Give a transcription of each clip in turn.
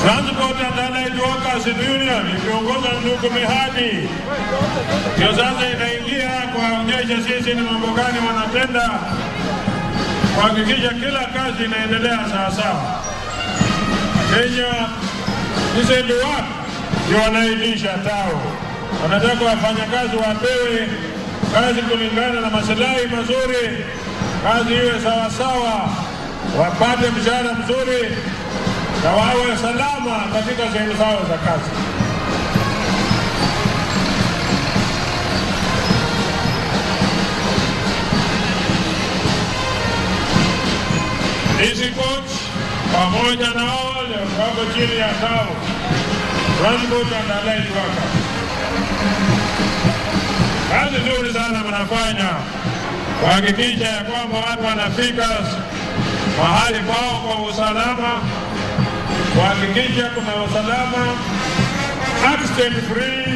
Transport and Allied Workers Union ikiongozwa na ndugu Mihadi ndio sasa inaingia kuonyesha sisi ni mambo gani wanatenda kuhakikisha kila kazi inaendelea sawasawa. Kenya nisendiwa ndio wanailisha tao. Wanataka wafanyakazi wapewe kazi kulingana na maslahi mazuri, kazi iwe sawasawa, wapate mshahara mzuri na wawe salama katika sehemu zao za kazi. Hizi coach pamoja na wale wako chini ya tao Transport and Allied Workers, kazi nzuri sana mnafanya kuhakikisha ya kwamba watu wanafika mahali pao kwa usalama, kuhakikisha kuna usalama, accident free,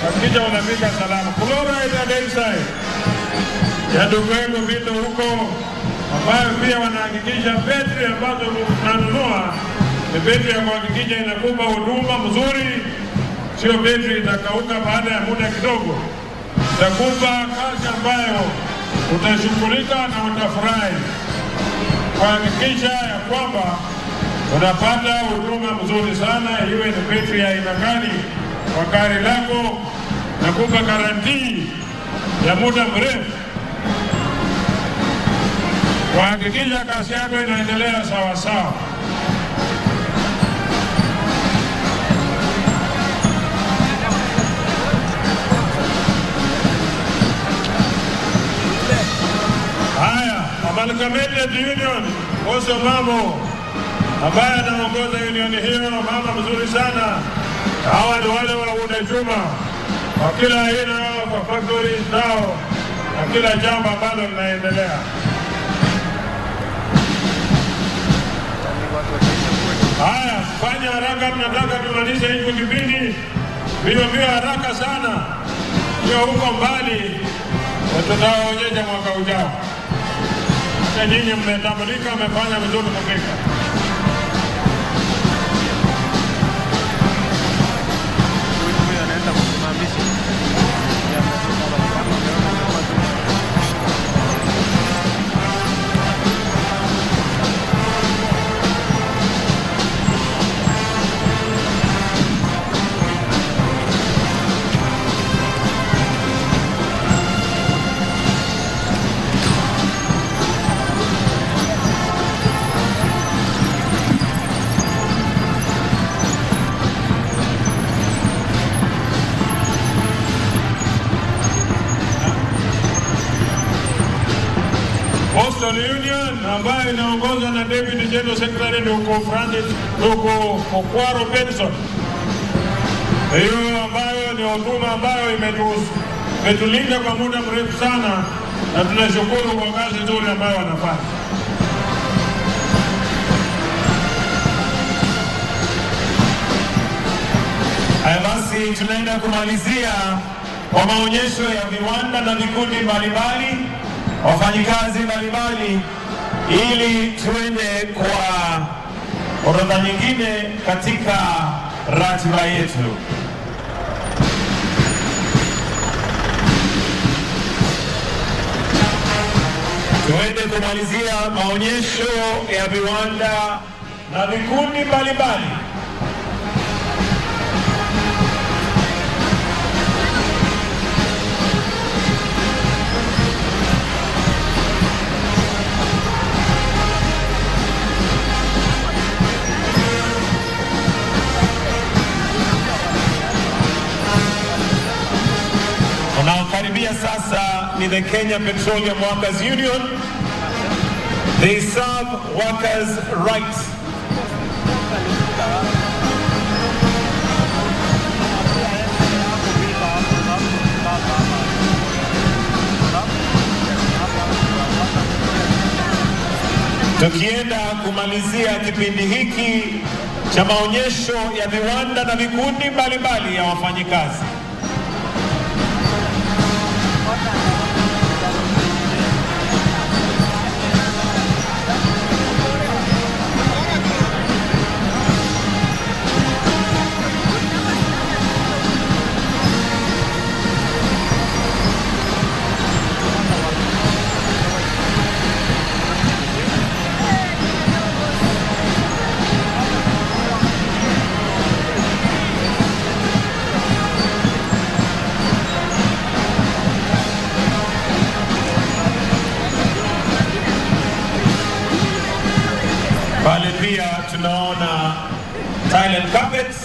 kuhakikisha unafika salama. Chloride and dioxide ya dumengo vitu huko ambayo pia wanahakikisha betri ambazo tunanunua ni betri ya kuhakikisha inakupa huduma mzuri, sio betri itakauka baada ya muda kidogo. Itakupa kazi ambayo utashughulika na utafurahi, kuhakikisha ya kwamba unapata huduma mzuri sana, iwe ni betri ya aina gani kwa gari lako, na kupa garantii ya muda mrefu, kuhakikisha kazi yako inaendelea sawa sawa. Haya, Amalgamated Union Oso Mamo ambaye anaongoza union hiyo, mama mzuri sana. Hawa ni wale wa unajuma kwa kila aina kwa factories zao na kila jambo ambalo linaendelea. Haya, fanya haraka, tunataka tumalize hicho kipindi bila haraka sana. Hiyo huko mbali tutaonyesha mwaka ujao. Na nyinyi mmetambulika, mmefanya vizuri kufika. Union ambayo inaongozwa na Deputy General Secretary ndugu Francis ndugu Okwaro Benson. Hiyo ambayo ni huduma ambayo imetulinda kwa muda mrefu sana, na tunashukuru kwa kazi nzuri ambayo wanafanya. Haya basi, tunaenda kumalizia kwa maonyesho ya viwanda na vikundi mbalimbali, wafanyikazi mbalimbali, ili tuende kwa orodha nyingine katika ratiba yetu. Tuende kumalizia maonyesho ya viwanda na vikundi mbalimbali. Karibia sasa ni the Kenya Petroleum Workers Union. They serve workers' rights. Tukienda kumalizia kipindi hiki cha maonyesho ya viwanda na vikundi mbalimbali ya wafanyikazi. tunaona tile and carpets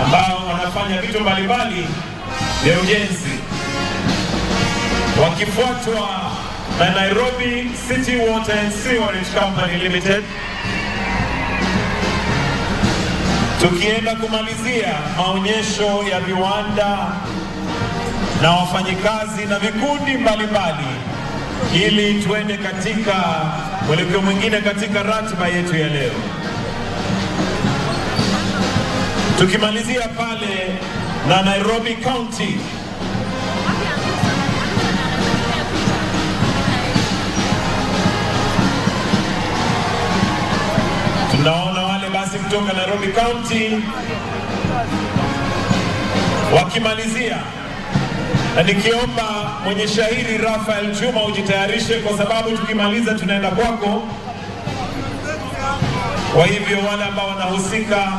ambao wanafanya vitu mbalimbali vya ujenzi, wakifuatwa na Nairobi City Water and Sewerage Company Limited. Tukienda kumalizia maonyesho ya viwanda na wafanyikazi na vikundi mbalimbali, ili tuende katika mwelekeo mwingine katika ratiba yetu ya leo. Tukimalizia pale na Nairobi County, tunaona wale basi kutoka Nairobi County wakimalizia, na nikiomba mwenye shahiri Rafael Juma ujitayarishe, kwa sababu tukimaliza tunaenda kwako. Kwa hivyo wale ambao wanahusika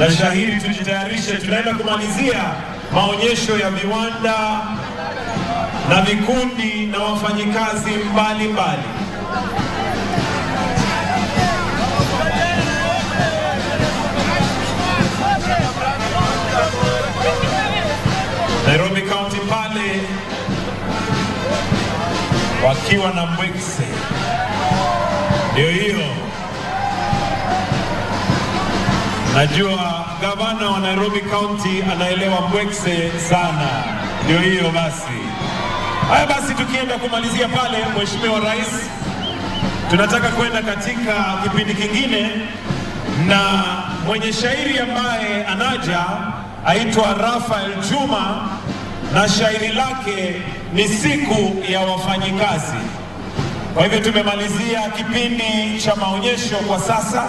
na shahiri tujitayarishe, tunaenda kumalizia maonyesho ya viwanda na vikundi na wafanyikazi mbalimbali. Nairobi County pale wakiwa na Mbwekse, ndio hiyo. Najua gavana wa Nairobi County anaelewa Mbwekse sana, ndio hiyo basi. Haya basi, tukienda kumalizia pale, Mheshimiwa Rais, tunataka kwenda katika kipindi kingine, na mwenye shairi ambaye anaja aitwa Rafael Juma, na shairi lake ni siku ya wafanyikazi. Kwa hivyo tumemalizia kipindi cha maonyesho kwa sasa,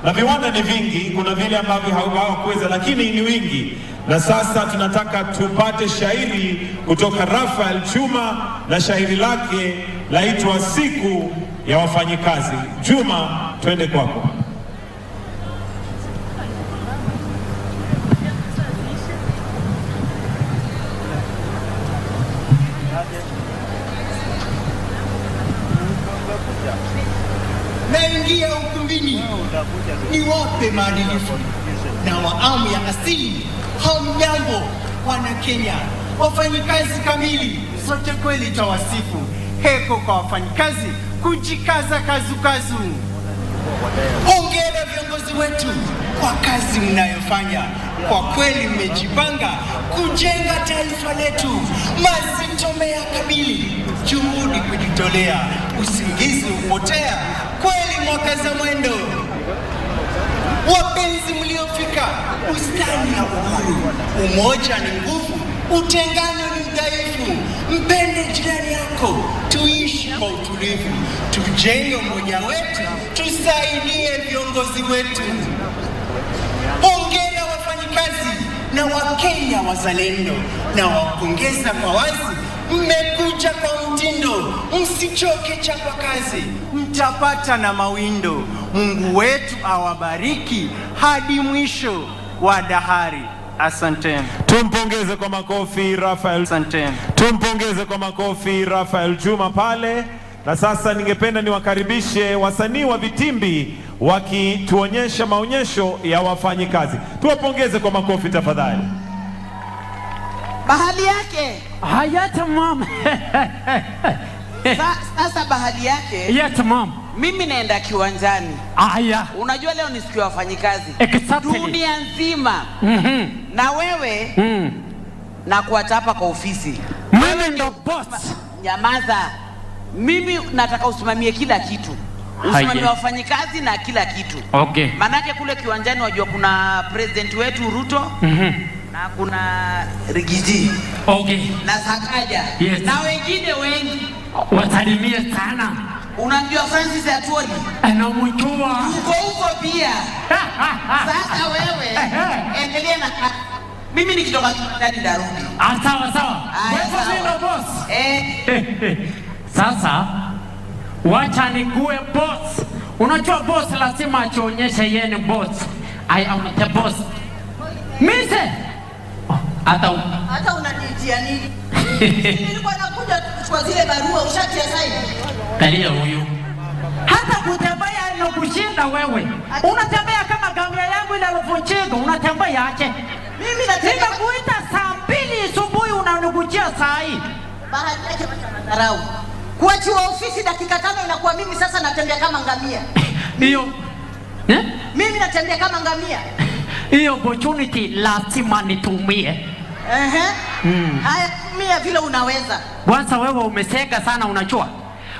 na viwanda ni vingi, kuna vile ambavyo hawakuweza lakini ni wingi, na sasa tunataka tupate shairi kutoka Rafael Juma, na shairi lake laitwa siku ya wafanyikazi. Juma, twende kwako. Naingia ukumbini ni wape maadilifu na waamu ya asili. Hamjambo wana Kenya, wafanyikazi kamili, sote kweli tawasifu. Heko kwa wafanyikazi, kujikaza kazukazu. Hongera viongozi wetu kwa kazi mnayofanya, kwa kweli mmejipanga kujenga taifa letu. Mazito mmeyakabili, juhudi kujitolea, usingizi upotea, kweli mwakaza mwendo. Wapenzi mliofika ustani na uhuru, umoja ni nguvu, utengano ni udhaifu. Mpende jirani yako, tuishi kwa utulivu, tujenge umoja wetu, tusaidie viongozi wetu. Hongera wafanyikazi na Wakenya wazalendo, na wapongeza kwa wazi, mmekuja kwa mtindo, msichoke chapa kazi, mtapata na mawindo. Mungu wetu awabariki hadi mwisho wa dahari. Asanteni. Tumpongeze kwa makofi Rafael. Asanteni. Tumpongeze kwa makofi Rafael Juma pale. Na sasa ningependa niwakaribishe wasanii wa vitimbi wakituonyesha maonyesho ya wafanyikazi. Tuwapongeze kwa makofi tafadhali. Bahali yake. Hayata mom. Sasa bahali yake. Yes mom. Mimi naenda kiwanjani. Aya. Unajua leo ni siku ya wafanyikazi. Exactly. Dunia nzima. Na wewe na kuacha hapa kwa ofisi. Mimi ndo boss. Nyamaza. Mimi nataka usimamie kila kitu. Usimamie wafanyikazi na kila kitu. Okay. Manake kule kiwanjani wajua kuna president wetu Ruto. Na kuna Rigiji. Okay. Na Sakaja. Yes. Na wengine wengi. Wasalimie sana. Unajua Francis Atwoli? Anamjua. Uko pia. Sasa wewe endelea na mimi nikitoka ndani darudi. Sawa sawa. Wewe ndio boss. Sasa wacha nikuwe boss. Unajua boss lazima aonyeshe yeye ni boss. I am the boss. Mise. Hata unanitia nini? Nilikuwa nakuja kuchukua zile barua ushatia saini. Kalia huyu. Hata kutembea inakushinda wewe. Unatembea kama ngamia yangu ile alivunjika, unatembea aje? Mimi natembea kuita saa 2 asubuhi unanikujia saa hii. Bahati yake madharau. Kuachiwa ofisi dakika 5 inakuwa mimi sasa natembea kama ngamia. Hiyo mimi natembea kama ngamia. Hiyo opportunity lazima nitumie. Haya, tumia vile unaweza. Kwanza wewe umeseka sana unachua.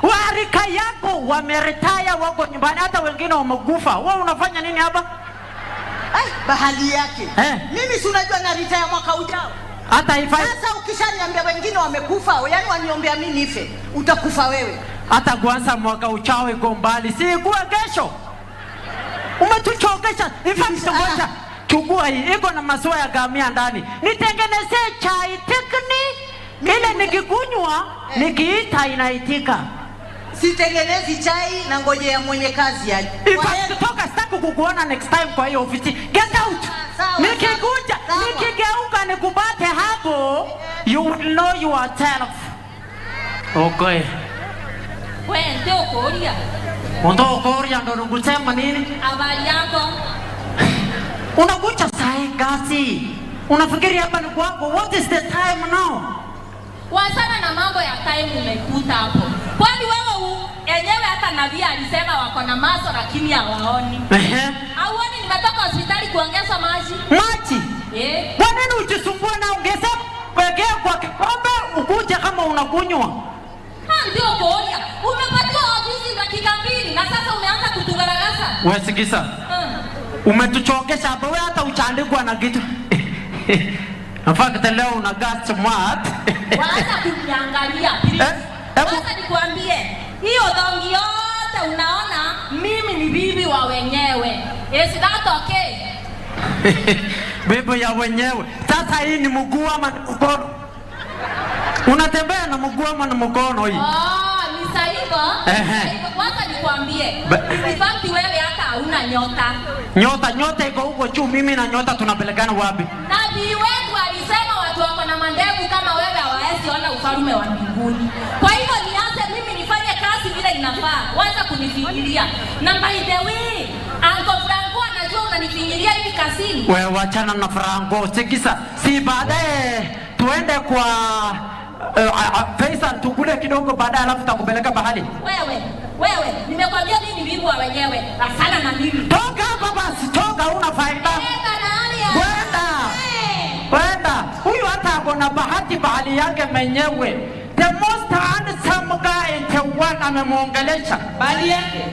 Warika yako wameretaya wako nyumbani, hata wengine wamekufa. Wewe unafanya nini hapa? Bahali yake. Mimi si unajua na retire mwaka ujao. Hata ifa. Sasa ukishaniambia wengine wamekufa, yani waniombea mimi nife, utakufa wewe. Hata kwanza mwaka ujao iko mbali, si kuwa kesho. Umetuchokesha. Ngoja. Chukua hii, iko na maziwa ya ngamia ndani. Nitengeneze chai tekni. Ile nikikunywa, nikiita inaitika. Sitengenezi chai na ngoje ya mwenye kazi aje. Toka sitaki kukuona next time kwa hiyo ofisi. Get out. Nikikuja, nikigeuka nikubate hapo, you will know yourself. Okay. Wewe ndio Korea. Ndio Korea ndo unasema nini? Habari yako? Unakuja saa ngapi? Unafikiri hapa ni kwako? What is the time now? Wazana na mambo ya time umekuta hapo. Kwani wewe enyewe hata nabii alisema wako na maso lakini hawaoni. Hauoni nimetoka hospitali kuongeza maji? Maji? Kwa nini ujisumbue na ongeza pekee kwa kikombe ukuje kama unakunywa? Ndio Korea. Umepatiwa ofisi dakika 2 na sasa umeanza kutugaragaza. Wewe sikiza. Umetuchokesha hapo, wewe hata uchandikwa na kitu. Afaka leo una gas smart. Waanza kuniangalia. Sasa nikwambie, hiyo dongi yote unaona mimi ni bibi wa wenyewe. Is that okay? Bibi ya wenyewe. Sasa hii ni mguu ama mkono? Unatembea na mguu ama na mkono hii? Ni saiba. Kwanza nikwambie, in fact wewe hata hauna nyota. Nyota iko huko juu, mimi na nyota tunapelekana wapi? Nabii wetu alisema watu wako na mandevu kama wewe hawawezi ona ufalme wa mbinguni. Kwa hivyo nianze mimi nifanye kazi vile inafaa. Waanza kunifikiria. Na by the way, Uncle Franco anajua unanifikiria hivi kazini. Wewe wachana na Franco. Sikiza, si baadaye tuende kwa Faisal tukule kidogo baadaye alafu tutakupeleka bahari. Wewe, nimekwambia mimi ni bibi wa wenyewe. Asana na mimi. Toka hapa basi, toka una faida. Kwenda. Huyu hata akona bahati bahali yake mwenyewe. The most handsome guy in the world amemuongelesha. Bahali yake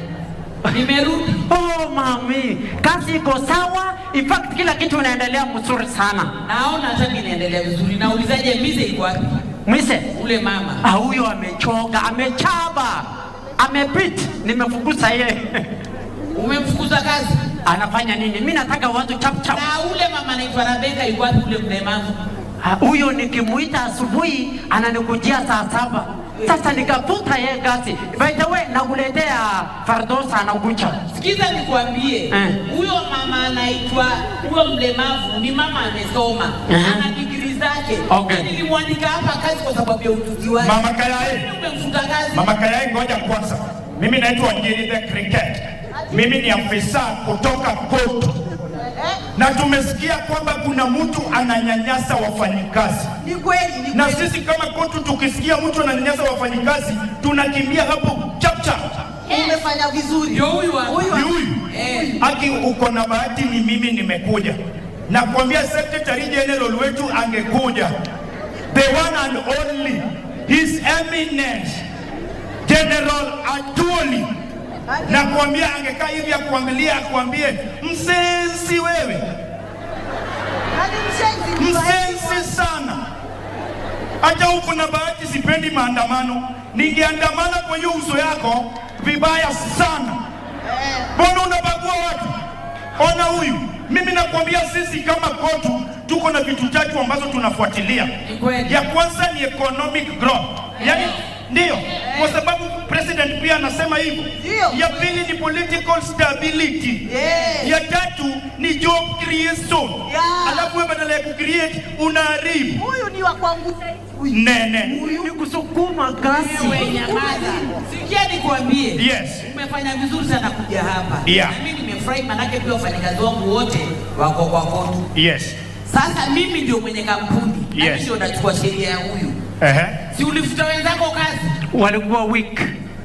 nimerudi. Oh mami, kazi iko sawa. In fact kila kitu inaendelea mzuri sana. Naona hata mimi naendelea vizuri. Naulizaje Mise iko wapi? Mise? Ule mama. Huyo amechoka, amechaba. Amepit, nimefukuza yeye. Umemfukuza kazi? Anafanya nini? Mimi nataka watu chap chap. Na ule mama anaitwa Rebeka yuko wapi ule mlemavu? Huyo nikimuita asubuhi ananikujia saa 7. Sasa nikafuta yeye kazi. By the way, nakuletea Fardosa anakuja. Sikiza nikwambie. Huyo mama anaitwa huyo mlemavu ni mama amesoma. Ana degree zake. Okay. Nilimwandika hapa kazi kwa sababu ya ujuzi wake. Mama Kayai. Umemfuta kazi. Mama Kayai ngoja kwanza. Mimi naitwa Ngiri the Cricket. Mimi ni afisa kutoka Koto. Na tumesikia kwamba kuna mtu ananyanyasa wafanyikazi. Ni kweli. Na sisi kama Koto tukisikia mtu ananyanyasa wafanyikazi tunakimbia hapo chap chap. Umefanya vizuri. Ndio huyu. Aki uko na bahati ni mimi nimekuja. Na kuambia Secretary General wetu angekuja. The one and only His Eminence General Atuli. Na kuambia angekaa hivi akuangalia akuambie msensi wewe. Msensi sana. Hata huko na bahati sipendi maandamano. Ningeandamana kwa hiyo uso yako vibaya sana. Mbona unabagua watu? Ona huyu. Mimi nakwambia sisi kama Kotu tuko na vitu tatu ambazo tunafuatilia. Ya kwanza ni economic growth. Yaani ndio, kwa sababu president pia anasema hivyo. Ya pili ni political stability. Ya tatu ni job creation. Alafu wewe badala ya kucreate unaharibu. Huyu ni wa kwangu. Nene. Huyu ni kusukuma kasi. Sikia nikwambie. Yes. umefanya vizuri sana kuja hapa. Yeah. Na mimi nimefurahi manake pia wafanyakazi wangu wote wako kwa kotu. Yes. Sasa mimi ndio mwenye kampuni. Yes. Na mimi ndio nachukua sheria ya huyu. Si ulifuta wenzako kazi? Walikuwa weak.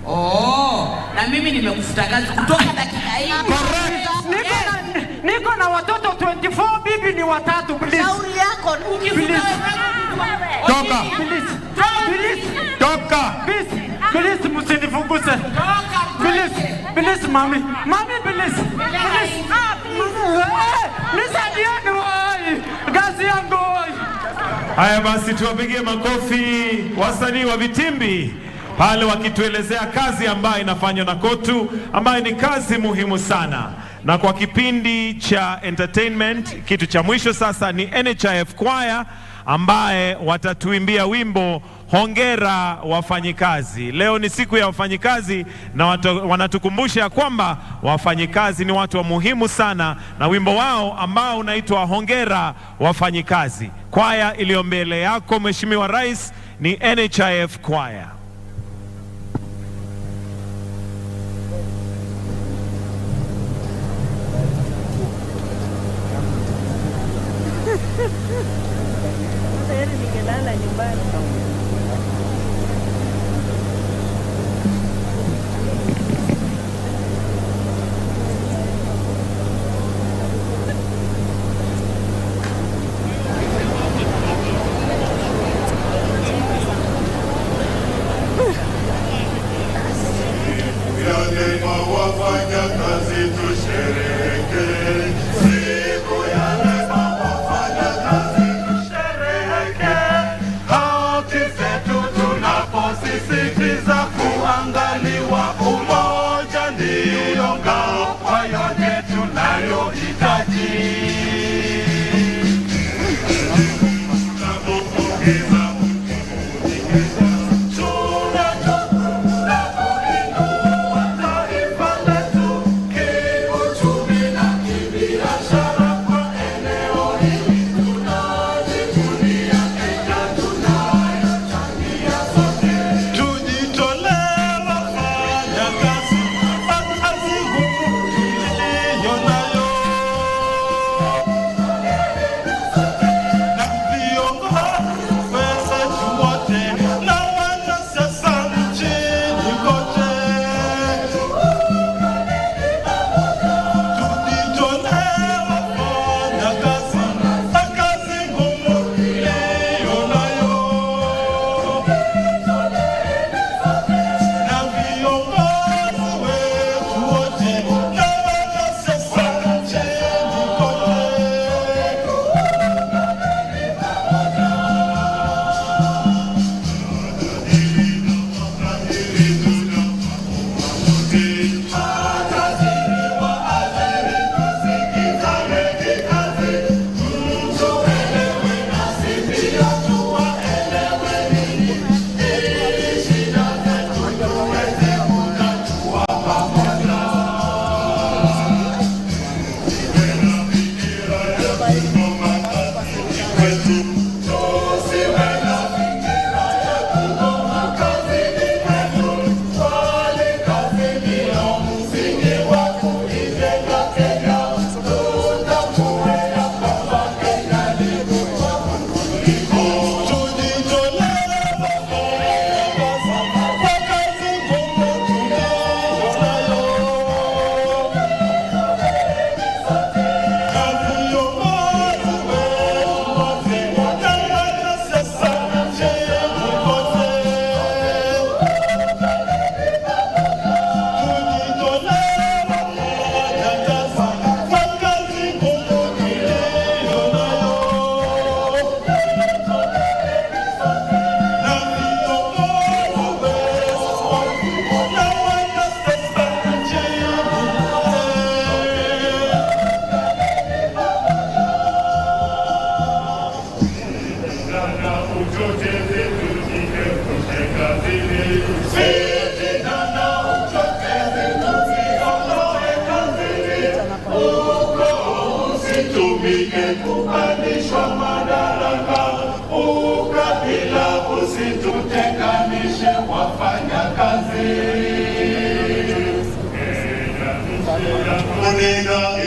Oh, na mimi nimekufuta kazi kutoka dakika hii. Correct. Niko na watoto 24, bibi ni watatu, please. Shauri yako ukifuta wenzako. Toka. Toka. Please msinifukuze. Toka. Please mami. Mami please. Nisaidieni wai. Gazi yangu wai. Haya basi tuwapigie makofi wasanii wa vitimbi pale wakituelezea kazi ambayo inafanywa na KOTU, ambayo ni kazi muhimu sana. Na kwa kipindi cha entertainment, kitu cha mwisho sasa ni NHIF Choir ambaye watatuimbia wimbo Hongera Wafanyikazi. Leo ni siku ya wafanyikazi na wanatukumbusha kwamba wafanyikazi ni watu wa muhimu sana, na wimbo wao ambao unaitwa Hongera Wafanyikazi. Kwaya iliyo mbele yako Mheshimiwa Rais ni NHIF Choir. Taifa letu kiuchumi.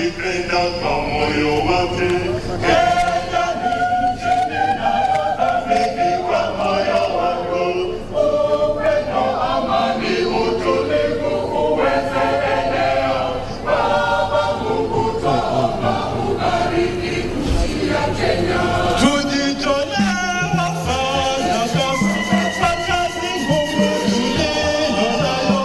Ipenda kwa moyo wote. Kenya ni nchi ninayothamini kwa moyo wangu. Upendo, amani, utulivu uweze enea. Baba Mungu twaomba ubariki nchi ya Kenya. Tujitolee wafanya kazi kwa kazi ngumu tuliyo nayo.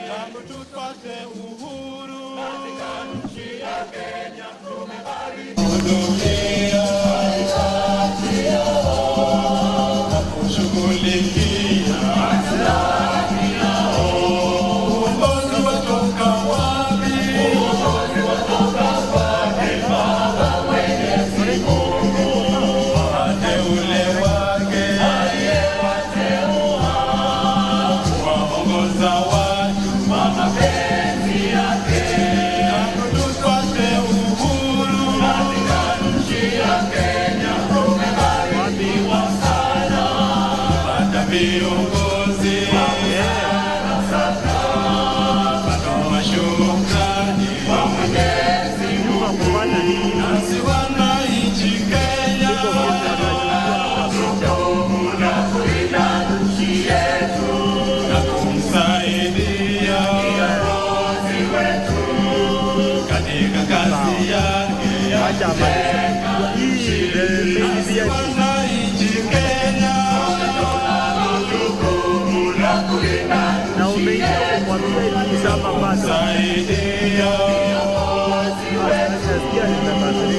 Tangu tupate uhuru katika nchi ya Kenya tumebarikiwa kushughulikia maslahi yao. Uongozi watoka wapi? Uongozi watoka kwake Baba Mwenyezi Mungu. Wateule wake aliyewateua kuwaongoza watu kwa mapenzi yake. Tangu tupate uhuru katika nchi ya Kenya tumebarikiwa sana. Kupata viongozi watoa shukrani kwa Mwenyezi Mungu. Nasi wananchi Kenya tunakulinda nchi yetu na kumsaidia kiongozi wetu katika kazi yake ya kujenga nchi. Nasi wananchi Kenya tunalo jukumu la kulinda nchi yetu, kumsaidia kiongozi wetu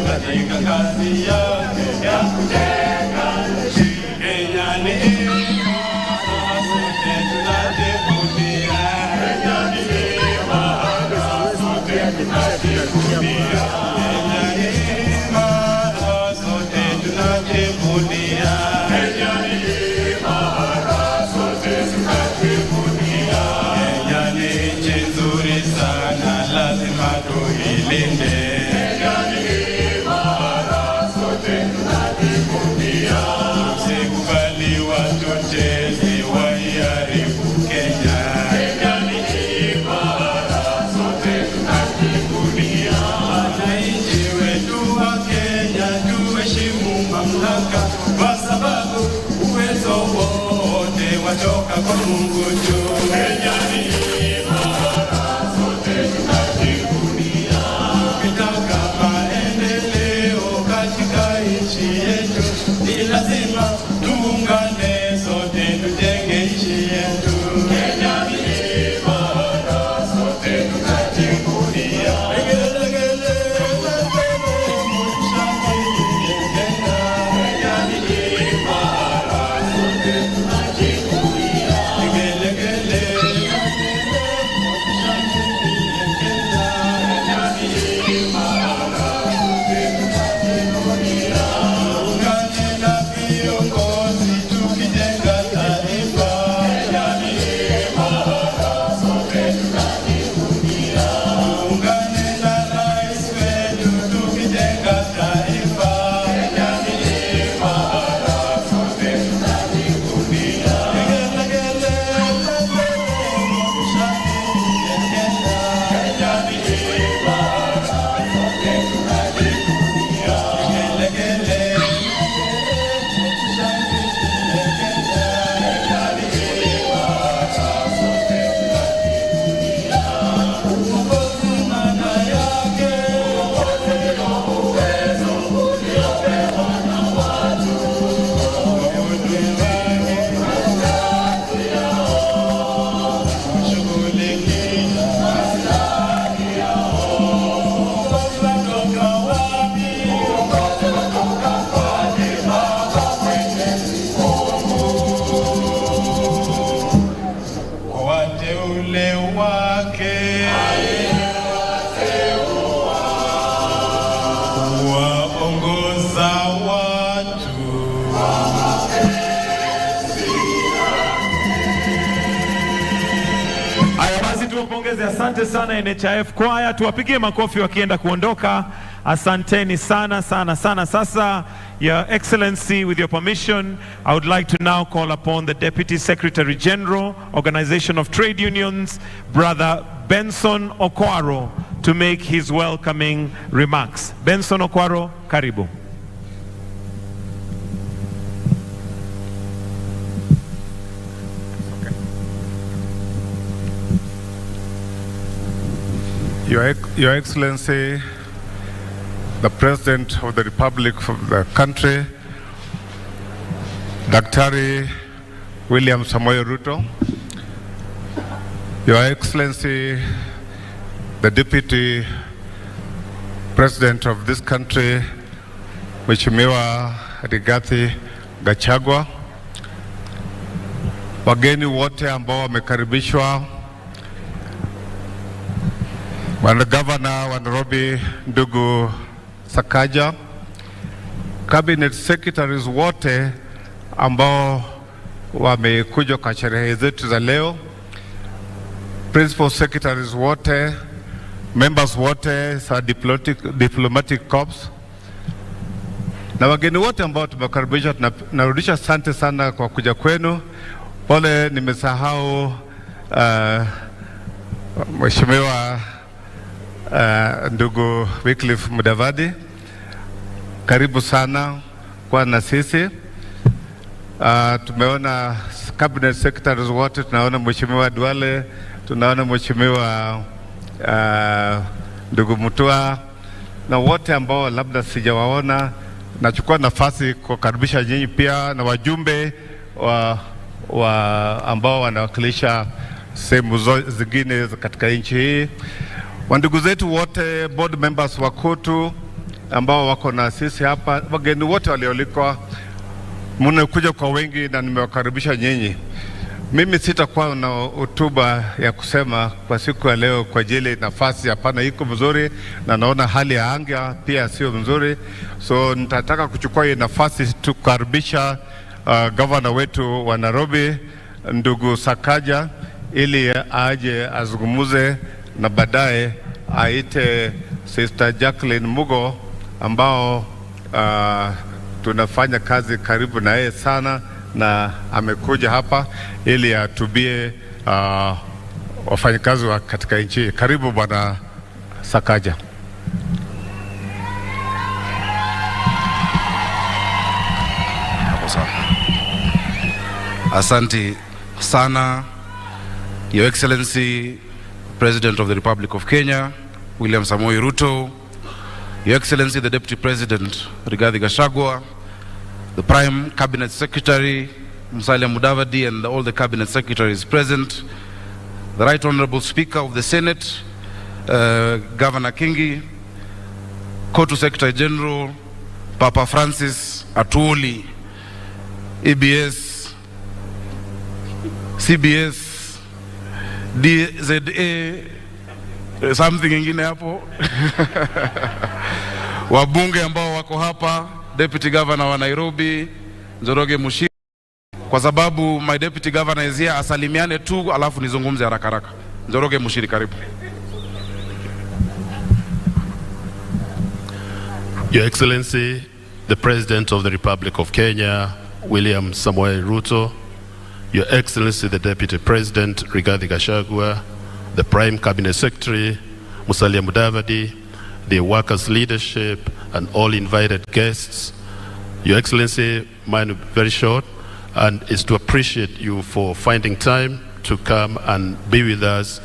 katika kazi yake ya kujenga nchi. Kenya ni sote tunajivunia. Kenya ni sote tunajivunia. Kenya ni sote tunajivunia. Kenya ni sote tunajivunia. Kenya ni nchi nzuri sana, lazima tuilinde. Kenya ni sote tunajivunia. Usikubali wachochezi waiharibu Kenya. Kenya ni sote tunajivunia. Wananchi wetu wa Kenya tuheshimu mamlaka, kwa sababu uwezo wote watoka kwa Mungu juu. Kenya ni sote tunajivunia. wake waongoza watu. Haya basi tuwapongeze, asante sana NHIF Choir, tuwapigie makofi wakienda kuondoka. Asanteni sana sana sana. Sasa, Your Excellency, with your permission, I would like to now call upon the Deputy Secretary General, Organization of Trade Unions, Brother Benson Okwaro, to make his welcoming remarks. Benson Okwaro, karibu. Your Excellency, the President of the Republic of the country, Daktari William Samoei Ruto, Your Excellency, the Deputy President of this country, Mheshimiwa Rigathi Gachagua, wageni wote ambao wamekaribishwa, Bwana Governor wa Nairobi ndugu Sakaja, Cabinet Secretaries wote ambao wamekuja kwa sherehe zetu za leo, Principal Secretaries wote, members wote sa diplomatic corps, na wageni wote ambao tumekaribisha, tunarudisha asante sana kwa kuja kwenu. Pole nimesahau Mheshimiwa ndugu Wycliffe Mudavadi, karibu sana kwa na sisi. Tumeona Cabinet Secretaries wote, tunaona Mheshimiwa Duale, tunaona Mheshimiwa ndugu Mutua, na wote ambao labda sijawaona. Nachukua nafasi kukaribisha nyinyi pia na wajumbe ambao wanawakilisha sehemu zingine katika nchi hii. Wandugu zetu wote, board members wa KOTU ambao wako na sisi hapa, wageni wote walioalikwa, mmekuja kwa wengi na nimewakaribisha nyinyi. Mimi sitakuwa na hotuba ya kusema kwa siku ya leo kwa ajili nafasi hapana iko mzuri, na naona hali ya anga pia sio mzuri, so nitataka kuchukua hii nafasi tukaribisha governor wetu wa Nairobi ndugu Sakaja ili aje azungumuze, na baadaye aite Sister Jacqueline Mugo ambao tunafanya kazi karibu na yeye sana, na amekuja hapa ili atubie wafanyakazi wa katika nchi. Karibu Bwana Sakaja. Asante sana, Your Excellency, President of the Republic of Kenya, William Samoei Ruto, Your Excellency, the Deputy President, Rigathi Gachagua, the Prime Cabinet Secretary, Musalia Mudavadi, and all the Cabinet Secretaries present, the Right Honorable Speaker of the Senate, Governor Kingi, KOTU Secretary General, Papa Francis Atwoli, EBS, CBS, DZA, something ingine hapo wabunge ambao wako hapa, Deputy Governor wa Nairobi Njoroge Mushiri, kwa sababu my Deputy Governor is here, asalimiane tu alafu nizungumze haraka haraka. Njoroge Mushiri, karibu. Your Excellency, the President of the Republic of Kenya, William Samoei Ruto, Your Excellency, the Deputy President, Rigathi Gachagua, the Prime Cabinet Secretary, Musalia Mudavadi, the workers' leadership, and all invited guests. Your Excellency, mine will be very short, and is to appreciate you for finding time to come and be with us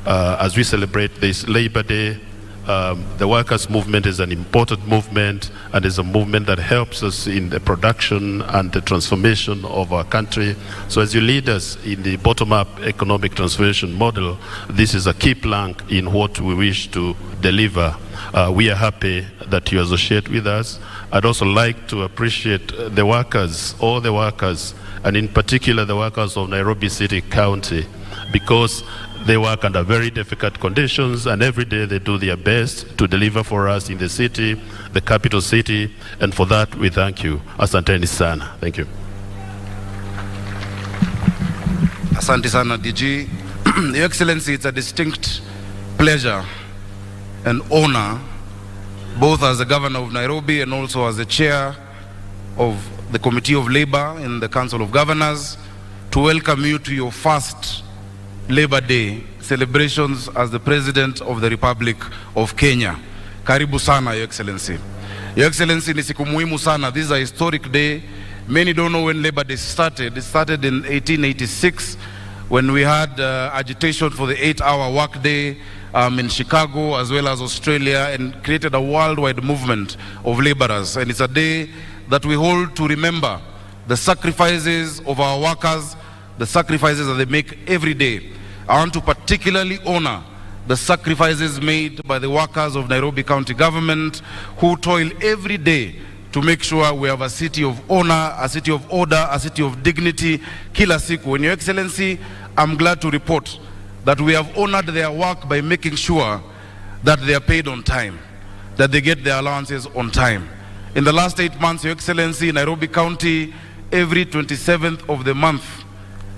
as we celebrate this Labor Day. The workers' movement is an important movement, and is a movement that helps us in the production and the transformation of our country. So as you lead us in the bottom-up economic transformation model, this is a key plank in what we wish to deliver. We are happy that you associate with us. I'd also like to appreciate the workers, all the workers, and in particular the workers of Nairobi City County, because They work under very difficult conditions, and every day they do their best to deliver for us in the city, the capital city, and for that we thank you. Asanteni sana. Thank you. Asante sana, DG. Your Excellency, it's a distinct pleasure and honor, both as the Governor of Nairobi and also as the Chair of the Committee of Labor in the Council of Governors, to welcome you to your first Labor Day celebrations as the President of the Republic of Kenya. Karibu sana, Your Excellency. Your Excellency, ni siku muhimu sana. This is a historic day. Many don't know when Labor Day started. It started in 1886 when we had agitation for the 8-hour workday in Chicago as well as Australia, and created a worldwide movement of laborers. And it's a day that we hold to remember the sacrifices of our workers, the sacrifices that they make every day. I want to particularly honor the sacrifices made by the workers of Nairobi County Government, who toil every day to make sure we have a city of honor, a city of order, a city of dignity, kila siku. And Your Excellency, I'm glad to report that we have honored their work by making sure that they are paid on time, that they get their allowances on time. In the last 8 months, Your Excellency, Nairobi County, every 27th of the month,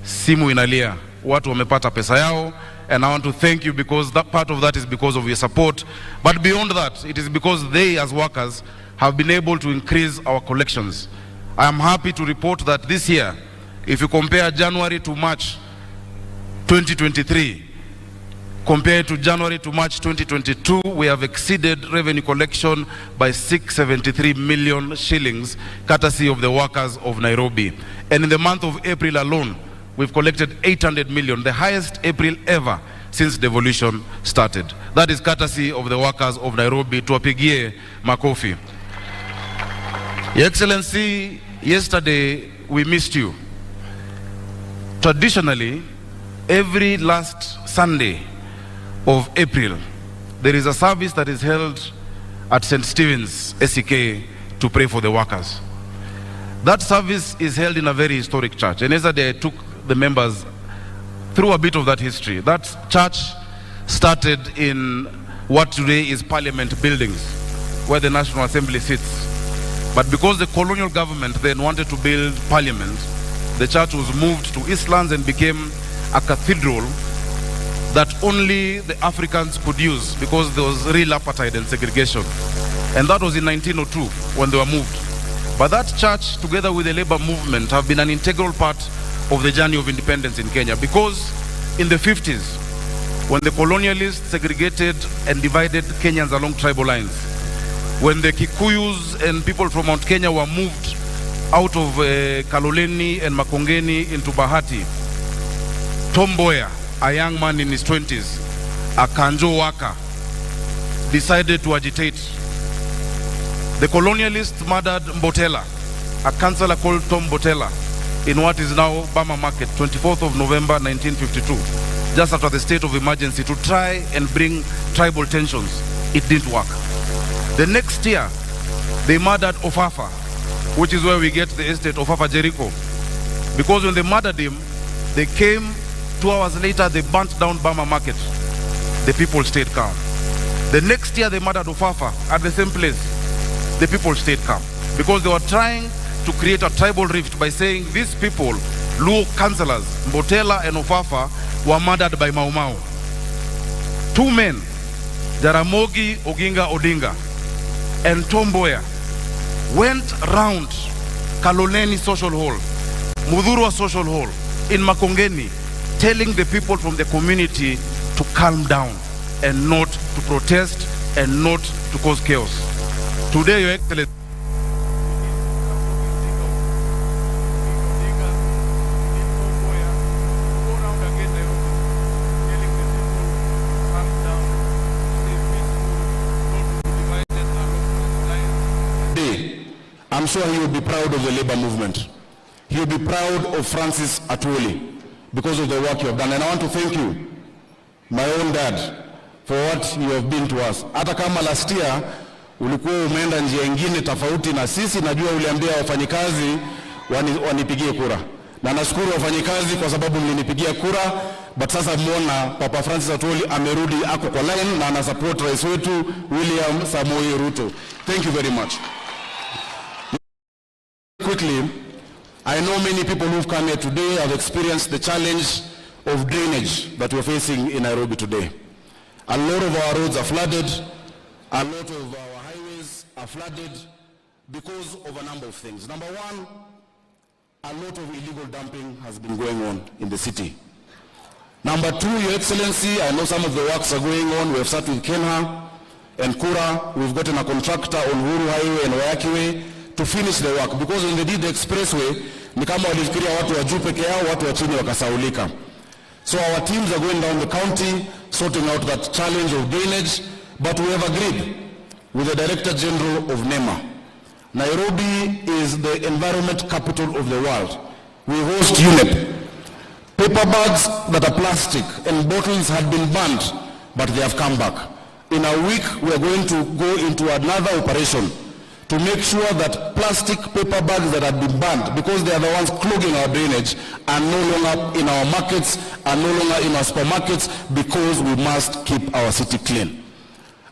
simu inalia, watu wamepata pesa yao, and I want to thank you because that part of that is because of your support. But beyond that, it is because they as workers have been able to increase our collections. I am happy to report that this year, if you compare January to March 2023, compared to January to March 2022, we have exceeded revenue collection by 673 million shillings, courtesy of the workers of Nairobi. And in the month of April alone, we've collected 800 million, the highest April ever since devolution started. That is courtesy of the workers of Nairobi. Tuwapigie makofi. Your Excellency, yesterday we missed you. Traditionally, every last Sunday of April, there is a service that is held at St. Stephen's, SEK, to pray for the workers. That service is held in a very historic church. And yesterday I took the members through a bit of that history. That church started in what today is Parliament buildings, where the National Assembly sits. But because the colonial government then wanted to build Parliament, the church was moved to Eastlands and became a cathedral that only the Africans could use because there was real apartheid and segregation. And that was in 1902 when they were moved. But that church, together with the labor movement, have been an integral part of the journey of independence in Kenya, because in the 50s, when the colonialists segregated and divided Kenyans along tribal lines, when the Kikuyus and people from Mount Kenya were moved out of Kaloleni and Makongeni into Bahati, Tom Mboya, a young man in his 20s, a Kanjo worker, decided to agitate. The colonialists murdered Mbotela, a councillor called Tom Mbotela, in what is now Bama Market, 24th of November 1952, just after the state of emergency, to try and bring tribal tensions. It didn't work. The next year, they murdered Ofafa, which is where we get the estate Ofafa Jericho. Because when they murdered him, they came 2 hours later, they burnt down Bama Market. The people stayed calm. The next year, they murdered Ofafa at the same place. The people stayed calm. Because they were trying to create a tribal rift by saying these people, Luo councillors, Mbotela and Ofafa, were murdered by Mau Mau. Two men, Jaramogi Oginga Odinga and Tom Mboya, went round Kaloleni Social Hall, Mudhurwa Social Hall, in Makongeni, telling the people from the community to calm down and not to protest and not to cause chaos. Today, Your Excellency, I'm sure he will be proud of the labor movement. He will be proud of Francis Atwoli because of the work you have done. And I want to thank you, my own dad, for what you have been to us. Hata kama last year ulikuwa umeenda njia nyingine tofauti na sisi, najua uliambia wafanyikazi wanipigie kura. Na nashukuru wafanyikazi kwa sababu mlinipigia kura, but sasa muona Papa Francis Atwoli amerudi, ako kwa line na ana support rais wetu William Samoei Ruto. Thank you very much. Quickly, I know many people who've come here today have experienced the challenge of drainage that we're facing in Nairobi today. A lot of our roads are flooded, a lot of our highways are flooded because of a number of things. Number one, a lot of illegal dumping has been going on in the city. Number two, Your Excellency, I know some of the works are going on. We have started with Kenha and Kura. We've gotten a contractor on Uhuru Highway and Wayaki Way to finish the work, because when they did the expressway, ni kama walifikiria watu wa juu peke yao, watu wa chini wakasaulika. So our teams are going down the county, sorting out that challenge of drainage, but we have agreed with the Director General of NEMA. Nairobi is the environment capital of the world. We host UNEP. Paper bags that are plastic and bottles had been banned, but they have come back. In a week, we are going to go into another operation to make sure that plastic paper bags that have been banned, because they are the ones clogging our drainage, are no longer in our markets, are no longer in our supermarkets, because we must keep our city clean.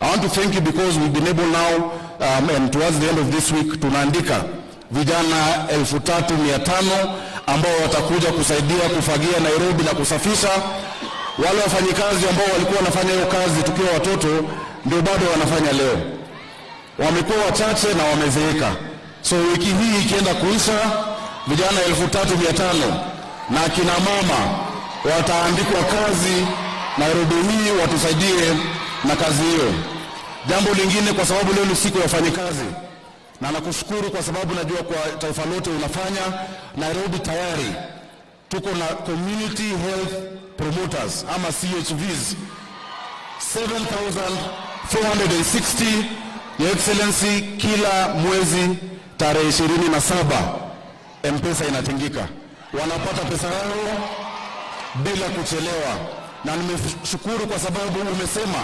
I want to thank you because we've been able now, and towards the end of this week, tunaandika vijana 3,500 ambao watakuja kusaidia kufagia Nairobi na kusafisha. Wale wafanyikazi ambao walikuwa wanafanya hiyo kazi tukiwa watoto ndio bado wanafanya leo. Wamekuwa wachache na wamezeeka. So wiki hii ikienda kuisha, vijana 3,500 na kina mama wataandikwa kazi Nairobi hii, watusaidie na kazi hiyo. Jambo lingine, kwa sababu leo ni siku ya wafanyikazi, na nakushukuru kwa sababu najua kwa taifa lote unafanya. Nairobi tayari tuko na community health promoters ama CHVs 7,460. Your Excellency, kila mwezi tarehe 27 M-Pesa inatingika, wanapata pesa yao bila kuchelewa, na nimeshukuru kwa sababu umesema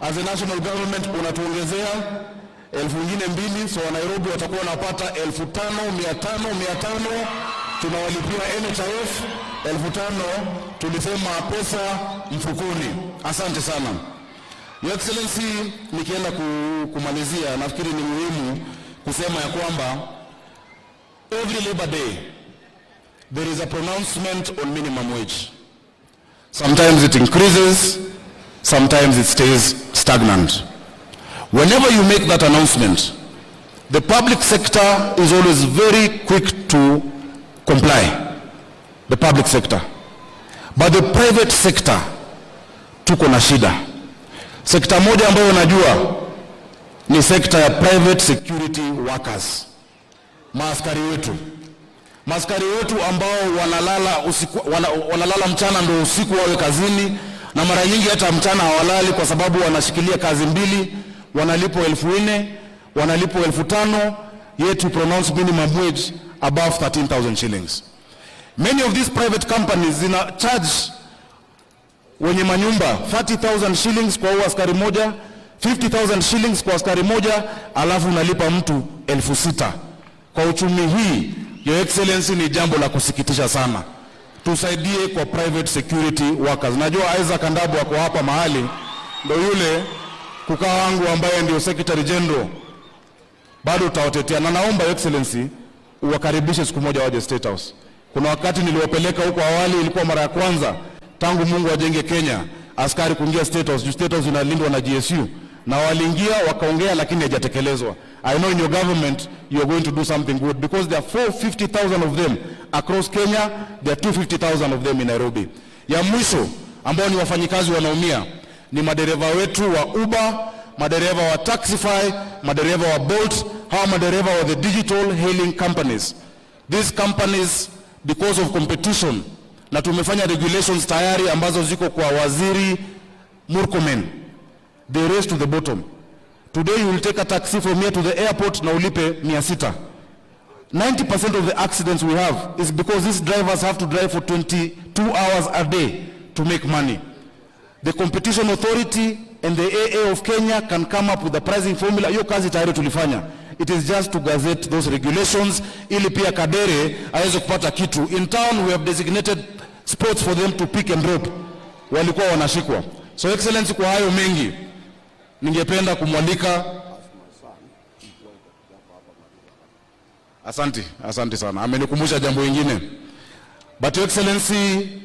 as a national government unatuongezea 2,000, so Nairobi watakuwa wanapata 5,500, tunawalipia NHIF 5,000, tulisema pesa mfukoni. Asante sana. Your Excellency, nikienda kumalizia, nafikiri ni muhimu kusema ya kwamba every Labor Day there is a pronouncement on minimum wage. Sometimes it increases, sometimes it stays stagnant. Whenever you make that announcement, the public sector is always very quick to comply, the public sector. But the private sector, tuko na shida. Sekta moja ambayo najua ni sekta ya private security workers. Maaskari wetu ambao wanalala usiku, wanalala mchana ndio usiku wawe kazini, na mara nyingi hata mchana hawalali kwa sababu wanashikilia kazi mbili, wanalipo 4,000, wanalipo 5,000, yet to pronounce minimum wage above 13,000 shillings. Many of these private companies zina charge wenye manyumba 30,000 shillings kwa askari moja, 50,000 shillings kwa askari moja, alafu unalipa mtu 6,000. Kwa uchumi hii, Your Excellency, ni jambo la kusikitisha sana. Tusaidie kwa private security workers. Najua Isaac Kandabu wako hapa mahali, ndio yule kukaa wangu ambaye ndio Secretary General. Bado utawatetea, na naomba Your Excellency uwakaribishe siku moja waje State House. Kuna wakati niliwapeleka huko awali, ilikuwa mara ya kwanza tangu Mungu ajenge Kenya askari kuingia State House. State House inalindwa na GSU, na waliingia wakaongea, lakini hajatekelezwa. I know in your government you are going to do something good, because there are 450,000 of them across Kenya, there are 250,000 of them in Nairobi. Ya mwisho ambao ni wafanyikazi wanaumia ni madereva wetu wa Uber, madereva wa Taxify, madereva wa Bolt, hawa madereva wa the digital hailing companies. These companies, because of competition, na tumefanya regulations tayari ambazo ziko kwa Waziri Murkomen, they race to the bottom. Today you will take a taxi from here to the airport na ulipe 600. 90% of the accidents we have is because these drivers have to drive for 22 hours a day to make money. The Competition Authority and the AA of Kenya can come up with a pricing formula. Hiyo kazi tayari tulifanya. It is just to gazette those regulations ili pia Kadere aweze kupata kitu. In town we have designated spots for them to pick and drop. Walikuwa wanashikwa. So Excellency, kwa hayo mengi ningependa kumwalika. Asante sana. Amenikumbusha jambo lingine. But Your Excellency,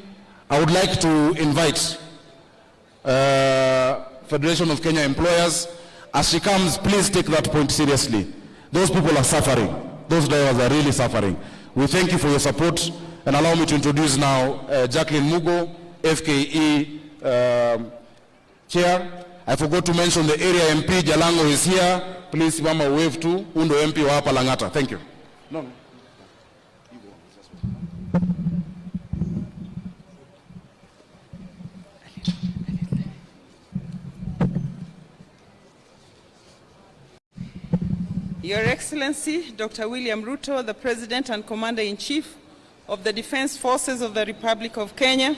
I would like to invite Federation of Kenya Employers, as she comes, please take that point seriously. Those people are suffering. Those drivers are really suffering. We thank you for your support, and allow me to introduce now Jacqueline Mugo, FKE Chair. I forgot to mention the area MP, Jalango, is here. Please, Mama, wave to Undo MP wa hapa Lang'ata. Thank you. No. Your Excellency, Dr. William Ruto, the President and Commander-in-Chief of the Defense Forces of the Republic of Kenya,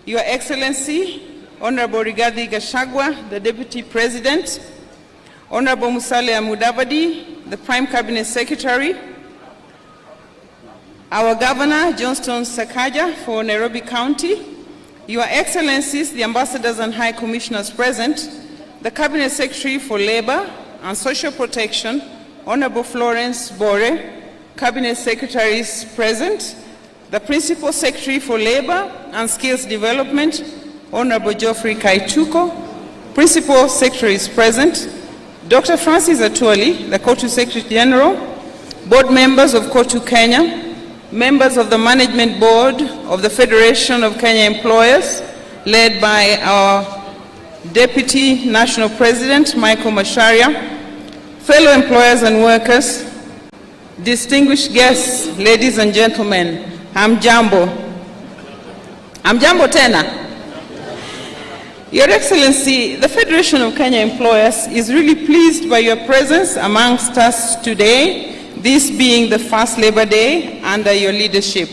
Your Excellency, Honorable Rigathi Gachagua, the Deputy President, Honorable Musalia Mudavadi, the Prime Cabinet Secretary, our Governor, Johnston Sakaja for Nairobi County, Your Excellencies, the Ambassadors and High Commissioners present, the Cabinet Secretary for Labor and Social Protection, Honorable Florence Bore, Cabinet Secretaries present, the Principal Secretary for Labor and Skills Development, Honorable Geoffrey Kaituko, Principal Secretaries present, Dr. Francis Atwoli, the Kotu Secretary General, board members of Kotu Kenya, members of the Management Board of the Federation of Kenya Employers, led by our Deputy National President, Michael Macharia, fellow employers and workers, distinguished guests, ladies and gentlemen, hamjambo. Hamjambo tena. Your Excellency, the Federation of Kenya Employers is really pleased by your presence amongst us today, this being the first Labor Day under your leadership.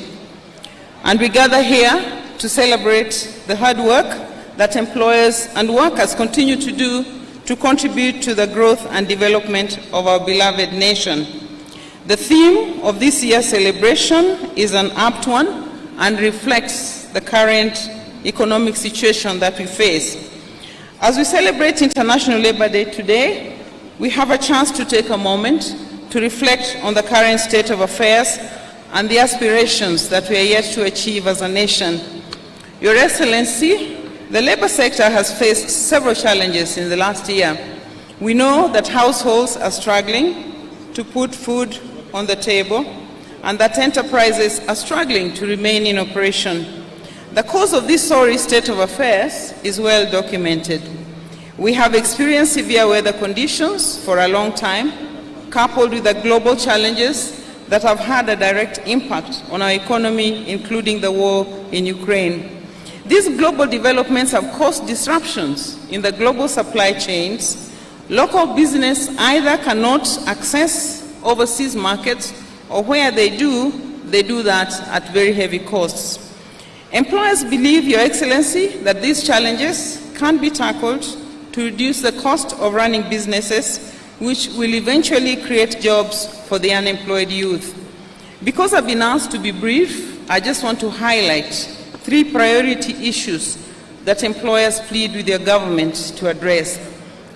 And we gather here to celebrate the hard work that employers and workers continue to do to contribute to the growth and development of our beloved nation. The theme of this year's celebration is an apt one and reflects the current economic situation that we face. As we celebrate International Labor Day today, we have a chance to take a moment to reflect on the current state of affairs and the aspirations that we are yet to achieve as a nation. Your Excellency, the labor sector has faced several challenges in the last year. We know that households are struggling to put food on the table and that enterprises are struggling to remain in operation. The cause of this sorry state of affairs is well documented. We have experienced severe weather conditions for a long time, coupled with the global challenges that have had a direct impact on our economy, including the war in Ukraine. These global developments have caused disruptions in the global supply chains. Local business either cannot access overseas markets, or where they do that at very heavy costs. Employers believe, Your Excellency, that these challenges can be tackled to reduce the cost of running businesses, which will eventually create jobs for the unemployed youth. Because I've been asked to be brief, I just want to highlight 3 priority issues that employers plead with your government to address.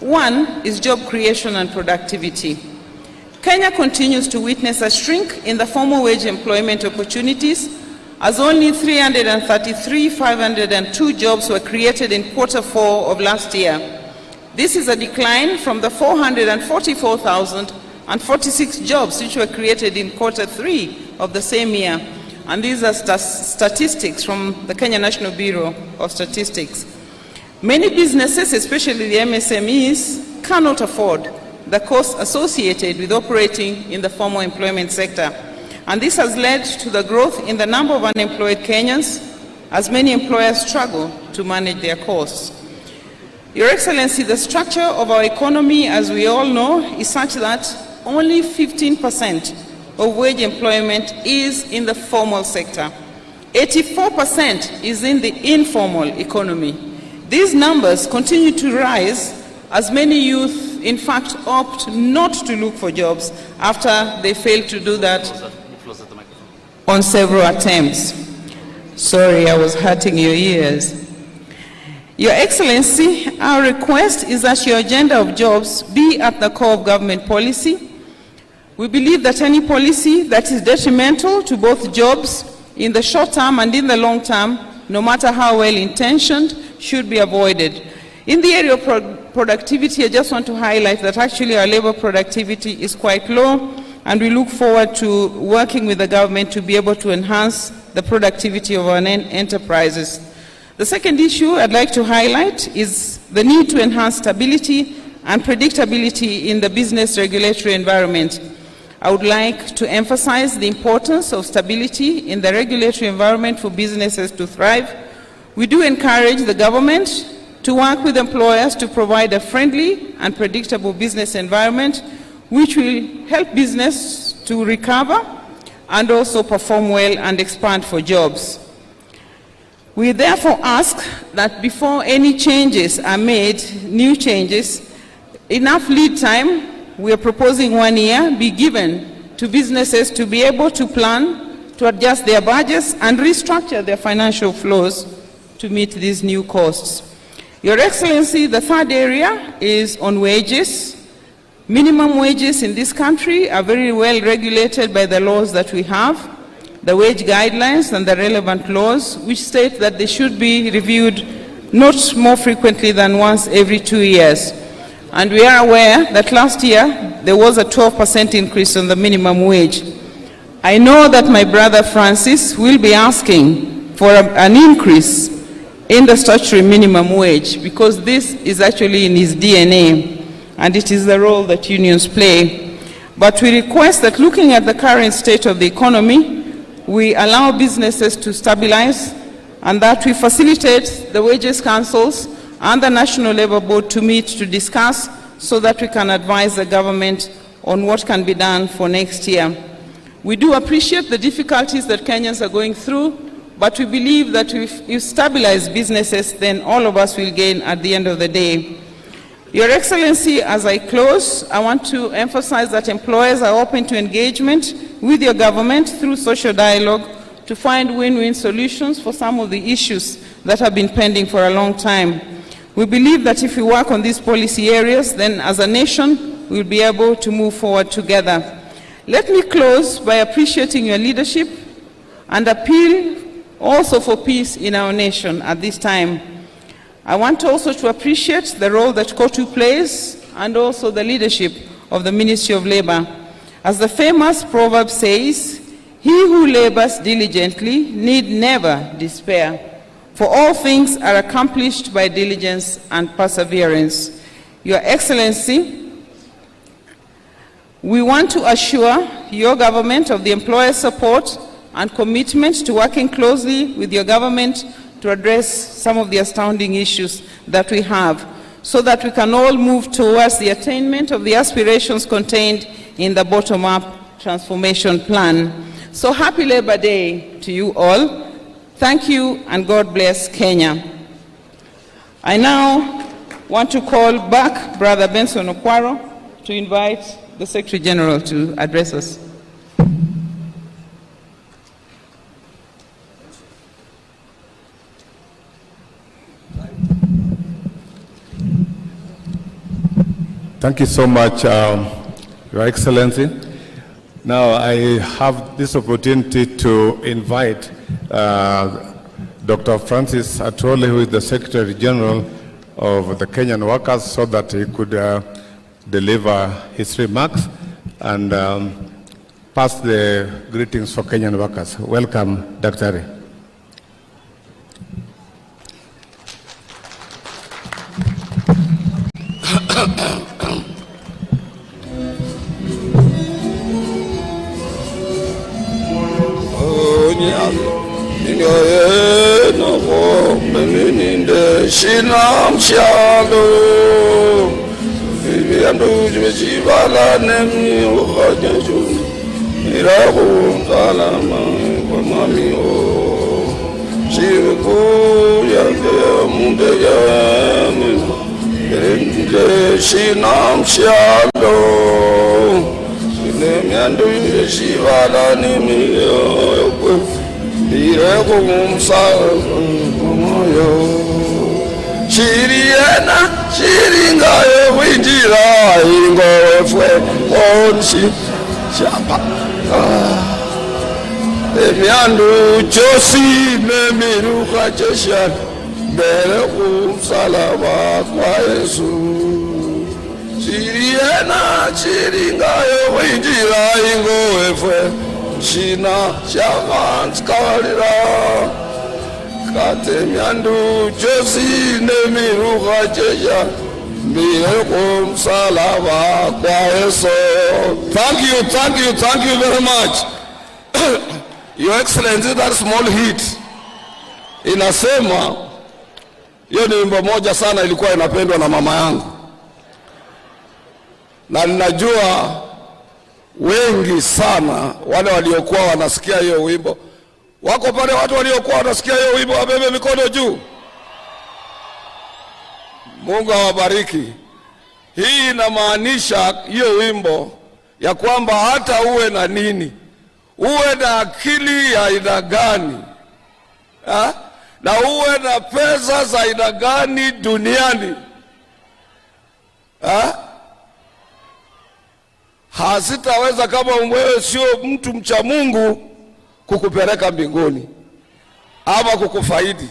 One is job creation and productivity. Kenya continues to witness a shrink in the formal wage employment opportunities, as only 333,502 jobs were created in Q4 of last year. This is a decline from the 444,046 jobs which were created in Q3 of the same year. And these are statistics from the Kenya National Bureau of Statistics. Many businesses, especially the MSMEs, cannot afford the costs associated with operating in the formal employment sector. And this has led to the growth in the number of unemployed Kenyans, as many employers struggle to manage their costs. Your Excellency, the structure of our economy, as we all know, is such that only 15% of wage employment is in the formal sector. 84% is in the informal economy. These numbers continue to rise as many youth in fact, opt not to look for jobs after they failed to do that on several attempts. Sorry, I was hurting your ears. Your Excellency, our request is that your agenda of jobs be at the core of government policy. We believe that any policy that is detrimental to both jobs in the short term and in the long term, no matter how well intentioned, should be avoided. In the area of productivity, I just want to highlight that actually our labor productivity is quite low, and we look forward to working with the government to be able to enhance the productivity of our enterprises. The second issue I'd like to highlight is the need to enhance stability and predictability in the business regulatory environment. I would like to emphasize the importance of stability in the regulatory environment for businesses to thrive. We do encourage the government to work with employers to provide a friendly and predictable business environment which will help business to recover and also perform well and expand for jobs. We therefore ask that before any changes are made, new changes, enough lead time, we are proposing 1 year, be given to businesses to be able to plan, to adjust their budgets and restructure their financial flows to meet these new costs. Your Excellency, the third area is on wages. Minimum wages in this country are very well regulated by the laws that we have, the wage guidelines and the relevant laws, which state that they should be reviewed not more frequently than once every 2 years. And we are aware that last year there was a 12% increase on the minimum wage. I know that my brother Francis will be asking for an increase in the statutory minimum wage because this is actually in his DNA and it is the role that unions play. But we request that looking at the current state of the economy, we allow businesses to stabilize and that we facilitate the wages councils and the National Labour Board to meet to discuss so that we can advise the government on what can be done for next year. We do appreciate the difficulties that Kenyans are going through, but we believe that if you stabilize businesses, then all of us will gain at the end of the day. Your Excellency, as I close, I want to emphasize that employers are open to engagement with your government through social dialogue to find win-win solutions for some of the issues that have been pending for a long time. We believe that if we work on these policy areas, then as a nation, we'll be able to move forward together. Let me close by appreciating your leadership and appeal also for peace in our nation at this time. I want also to appreciate the role that KOTU plays and also the leadership of the Ministry of Labor. As the famous proverb says, he who labors diligently need never despair. For all things are accomplished by diligence and perseverance. Your Excellency, we want to assure your government of the employer support and commitment to working closely with your government to address some of the astounding issues that we have, so that we can all move towards the attainment of the aspirations contained in the bottom-up transformation plan. So happy Labor Day to you all. Thank you, and God bless Kenya. I now want to call back Brother Benson Okwaro to invite the Secretary General to address us. Thank you so much, Your Excellency. Now I have this opportunity to invite Dr. Francis Atwoli, who is the Secretary General of the Kenyan Workers, so that he could deliver his remarks and pass the greetings for Kenyan workers. Welcome, Dr. Shinam Shalo, Viviandu Jivala Nemi, Hajaju, Mirabu, Kalama, Mamio, Shivu, Yaka, Mundaya, shina mshalo miandu shivala ni miyo direko moyo shiriena shiringa winjira ingofwe onshi chapa miandu josi memiruka cheshani bere kumsalaba kwa Yesu shiriena shiringa winjira ingofwe shina shavantskalira kate miandu josi nemiruka chesha bere kumsalaba kwa Yesu. Thank you very much. Your Excellency, that small hit inasema, hiyo ni wimbo moja sana ilikuwa inapendwa na mama yangu, na ninajua wengi sana wale waliokuwa wanasikia hiyo wimbo. Wako pale watu waliokuwa wanasikia hiyo wimbo, wabebe mikono juu. Mungu awabariki. Hii inamaanisha hiyo wimbo ya kwamba hata uwe na nini, uwe na akili ya aina gani, na uwe na pesa za aina gani duniani, hasitaweza kama wewe sio mtu mcha Mungu kukupeleka mbinguni ama kukufaidi.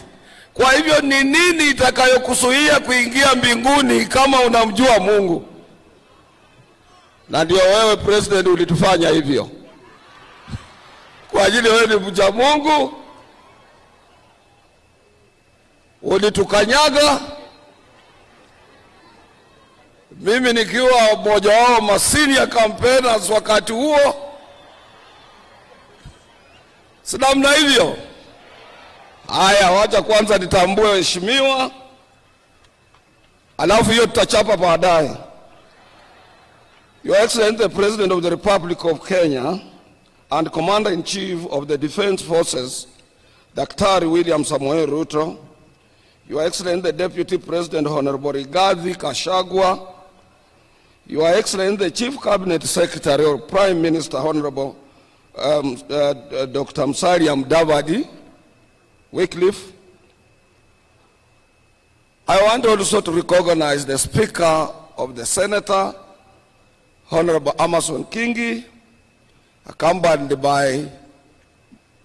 Kwa hivyo ni nini itakayokuzuia kuingia mbinguni kama unamjua Mungu? Na ndio wewe president ulitufanya hivyo. Kwa ajili wewe ni mcha Mungu, ulitukanyaga. Mimi nikiwa mmoja wao masenior campaigners wakati huo, si namna hivyo. Haya, wacha kwanza nitambue heshimiwa, alafu hiyo tutachapa baadaye. Your Excellency, the President of the Republic of Kenya and Commander-in-Chief of the Defense Forces, Daktari William Samoei Ruto, Your Excellency, the Deputy President, Honorable Rigathi Gachagua, Your Excellency, the Chief Cabinet Secretary or Prime Minister, Honorable Dr. Musalia Mudavadi, Wycliffe. I want also to recognize the Speaker of the Senator, Honorable Amason Kingi, accompanied by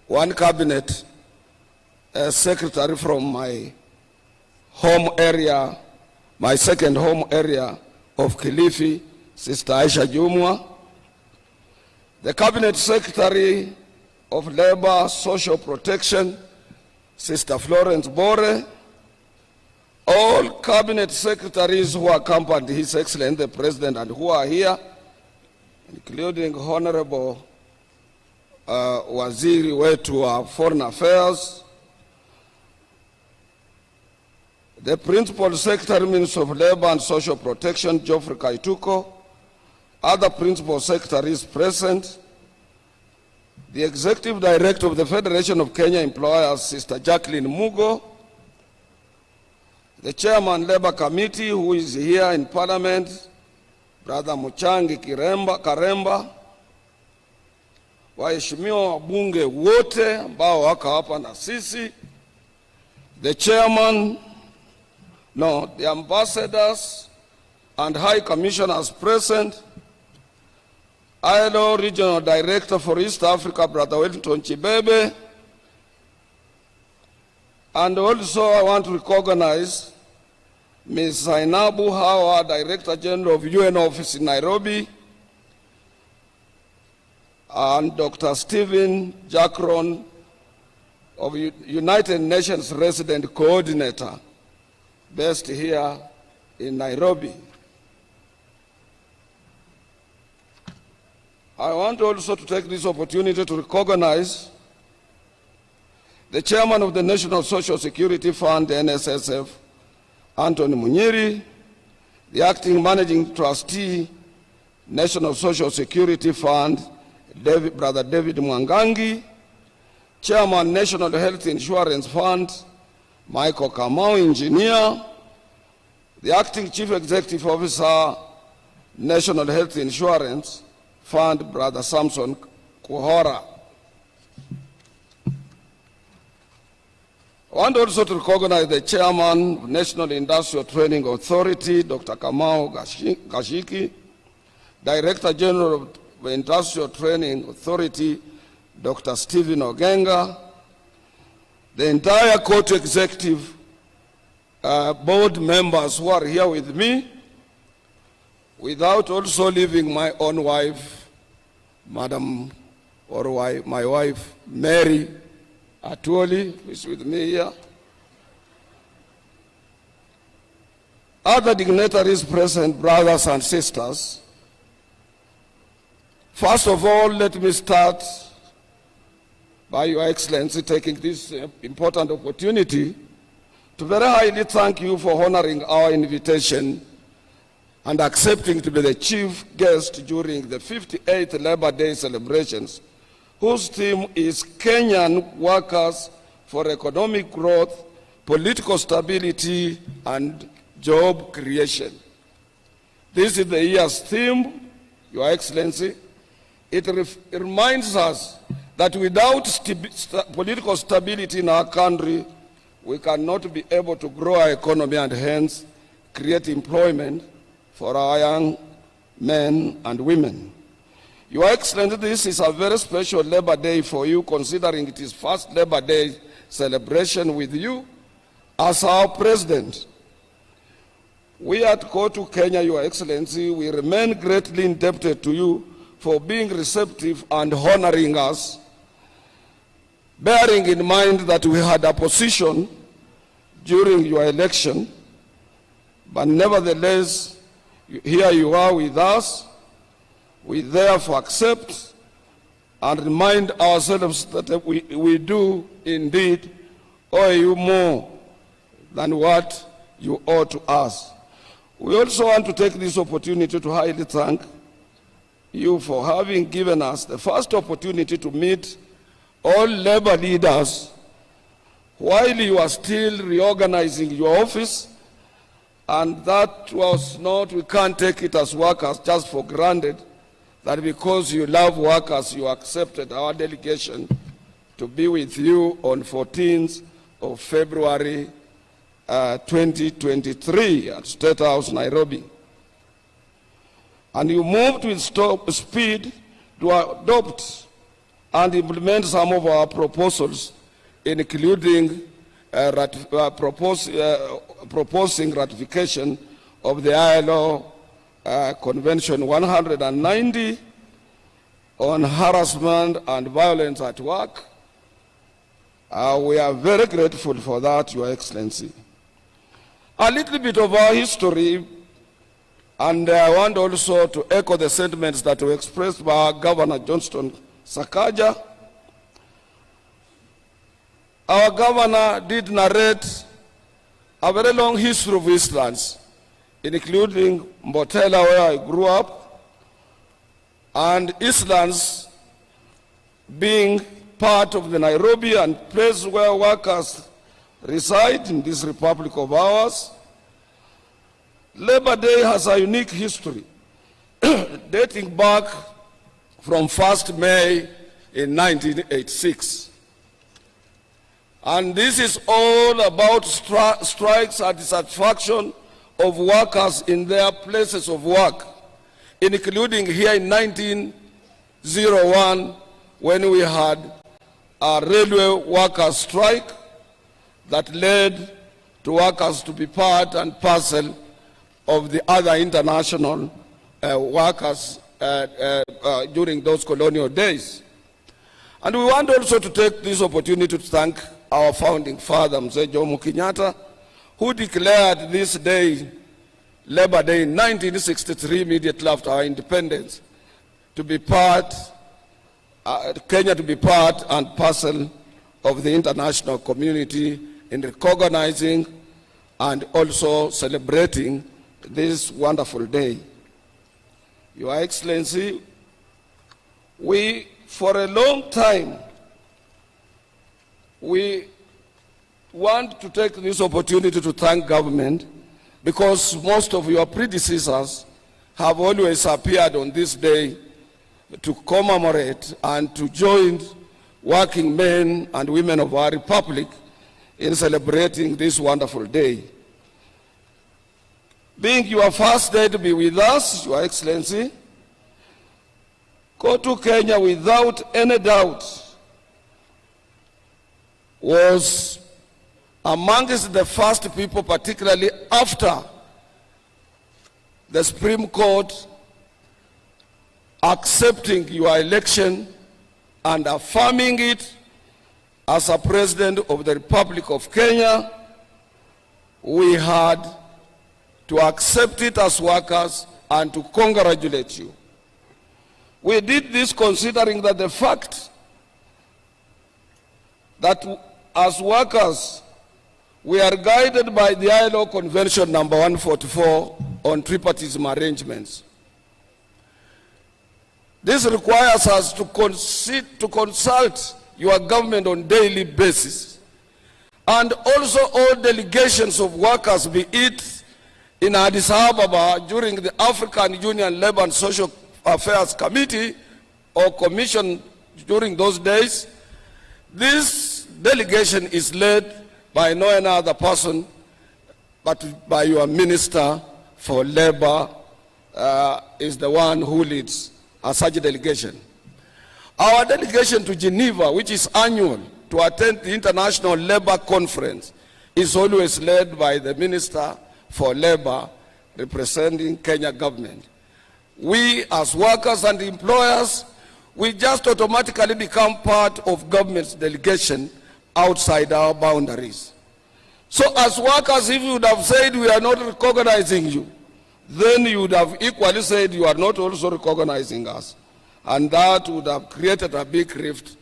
one Cabinet Secretary from my home area, my second home area of Kilifi, Sister Aisha Jumwa, the Cabinet Secretary of Labor, Social Protection, Sister Florence Bore, all Cabinet Secretaries who accompanied His Excellency the President and who are here, including Honorable Waziri wetu wa Foreign Affairs, the Principal Secretary, Minister of Labor and Social Protection, Geoffrey Kaituko, other Principal Secretaries present, the Executive Director of the Federation of Kenya Employers, Sister Jacqueline Mugo, the Chairman Labor Committee who is here in Parliament, Brother Muchangi Karemba, waheshimiwa wabunge wote ambao wako hapa na sisi, the Chairman, the ambassadors and high commissioners present, ILO Regional Director for East Africa, Brother Wellington Chibebe, and also I want to recognize Ms. Zainabu Hawa, Director General of UN Office in Nairobi, and Dr. Stephen Jackron of United Nations Resident Coordinator, based here in Nairobi. I want also to take this opportunity to recognize the Chairman of the National Social Security Fund, NSSF, Anthony Munyiri, the Acting Managing Trustee, National Social Security Fund, Brother David Mwangangi, Chairman, National Health Insurance Fund, Michael Kamau, Engineer, the Acting Chief Executive Officer, National Health Insurance Fund, Brother Samson Kuhora. I want also to recognize the Chairman of National Industrial Training Authority, Dr. Kamau Gashiki, Director General of the Industrial Training Authority, Dr. Stephen Ogenga, the entire Court Executive board members who are here with me, without also leaving my own wife, Madam, or my wife, Mary Atuoli, who is with me here. Other dignitaries present, brothers and sisters. First of all, let me start by Your Excellency taking this important opportunity to very highly thank you for honoring our invitation and accepting to be the chief guest during the 58th Labor Day celebrations, whose theme is Kenyan Workers for Economic Growth, Political Stability, and Job Creation. This is the year's theme, Your Excellency. It reminds us that without political stability in our country, we cannot be able to grow our economy and hence create employment for our young men and women. Your Excellency, this is a very special Labor Day for you, considering it is first Labor Day celebration with you as our President. We at Kotu Kenya, Your Excellency, we remain greatly indebted to you for being receptive and honoring us, bearing in mind that we had opposition during your election, but nevertheless, here you are with us. We therefore accept and remind ourselves that we do indeed owe you more than what you owe to us. We also want to take this opportunity to highly thank you for having given us the first opportunity to meet all labor leaders while you are still reorganizing your office, and that was not, we can't take it as workers just for granted, that because you love workers, you accepted our delegation to be with you on 14th of February 2023 at State House, Nairobi. And you moved with speed to adopt and implement some of our proposals, including proposing ratification of the ILO Convention 190 on harassment and violence at work. We are very grateful for that, Your Excellency. A little bit of our history, and I want also to echo the sentiments that were expressed by our Governor Johnston Sakaja. Our governor did narrate a very long history of Eastlands, including Mbotela, where I grew up, and Eastlands being part of the Nairobi and place where workers reside in this republic of ours. Labor Day has a unique history dating back from 1st May in 1986. And this is all about strikes and dissatisfaction of workers in their places of work, including here in 1901 when we had a railway workers' strike that led to workers to be part and parcel of the other international workers during those colonial days. And we want also to take this opportunity to thank our founding father, Mzee Jomo Kenyatta, who declared this day, Labor Day, in 1963, immediately after our independence, to be part, Kenya to be part and parcel of the international community in recognizing and also celebrating this wonderful day. Your Excellency, we, for a long time, we want to take this opportunity to thank government because most of your predecessors have always appeared on this day to commemorate and to join working men and women of our republic in celebrating this wonderful day. Being your first day to be with us, Your Excellency, Go to Kenya without any doubt was amongst the first people, particularly after the Supreme Court accepting your election and affirming it as a President of the Republic of Kenya. We had to accept it as workers and to congratulate you. We did this considering that the fact that as workers we are guided by the ILO Convention number 144 on tripartite arrangements. This requires us to consult your government on a daily basis, and also all delegations of workers, be it in Addis Ababa during the African Union Labour and Social Affairs Committee or Commission during those days. This delegation is led by no other person but by your Minister for Labour, is the one who leads such a delegation. Our delegation to Geneva, which is annual, to attend the International Labour Conference, is always led by the Minister for Labour representing Kenya government. We as workers and employers, we just automatically become part of government's delegation outside our boundaries. So as workers, if you would have said we are not recognizing you, then you would have equally said you are not also recognizing us. And that would have created a big rift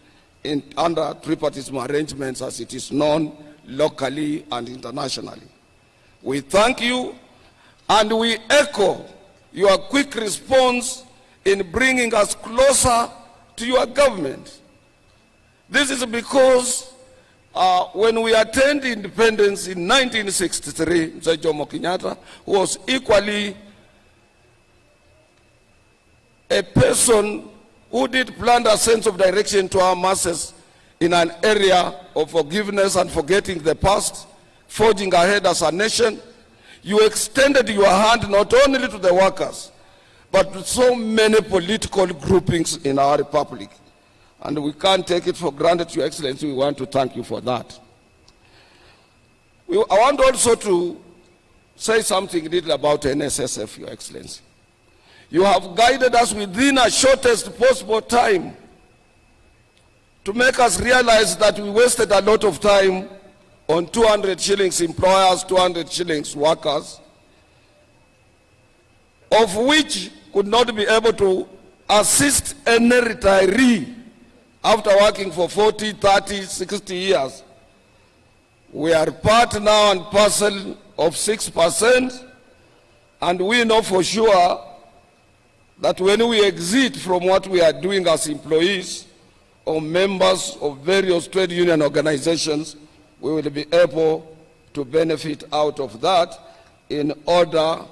under tripartite arrangements as it is known locally and internationally. We thank you and we echo your quick response in bringing us closer to your government. This is because when we attained independence in 1963, Mzee Jomo Kenyatta was equally a person who did plant a sense of direction to our masses in an area of forgiveness and forgetting the past, forging ahead as a nation. You extended your hand not only to the workers, but to so many political groupings in our republic. And we can't take it for granted, Your Excellency. We want to thank you for that. I want also to say something little about NSSF, Your Excellency. You have guided us within a shortest possible time to make us realize that we wasted a lot of time on 200 shillings employers, 200 shillings workers, of which could not be able to assist any retiree after working for 40, 30, 60 years. We are part now and parcel of 6%, and we know for sure that when we exit from what we are doing as employees or members of various trade union organizations, we will be able to benefit out of that in order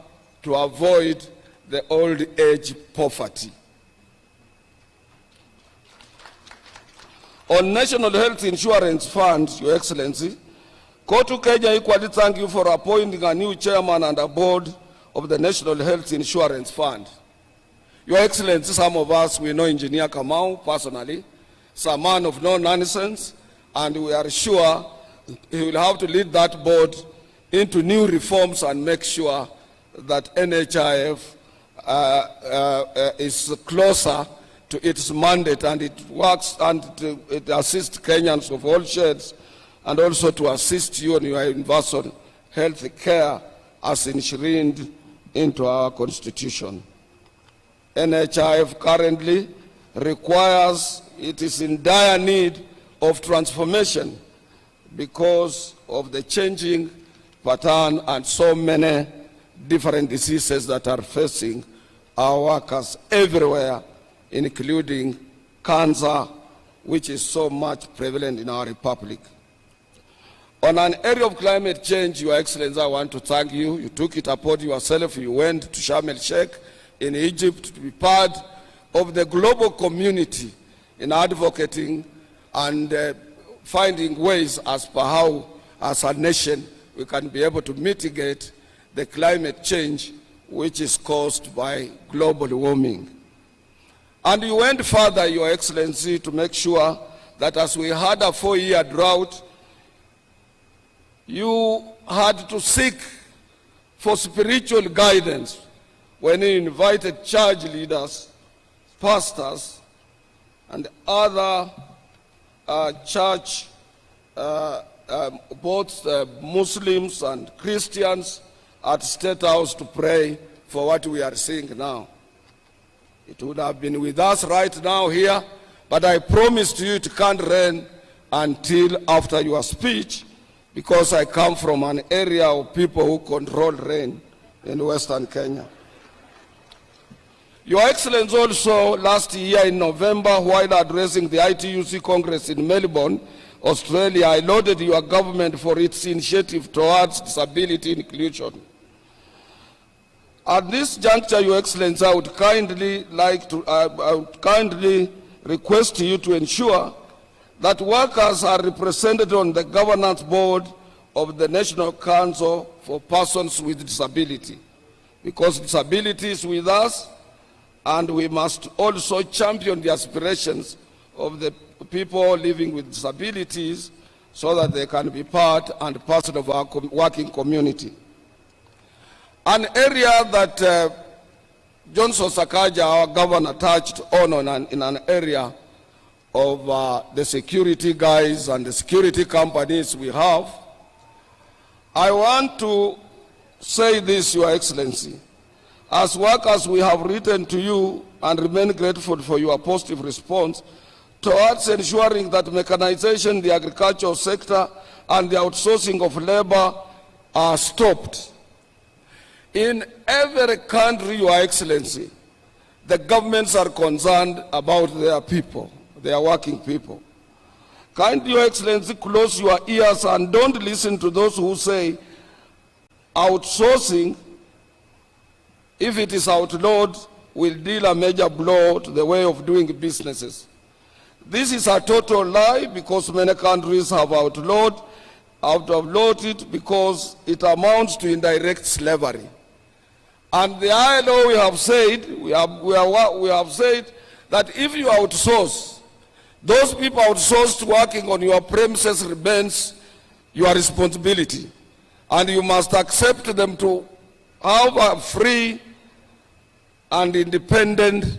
to avoid the old age poverty. On National Health Insurance Fund, Your Excellency, Kotu Kenya equally thank you for appointing a new chairman and a board of the National Health Insurance Fund. Your Excellency, some of us, we know Engineer Kamau personally. He's a man of no nonsense, and we are sure he will have to lead that board into new reforms and make sure that NHIF is closer to its mandate, and it works and it assists Kenyans of all shades, and also to assist you in your universal health care as enshrined into our constitution. NHIF currently requires, it is in dire need of transformation because of the changing pattern and so many different diseases that are facing our workers everywhere, including cancer, which is so much prevalent in our republic. On an area of climate change, Your Excellency, I want to thank you. You took it upon yourself. You went to Sharm el-Sheikh in Egypt to be part of the global community in advocating and finding ways as per how, as a nation, we can be able to mitigate the climate change which is caused by global warming. And you went further, Your Excellency, to make sure that as we had a 4-year drought, you had to seek for spiritual guidance when you invited church leaders, pastors, and other church, both Muslims and Christians, at State House to pray for what we are seeing now. It would have been with us right now here, but I promised you it can't rain until after your speech, because I come from an area of people who control rain in Western Kenya. Your Excellency, also last year in November, while addressing the ITUC Congress in Melbourne, Australia, I lauded your government for its initiative towards disability inclusion. At this juncture, Your Excellency, I would kindly request you to ensure that workers are represented on the governance board of the National Council for Persons with Disability, because disability is with us, and we must also champion the aspirations of the people living with disabilities so that they can be part and parcel of our working community. An area that Johnson Sakaja, our governor, touched on in an area of the security guys and the security companies we have. I want to say this, Your Excellency. As workers, we have written to you and remain grateful for your positive response towards ensuring that mechanization, the agricultural sector, and the outsourcing of labor are stopped. In every country, Your Excellency, the governments are concerned about their people, their working people. Kindly, Your Excellency, close your ears and don't listen to those who say outsourcing, if it is outlawed, will deal a major blow to the way of doing businesses. This is a total lie, because many countries have outlawed it because it amounts to indirect slavery. And the ILO, we have said that if you outsource, those people outsourced working on your premises remains your responsibility. And you must accept them to have a free and independent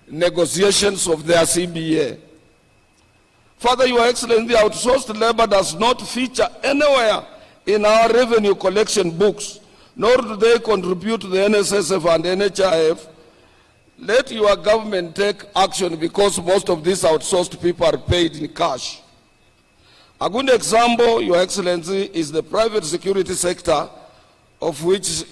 negotiations of their CBA. Further, Your Excellency, the outsourced labor does not feature anywhere in our revenue collection books, nor do they contribute to the NSSF and NHIF. Let your government take action, because most of these outsourced people are paid in cash. A good example, Your Excellency, is the private security sector, of which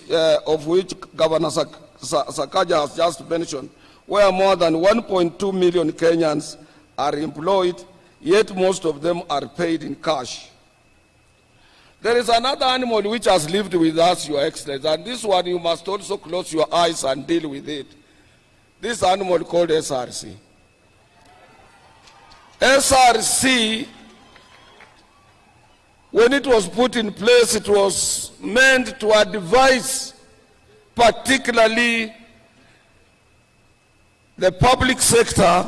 Governor Sakaja has just mentioned, where more than 1.2 million Kenyans are employed, yet most of them are paid in cash. There is another animal which has lived with us, Your Excellency, and this one you must also close your eyes and deal with it. This animal called SRC. SRC, when it was put in place, it was meant to advise particularly the public sector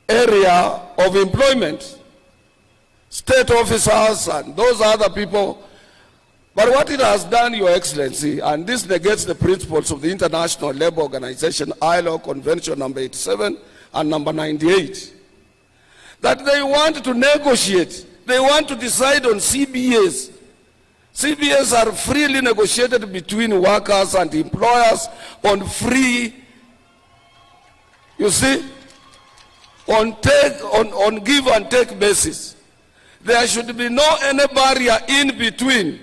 area of employment, state officers and those other people. But what it has done, Your Excellency, and this negates the principles of the International Labour Organization, ILO Convention number 87 and number 98, that they want to negotiate, they want to decide on CBAs. CBAs are freely negotiated between workers and employers on free, you see, on give and take basis. There should be no any barrier in between.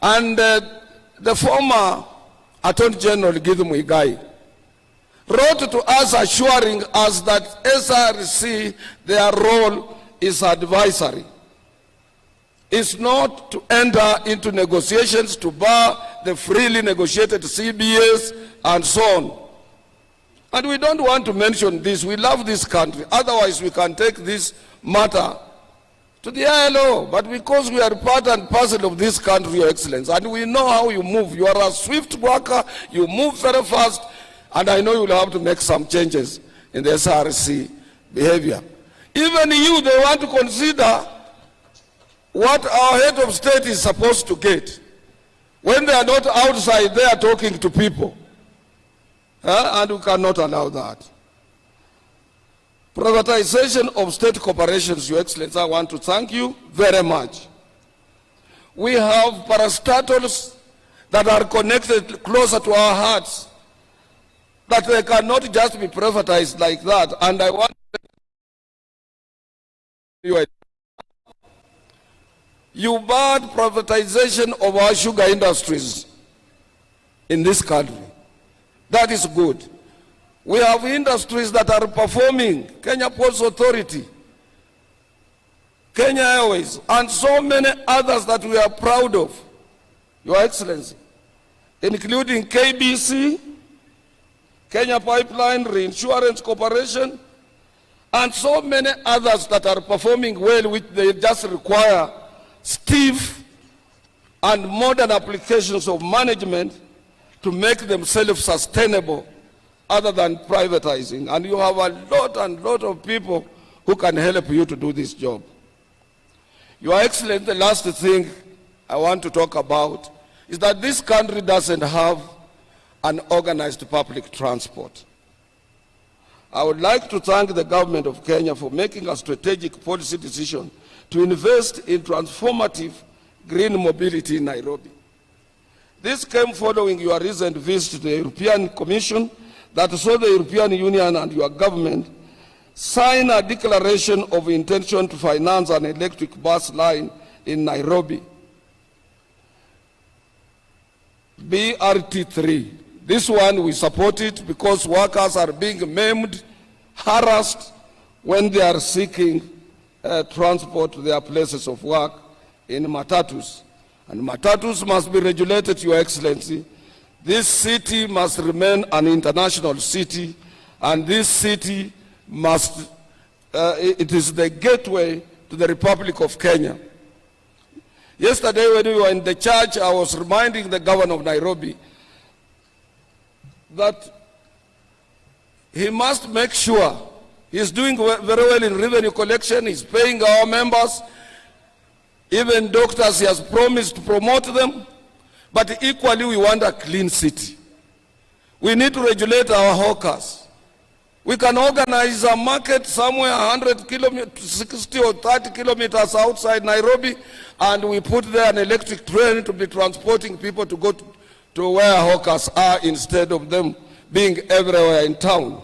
And the former Attorney General Githu Muigai wrote to us assuring us that SRC, their role is advisory. is not to enter into negotiations to bar the freely negotiated CBAs and so on. And we don't want to mention this. We love this country. Otherwise, we can take this matter to the ILO. But because we are part and parcel of this country, Your Excellency, and we know how you move. You are a swift worker. You move very fast. And I know you will have to make some changes in the SRC behavior. Even you, they want to consider what our head of state is supposed to get when they are not outside there talking to people. And we cannot allow that. Privatization of state corporations, Your Excellency, I want to thank you very much. We have parastatals that are connected closer to our hearts, that they cannot just be privatized like that. And I want you barred privatization of our sugar industries in this country. That is good. We have industries that are performing, Kenya Ports Authority, Kenya Airways, and so many others that we are proud of, Your Excellency, including KBC, Kenya Pipeline Reinsurance Corporation, and so many others that are performing well, which they just require stiff and modern applications of management to make themselves sustainable other than privatizing. And you have a lot of people who can help you to do this job. Your Excellency, the last thing I want to talk about is that this country doesn't have an organized public transport. I would like to thank the government of Kenya for making a strategic policy decision to invest in transformative green mobility in Nairobi. This came following your recent visit to the European Commission that saw the European Union and your government sign a declaration of intention to finance an electric bus line in Nairobi, BRT3. This one we support it because workers are being maimed, harassed when they are seeking transport to their places of work in matatus. And matatus must be regulated, Your Excellency. This city must remain an international city, and this city must, it is the gateway to the Republic of Kenya. Yesterday when we were in the church, I was reminding the governor of Nairobi that he must make sure he's doing very well in revenue collection, he's paying our members, even doctors he has promised to promote them, but equally we want a clean city. We need to regulate our hawkers. We can organize a market somewhere 100 kilometers, 60 or 30 kilometers outside Nairobi, and we put there an electric train to be transporting people to go to where hawkers are instead of them being everywhere in town.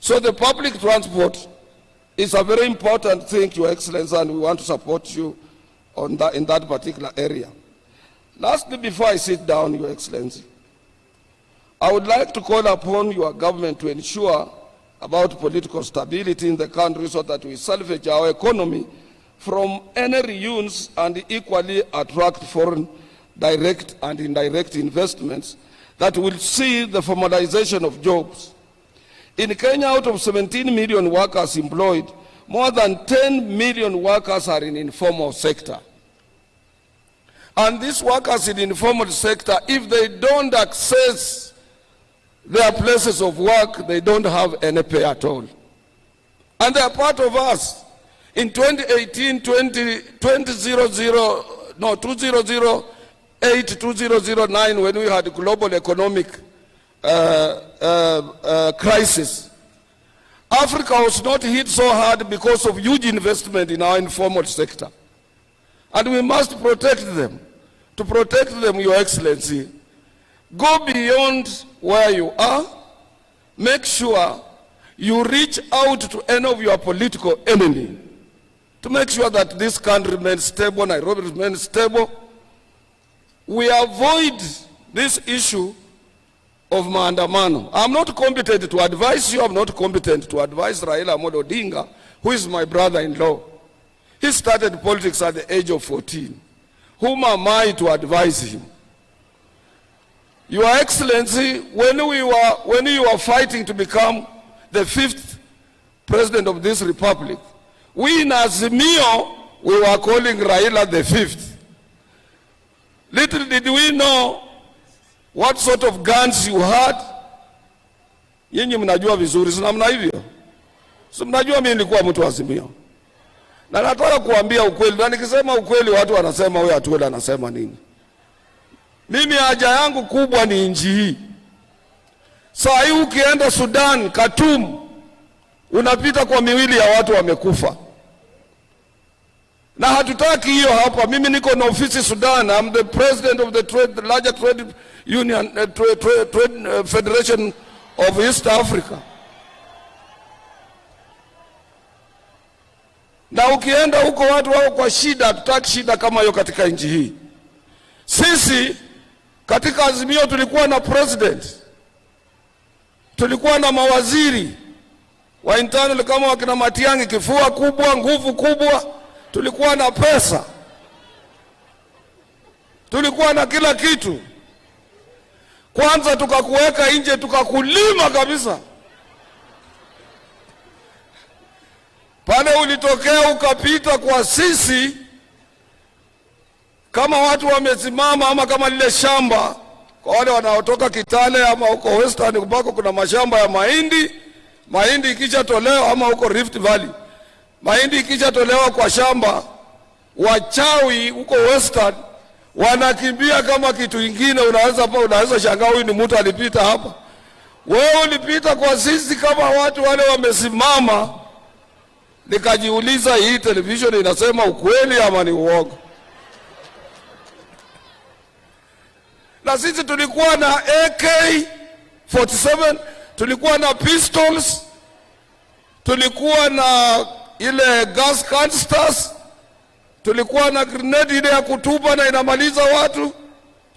So the public transport is a very important thing, Your Excellency, and we want to support you on that, in that particular area. Lastly, before I sit down, Your Excellency, I would like to call upon your government to ensure about political stability in the country so that we salvage our economy from any reunions and equally attract foreign direct and indirect investments that will see the formalization of jobs. In Kenya, out of 17 million workers employed, more than 10 million workers are in informal sector. And these workers in informal sector, if they don't access their places of work, they don't have any pay at all. And they are part of us. In 2018, 2008, 2009, when we had global economic crisis, Africa was not hit so hard because of huge investment in our informal sector. And we must protect them. To protect them, Your Excellency, go beyond where you are. Make sure you reach out to any of your political enemy to make sure that this country remains stable, Nairobi remains stable. We avoid this issue of maandamano. I'm not competent to advise you. I'm not competent to advise Raila Amolo Odinga, who is my brother-in-law. He started politics at the age of 14. Whom am I to advise him? Your Excellency, when you were fighting to become the 5th president of this republic, we in Azimio, we were calling Raila the 5th. Little did we know what sort of guns you had. Nyinyi mnajua vizuri, si namna hivyo? Si mnajua mimi nilikuwa mtu wa Azimio. Na nataka kuambia ukweli, na nikisema ukweli watu wanasema huyu Atuoli anasema nini. Mimi haja yangu kubwa ni nchi hii. Saa hii ukienda Sudan, Khartoum, unapita kwa miwili ya watu wamekufa. Na hatutaki hiyo hapa. Mimi niko na ofisi Sudan. I'm the president of the largest trade union, trade federation of East Africa. Na ukienda huko watu wao kwa shida, hatutaki shida kama hiyo katika nchi hii. Sisi katika Azimio tulikuwa na president, tulikuwa na mawaziri wa internal kama wakina Matiang'i, kifua kubwa, nguvu kubwa, tulikuwa na pesa, tulikuwa na kila kitu. Kwanza tukakuweka nje, tukakulima kabisa. Pale ulitokea ukapita kwa sisi kama watu wamesimama, ama kama lile shamba kwa wale wanaotoka Kitale ama huko Western kubako kuna mashamba ya mahindi. Mahindi ikisha tolewa, ama huko Rift Valley, mahindi ikisha tolewa kwa shamba, wachawi huko Western wanakimbia kama kitu kingine. Unaweza shangaa huyu ni mtu alipita hapa. Wewe ulipita kwa sisi kama watu wale wamesimama. Nikajiuliza, hii television inasema ukweli ama ni uongo? Na sisi tulikuwa na AK-47, tulikuwa na pistols, tulikuwa na ile gas canisters, tulikuwa na grenade ile ya kutupa na inamaliza watu,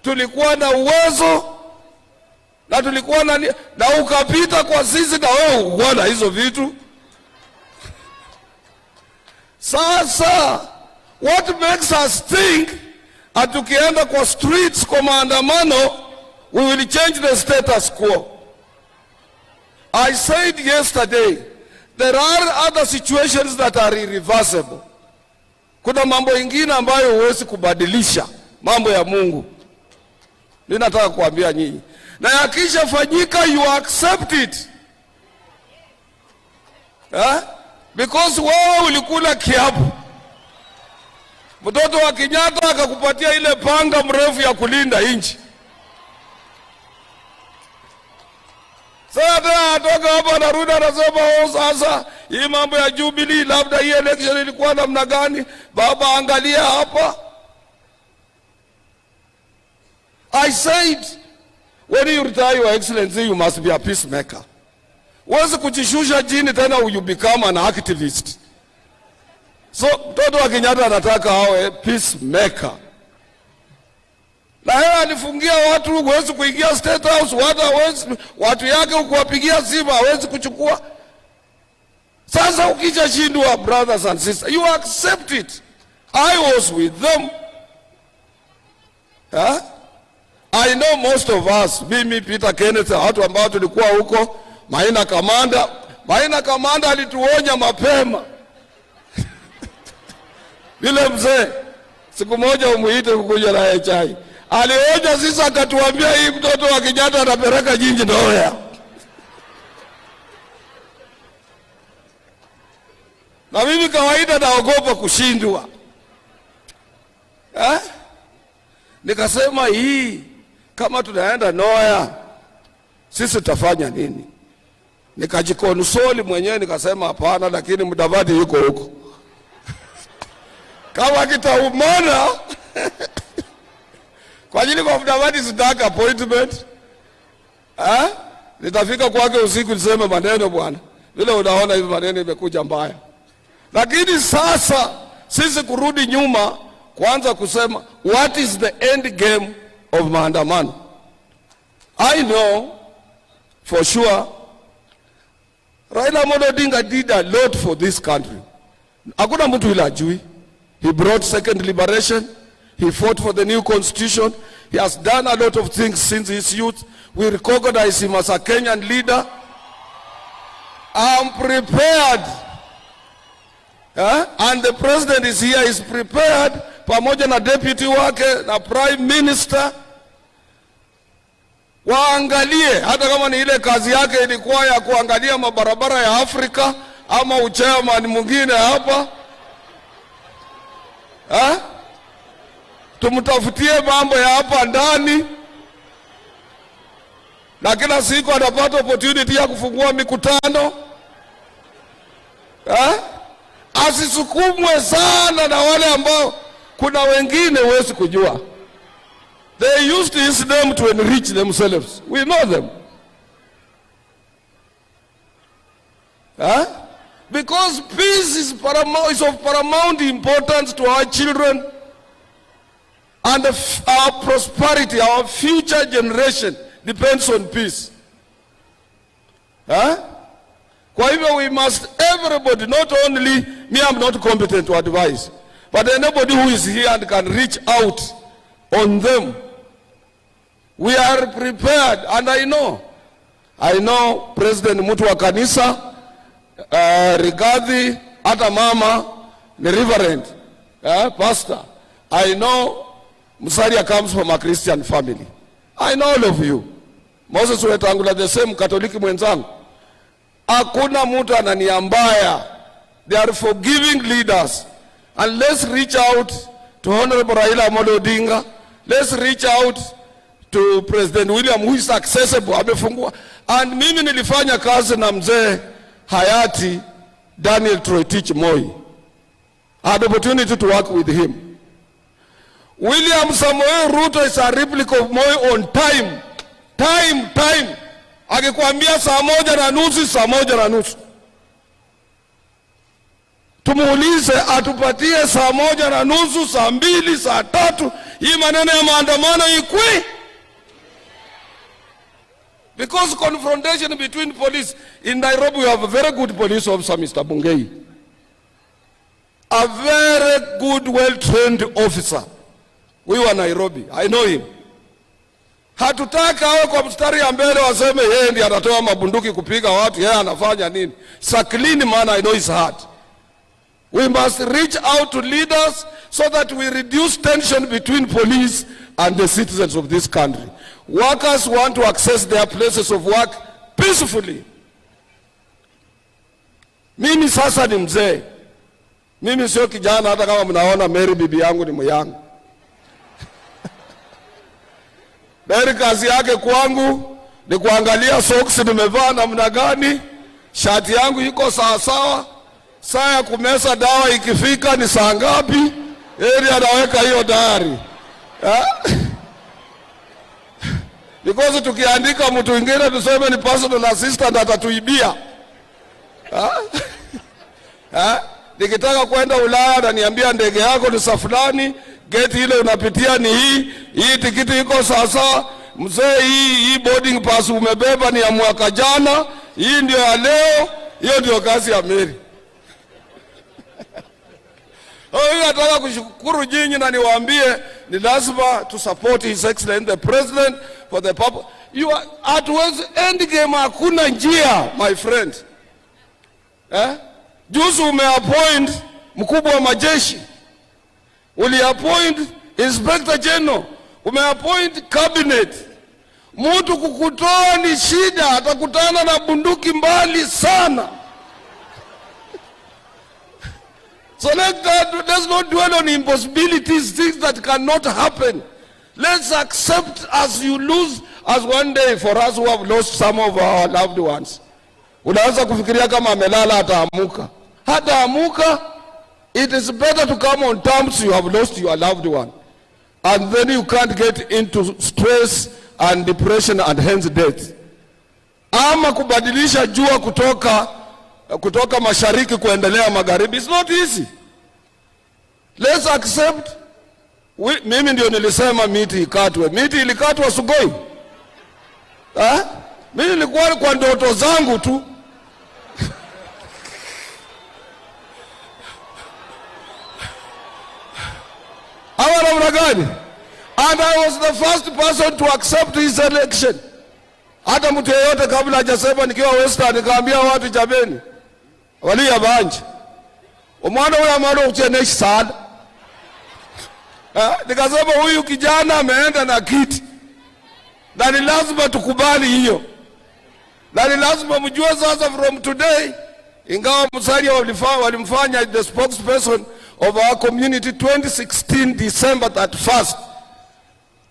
tulikuwa na uwezo, na tulikuwa na ukapita kwa sisi na wewe ukuwa na hizo vitu. Sasa what makes us think atukienda kwa streets kwa maandamano we will change the status quo? I said yesterday there are other situations that are irreversible. Kuna mambo ingine ambayo huwezi kubadilisha, mambo ya Mungu. Ninataka kuambia nyinyi, na yakisha fanyika you accept it. Because wewe ulikula kiapo. Mtoto wa Kenyatta akakupatia ile panga mrefu ya kulinda nchi. Sasa atoka hapa na Ruto anasema sasa hii mambo ya Jubilee, labda hii election ilikuwa namna gani? Baba, angalia hapa. I said when you retire, Your Excellency, you must be a peacemaker. Huwezi kujishusha chini tena you become an activist. So mtoto wa Kenyatta anataka awe peacemaker. Na yeye alifungia watu, huwezi kuingia State House, watu yake ukuwapigia simu hawezi kuchukua. Sasa ukija shindwa, brothers and sisters, you accept it. I was with them. I know most of us, mimi Peter Kenneth, watu ambao tulikuwa huko. Maina Kamanda alituonya mapema. Vile mzee, siku moja umuite kukuja na chai. Alionya sisi akatuambia hii mtoto wa Kenyatta anapeleka jinji ndoya. Na mimi kawaida naogopa kushindwa. Nikasema hii kama tunaenda Noya sisi tutafanya nini? Nikajikonsoli mwenyewe nikasema hapana, lakini Mudavadi yuko huko. Kama kitaumana kwa ajili kwa Mudavadi sitaka appointment. Nitafika kwake usiku niseme maneno bwana. Vile unaona hivi maneno imekuja mbaya. Lakini sasa sisi kurudi nyuma kwanza kusema what is the end game of maandamano. I know for sure Raila Amolo Odinga did a lot for this country. Hakuna mtu ila ajui. He brought second liberation. He fought for the new constitution. He has done a lot of things since his youth. We recognize him as a Kenyan leader. I'm prepared. And the president is here, is prepared, pamoja na deputy wake na prime minister. Waangalie, hata kama ni ile kazi yake ilikuwa ya kuangalia mabarabara ya Afrika, ama uchairman mwingine hapa. Tumtafutie mambo ya hapa ndani. Na kila siku anapata opportunity ya kufungua mikutano. Asisukumwe sana na wale ambao kuna wengine huwezi kujua. They used his name to enrich themselves. We know them. Because peace is of paramount importance to our children and our prosperity, our future generation depends on peace. Kwa hivyo we must, everybody, not only me, I'm not competent to advise, but anybody who is here and can reach out on them. We are prepared, and I know President Mutu wa kanisa, Rigathi, hata mama, the reverend, pastor. I know Musalia comes from a Christian family. I know all of you. Moses Wetangula, the same Katoliki mwenzangu. Hakuna mtu ananiambaya. They are forgiving leaders. And let's reach out to Honorable Raila Amolo Odinga. Let's reach out to President William, who is accessible. Amefungua. And mimi nilifanya kazi na mzee hayati Daniel Toroitich Moi. I had the opportunity to work with him. William Samoei Ruto is a replica of Moi on time. Time. Akikwambia saa 1:30, saa 1:30. Tumuulize atupatie saa 1:30, saa 2, saa 3. Hii maneno ya maandamano ikwi. Because confrontation between police. In Nairobi we have a very good police officer, Mr. Bungei. A very good, well-trained officer. We were Nairobi. I know him. Hatutaka awe kwa mstari ya mbele waseme yeye ndiye anatoa mabunduki kupiga watu, yeye anafanya nini. It's a clean man, I know his heart. We must reach out to leaders so that we reduce tension between police and the citizens of this country. Workers want to access their places of work peacefully. Mimi sasa ni mzee. Mimi sio kijana, hata kama mnaona Mary bibi yangu ni myangu. Mary kazi yake kwangu ni kuangalia socks nimevaa namna gani, shati yangu iko sawa sawa, saa ya kumesa dawa ikifika ni saa ngapi, ili anaweka hiyo diary. Because tukiandika mtu mwingine tuseme ni personal assistant atatuibia. Nikitaka kwenda Ulaya na niambia ndege yako ni saa fulani, geti ile unapitia ni hii tikiti iko sasa, mzee hii boarding pass umebeba ni ya mwaka jana, hii ndio ya leo. Hiyo ndio kazi ya Mary. Nataka kushukuru nyinyi na niwaambie ni lazima to support His Excellency the President for the purpose. You are at end game, hakuna njia my friend. Juzi umeappoint mkubwa wa majeshi, uliappoint Inspector General, umeappoint cabinet. Mtu kukutoa ni shida, atakutana na bunduki mbali sana. So let's not dwell on impossibilities, things that cannot happen. Let's accept as you lose, as one day for us who have lost some of our loved ones. Unaanza kufikiria kama amelala ataamuka. Hataamuka. It is better to come on terms you have lost your loved one. And then you can't get into stress and depression and hence death. Ama kubadilisha jua kutoka mashariki kuendelea magharibi. It's not easy. Let's accept. Mimi ndio nilisema miti ikatwe. Miti ilikatwa Sugoi. Mimi nilikuwa kwa ndoto zangu tu. And I was the first person to accept his election. Hata mtu yeyote kabla hajasema nikiwa Western nikaambia watu jameni walia banje. Umwana huyu amalo ucheneshi sana. Nikasema huyu kijana ameenda na kiti. Na ni lazima tukubali hiyo. Na ni lazima mjue sasa from today, ingawa Musalia walimfanya the spokesperson of our community 2016 December 31st.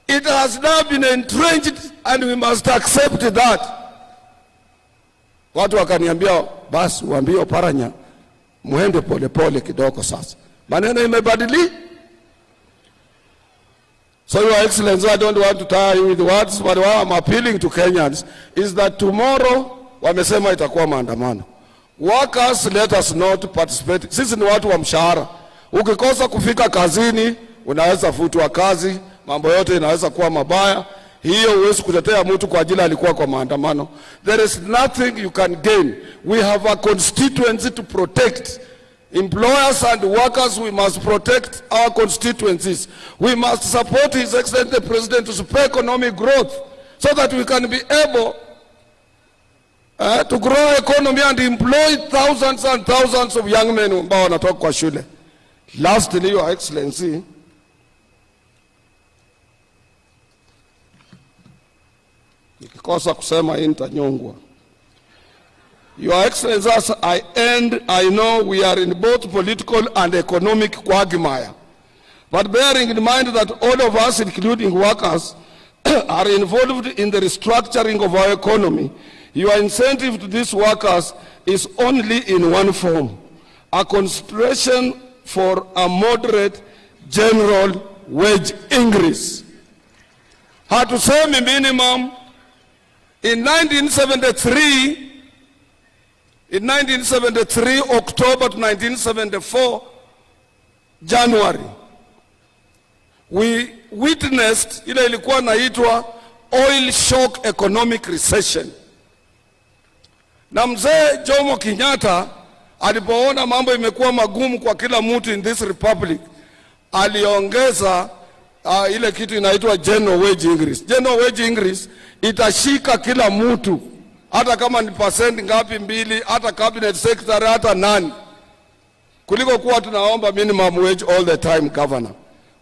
It has now been entrenched and we must accept that. Watu wakaniambia basi uambie Oparanya muende pole pole kidogo sasa. Maneno imebadili. So Your Excellency, I don't want to tire you with words, but what I'm appealing to Kenyans is that tomorrow wamesema itakuwa maandamano. Workers, let us not participate. Sisi ni watu wa mshahara. Ukikosa kufika kazini, unaweza futwa kazi, mambo yote inaweza kuwa mabaya. Hiyo huwezi kutetea mtu kwa ajili alikuwa kwa maandamano. There is nothing you can gain. We have a constituency to protect. Employers and workers, we must protect our constituencies. We must support His Excellency the President to spur economic growth so that we can be able to grow economy and employ thousands and thousands of young men ambao wanatoka kwa shule. Lastly, Your Excellency, nikikosa kusema hii nitanyongwa. Your Excellency, as I end, I know we are in both political and economic quagmire. But bearing in mind that all of us, including workers, are involved in the restructuring of our economy, your incentive to these workers is only in one form: a consideration for a moderate general wage increase. Hatusemi minimum. In 1973, October to 1974, January, we witnessed ile ilikuwa naitwa oil shock economic recession. Na mzee Jomo Kenyatta alipoona mambo imekuwa magumu kwa kila mtu in this republic, aliongeza ile kitu inaitwa general wage increase. General wage increase itashika kila mtu, hata kama ni percent ngapi mbili, hata cabinet secretary, hata nani, kuliko kuwa tunaomba minimum wage all the time. Governor,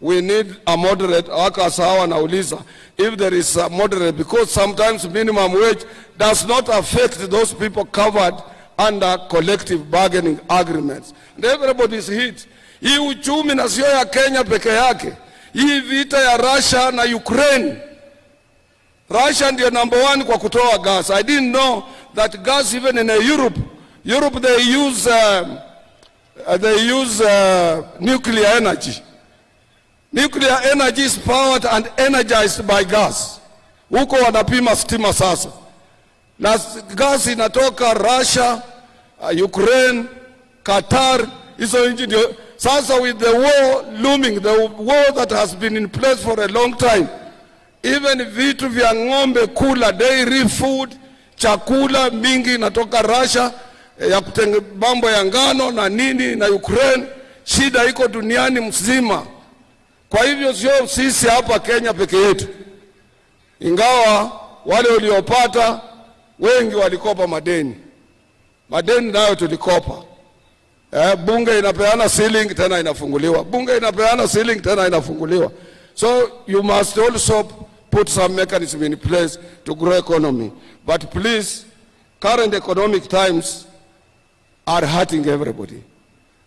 we need a moderate. Workers hawa nauliza if there is a moderate, because sometimes minimum wage does not affect those people covered under collective bargaining agreements, and everybody is hit. Hii uchumi na sio ya Kenya peke yake. Hii vita ya Russia na Ukraine, Russia ndio number one kwa kutoa gas. I didn't know that gas even in Europe they use nuclear energy. Nuclear energy is powered and energized by gas. Huko wanapima stima sasa. Na gas inatoka Russia, Ukraine, Qatar, hizo nchi ndio. Sasa with the war looming, the war that has been in place for a long time, even vitu vya ng'ombe kula, dairy food, chakula mingi inatoka Russia, ya kutenge mambo ya ngano na nini na Ukraine. Shida iko duniani mzima. Kwa hivyo sio sisi hapa Kenya peke yetu. Ingawa wale waliopata wengi walikopa madeni. Madeni nayo tulikopa. Bunge inapeana ceiling tena inafunguliwa. Bunge inapeana ceiling tena inafunguliwa. So you must also put some mechanism in place to grow economy. But please, current economic times are hurting everybody.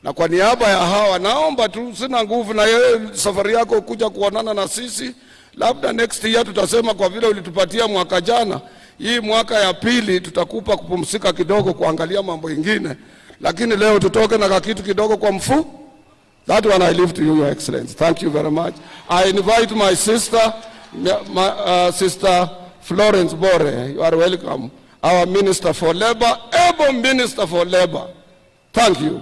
Na kwa niaba ya hawa naomba tu, sina nguvu na yeye safari yako kuja kuonana na sisi. Labda next year tutasema kwa vile ulitupatia mwaka jana, hii mwaka ya pili tutakupa kupumzika kidogo kuangalia mambo mengine. Lakini leo tutoke na kitu kidogo kwa mfu. That one I leave to you, Your Excellency. Thank you very much. I invite my sister, Sister Florence Bore. You are welcome. Our Minister for Labor, able Minister for Labor. Thank you.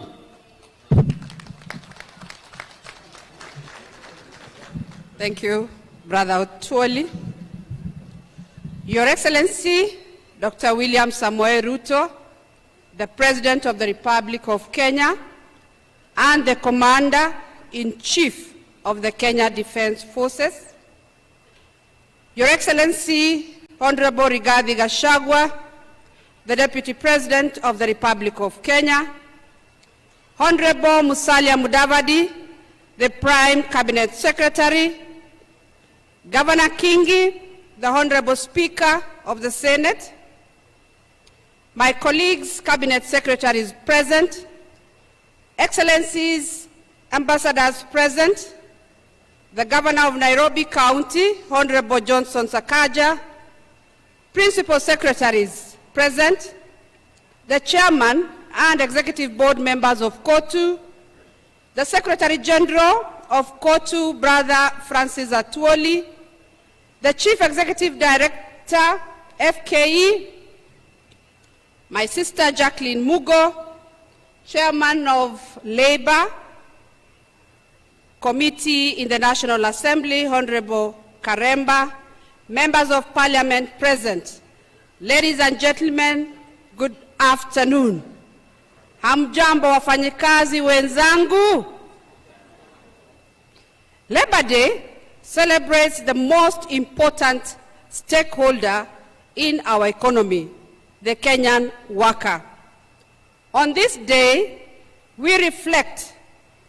Thank you, Brother Otuoli. Your Excellency, Dr. William Samoei Ruto, the President of the Republic of Kenya, and the Commander-in-Chief of the Kenya Defense Forces, Your Excellency, Honorable Rigathi Gachagua, the Deputy President of the Republic of Kenya, Honorable Musalia Mudavadi, the Prime Cabinet Secretary, Governor Kingi, the Honorable Speaker of the Senate, my colleagues, Cabinet Secretaries present, Excellencies, Ambassadors present, the Governor of Nairobi County, Honorable Johnson Sakaja, Principal Secretaries present, the Chairman and Executive Board members of KOTU, the Secretary General of KOTU, Brother Francis Atwoli, the Chief Executive Director, FKE, my sister Jacqueline Mugo, Chairman of Labour Committee in the National Assembly, Honorable Karemba, members of Parliament present, ladies and gentlemen, good afternoon. Hamjambo wafanyikazi wenzangu. Labor Day celebrates the most important stakeholder in our economy, the Kenyan worker. On this day, we reflect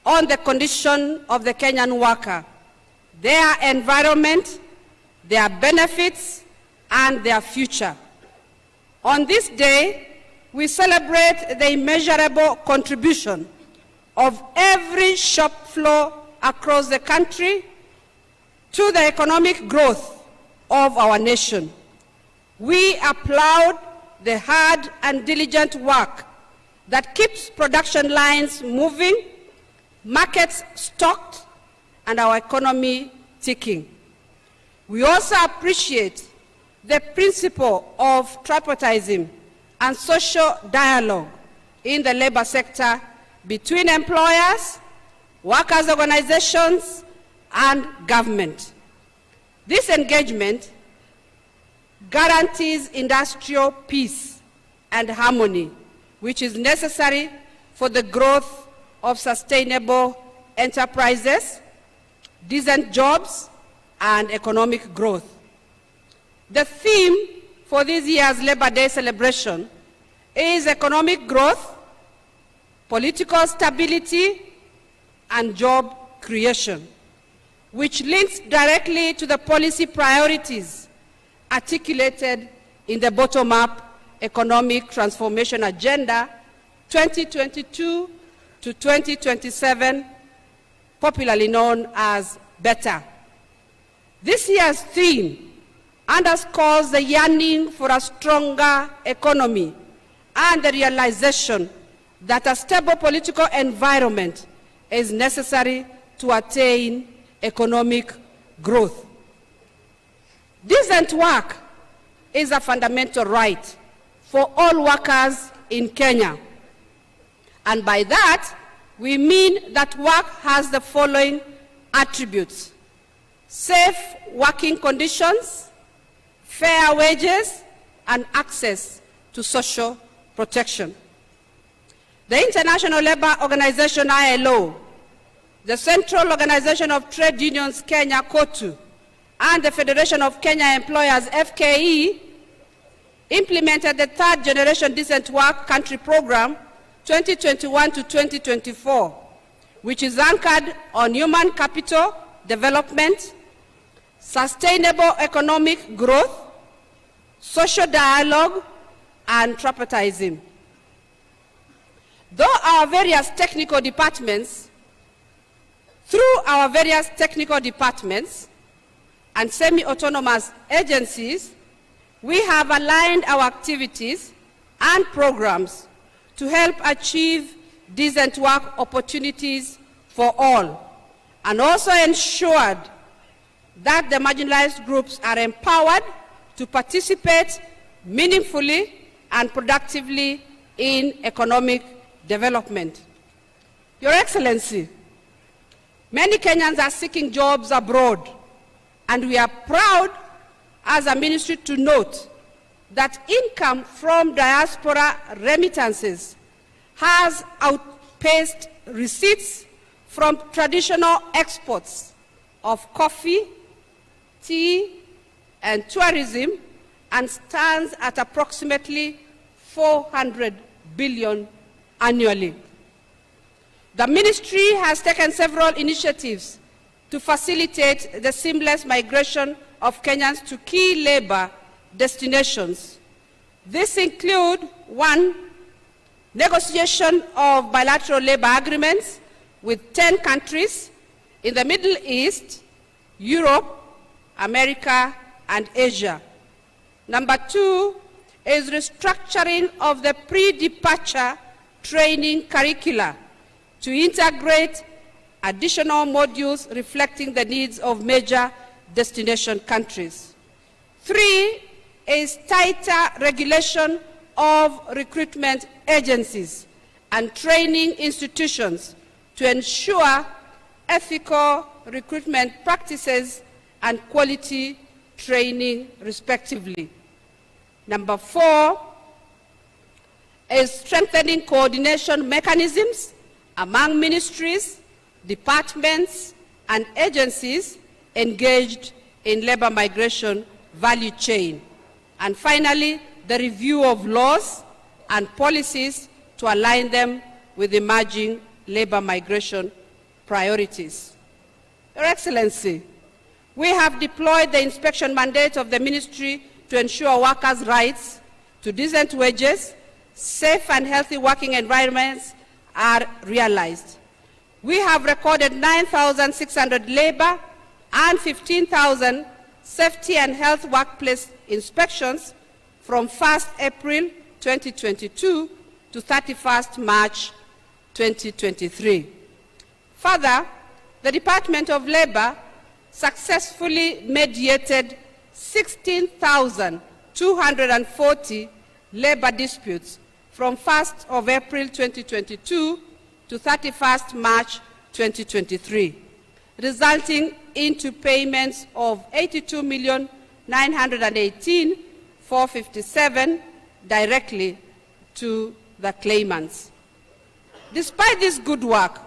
on the condition of the Kenyan worker, their environment, their benefits, and their future. On this day, we celebrate the immeasurable contribution of every shop floor across the country to the economic growth of our nation. We applaud the hard and diligent work that keeps production lines moving, markets stocked, and our economy ticking. We also appreciate the principle of tripartism and social dialogue in the labor sector between employers, workers' organizations, and government. This engagement guarantees industrial peace and harmony, which is necessary for the growth of sustainable enterprises, decent jobs, and economic growth. The theme for this year's Labor Day celebration is economic growth, political stability, and job creation, which links directly to the policy priorities articulated in the bottom-up Economic Transformation Agenda 2022 to 2027, popularly known as BETTER. This year's theme underscores the yearning for a stronger economy and the realization that a stable political environment is necessary to attain economic growth. Decent work is a fundamental right for all workers in Kenya. And by that, we mean that work has the following attributes: safe working conditions, fair wages, and access to social protection. The International Labour Organization, ILO, the Central Organization of Trade Unions, Kenya, KOTU, and the Federation of Kenya Employers, FKE, implemented the Third Generation Decent Work Country Program 2021 to 2024, which is anchored on human capital development, sustainable economic growth, social dialogue, and tripartism. Through our various technical departments and semi-autonomous agencies, we have aligned our activities and programs to help achieve decent work opportunities for all, and also ensured that the marginalized groups are empowered to participate meaningfully and productively in economic development. Your Excellency, many Kenyans are seeking jobs abroad, and we are proud as a ministry to note that income from diaspora remittances has outpaced receipts from traditional exports of coffee, tea, and tourism and stands at approximately 400 billion annually. The ministry has taken several initiatives to facilitate the seamless migration of Kenyans to key labor destinations. This include, 1, negotiation of bilateral labor agreements with 10 countries in the Middle East, Europe, America, and Asia. Number 2 is restructuring of the pre-departure training curricula to integrate additional modules reflecting the needs of major destination countries. 3 is tighter regulation of recruitment agencies and training institutions to ensure ethical recruitment practices and quality training, respectively. Number 4 is strengthening coordination mechanisms among ministries, departments, and agencies engaged in labor migration value chain. And finally, the review of laws and policies to align them with emerging labor migration priorities. Your Excellency, we have deployed the inspection mandate of the ministry to ensure workers' rights to decent wages, safe and healthy working environments are realized. We have recorded 9,600 labor and 15,000 safety and health workplace inspections from 1st April 2022 to 31st March 2023. Further, the Department of Labor successfully mediated 16,240 labor disputes from 1st of April 2022 to 31st March 2023, resulting into payments of 82,918,457 directly to the claimants. Despite this good work,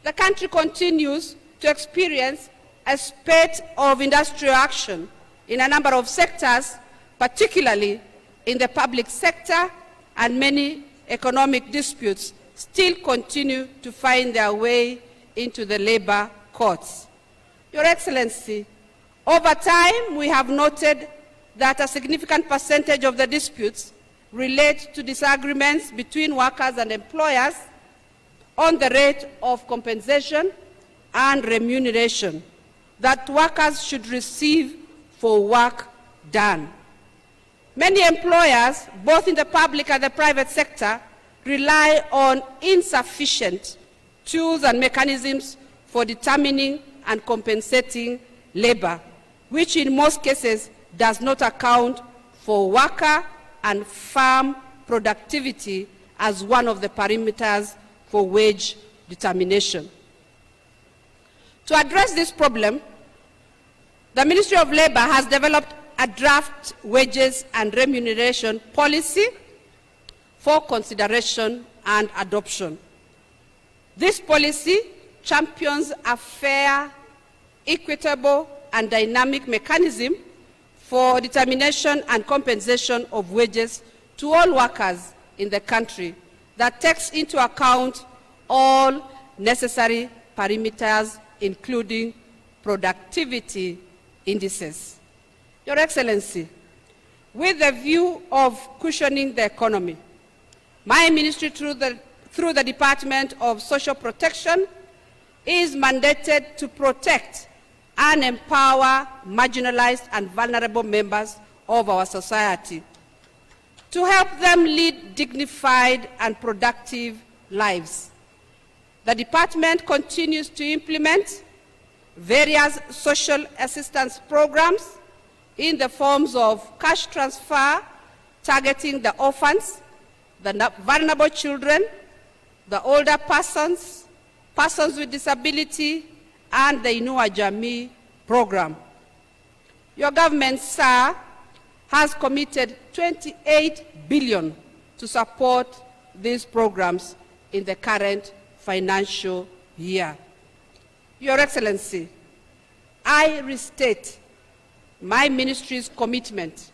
the country continues to experience a spate of industrial action in a number of sectors, particularly in the public sector, and many economic disputes still continue to find their way into the labor courts. Your Excellency, over time we have noted that a significant percentage of the disputes relate to disagreements between workers and employers on the rate of compensation and remuneration that workers should receive for work done. Many employers, both in the public and the private sector, rely on insufficient tools and mechanisms for determining and compensating labor, which in most cases does not account for worker and farm productivity as one of the parameters for wage determination. To address this problem, the Ministry of Labor has developed a draft wages and remuneration policy for consideration and adoption. This policy champions a fair, equitable, and dynamic mechanism for determination and compensation of wages to all workers in the country that takes into account all necessary parameters, including productivity indices. Your Excellency, with the view of cushioning the economy, my ministry through the Department of Social Protection is mandated to protect and empower marginalized and vulnerable members of our society, to help them lead dignified and productive lives. The department continues to implement various social assistance programs in the forms of cash transfer targeting the orphans, the vulnerable children, the older persons, persons with disability, and the Inua Jamii program. Your government, sir, has committed 28 billion to support these programs in the current financial year. Your Excellency, I restate my ministry's commitment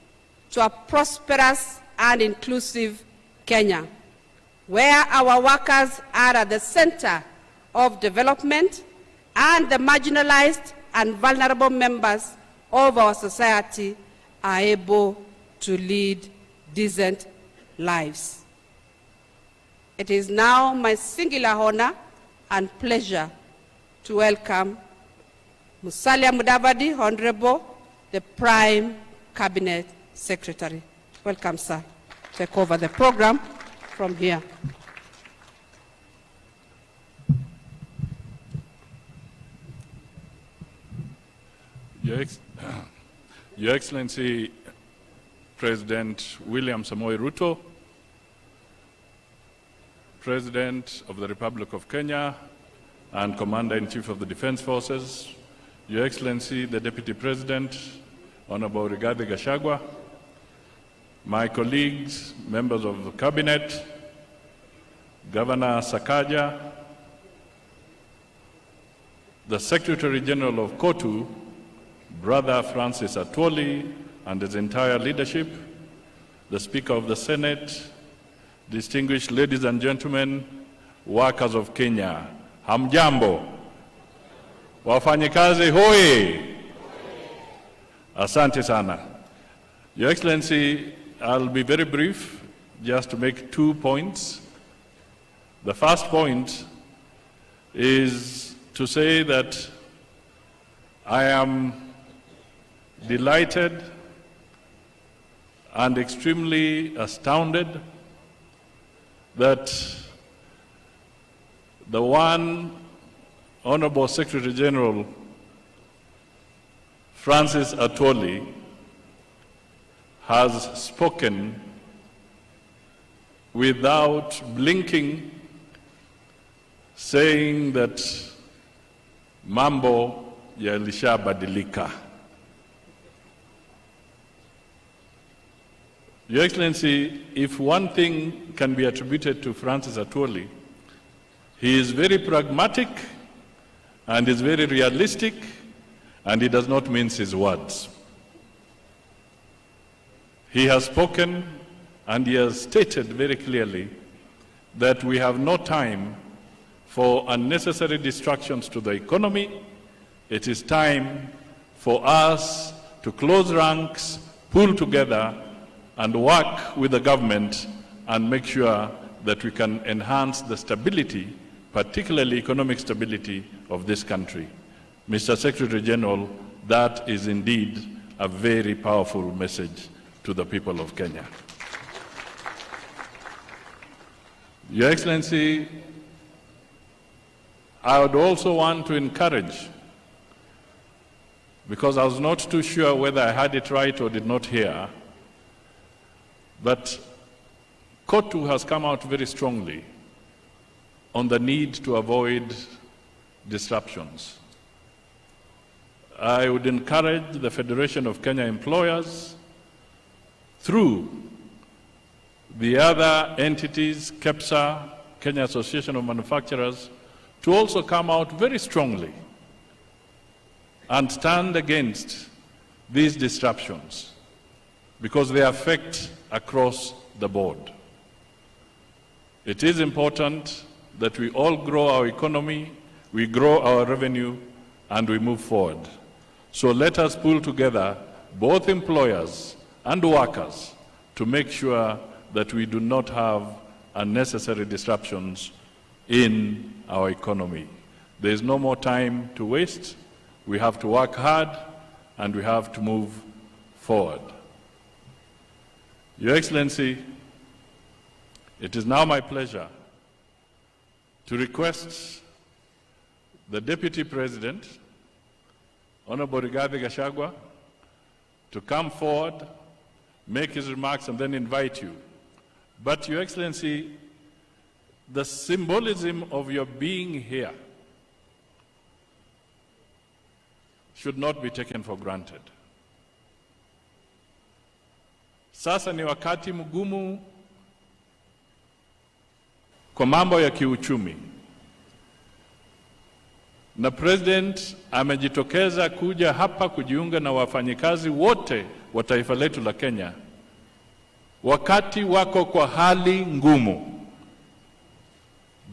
to a prosperous and inclusive Kenya, where our workers are at the center of development and the marginalized and vulnerable members of our society are able to lead decent lives. It is now my singular honor and pleasure to welcome Musalia Mudavadi, Honorable, the Prime Cabinet Secretary. Welcome, sir. Take over the program from here. Your Excellency, President William Samoei Ruto, President of the Republic of Kenya and Commander-in-Chief of the Defense Forces, Your Excellency, the Deputy President, Honorable Rigathi Gachagua, my colleagues, members of the Cabinet, Governor Sakaja, the Secretary General of KOTU, Brother Francis Atwoli, and his entire leadership, the Speaker of the Senate, distinguished ladies and gentlemen, workers of Kenya, hamjambo, wafanyikazi hoi, asante sana. Your Excellency, I'll be very brief, just to make 2 points. The first point is to say that I am delighted and extremely astounded that the one Honorable Secretary General Francis Atwoli has spoken without blinking, saying that mambo yalishabadilika. Your Excellency, if one thing can be attributed to Francis Atwoli, he is very pragmatic and is very realistic, and he does not mince his words. He has spoken and he has stated very clearly that we have no time for unnecessary distractions to the economy. It is time for us to close ranks, pull together, and work with the government and make sure that we can enhance the stability, particularly economic stability of this country. Mr. Secretary General, that is indeed a very powerful message to the people of Kenya. Your Excellency, I would also want to encourage, because I was not too sure whether I had it right or did not hear, but KOTU has come out very strongly on the need to avoid disruptions. I would encourage the Federation of Kenya Employers, through the other entities, KEPSA, Kenya Association of Manufacturers, to also come out very strongly and stand against these disruptions, because they affect across the board. It is important that we all grow our economy, we grow our revenue, and we move forward. So let us pull together both employers and workers to make sure that we do not have unnecessary disruptions in our economy. There is no more time to waste. We have to work hard and we have to move forward. Your Excellency, it is now my pleasure to request the Deputy President, Honorable Rigathi Gachagua, to come forward, make his remarks, and then invite you. But, Your Excellency, the symbolism of your being here should not be taken for granted. Sasa ni wakati mgumu kwa mambo ya kiuchumi. na President amejitokeza kuja hapa kujiunga na wafanyikazi wote wa taifa letu la Kenya wakati wako kwa hali ngumu.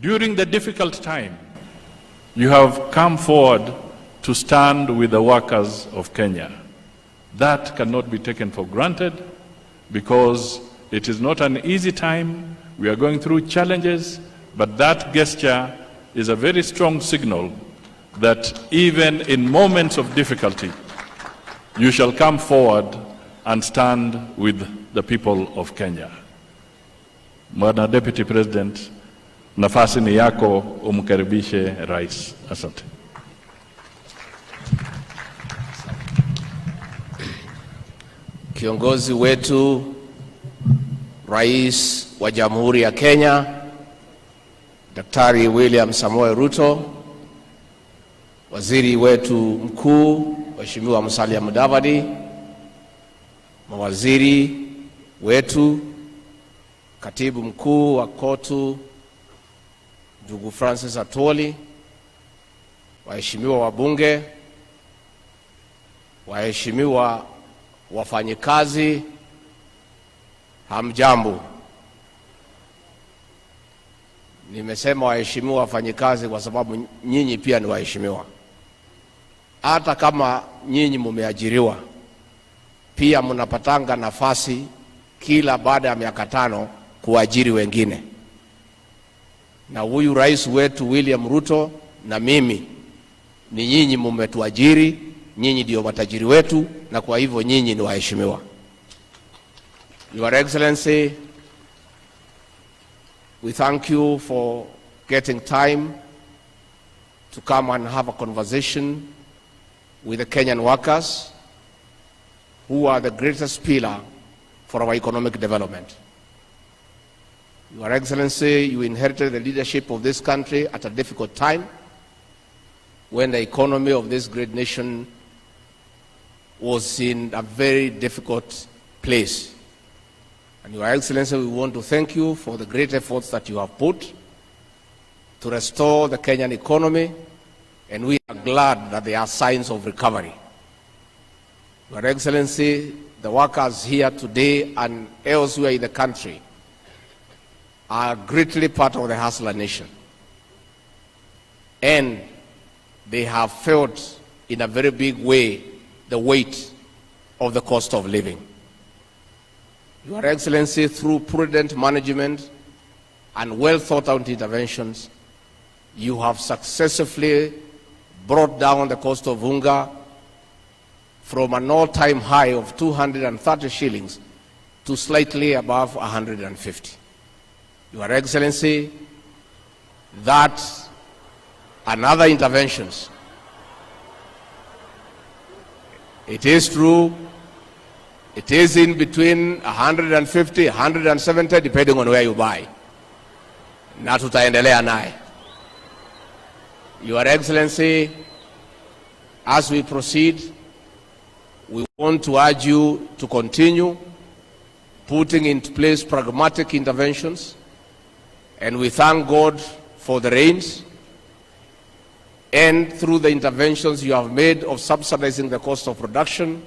During the difficult time, you have come forward to stand with the workers of Kenya. That cannot be taken for granted because it is not an easy time. We are going through challenges, but that gesture is a very strong signal that even in moments of difficulty, you shall come forward and stand with the people of Kenya. Bwana Deputy President, nafasi ni yako, umkaribishe rais. Asante. Kiongozi wetu, Rais wa Jamhuri ya Kenya, Daktari William Samoei Ruto, Waziri wetu mkuu, Mheshimiwa Musalia Mudavadi, mawaziri wetu, Katibu mkuu wa KOTU, ndugu Francis Atwoli, waheshimiwa wabunge, waheshimiwa wafanyikazi, hamjambo. Nimesema waheshimiwa wafanyikazi kwa sababu nyinyi pia ni waheshimiwa. Hata kama nyinyi mumeajiriwa, pia mnapatanga nafasi kila baada ya miaka 5 kuajiri wengine. Na huyu rais wetu William Ruto na mimi, ni nyinyi mmetuajiri, nyinyi ndio matajiri wetu, na kwa hivyo nyinyi ni waheshimiwa. Your Excellency, we thank you for getting time to come and have a conversation with the Kenyan workers who are the greatest pillar for our economic development. Your Excellency, you inherited the leadership of this country at a difficult time when the economy of this great nation was in a very difficult place. And Your Excellency, we want to thank you for the great efforts that you have put to restore the Kenyan economy, and we are glad that there are signs of recovery. Your Excellency, the workers here today and elsewhere in the country are greatly part of the hustler nation. And they have felt in a very big way the weight of the cost of living. Your Excellency, through prudent management and well thought out interventions, you have successfully brought down the cost of unga from an all-time high of 230 shillings to slightly above 150. Your Excellency, that and other interventions, it is true, it is in between 150, 170, depending on where you buy. Na tutaendelea naye. Your Excellency, as we proceed, we want to urge you to continue putting into place pragmatic interventions, and we thank God for the rains and through the interventions you have made of subsidizing the cost of production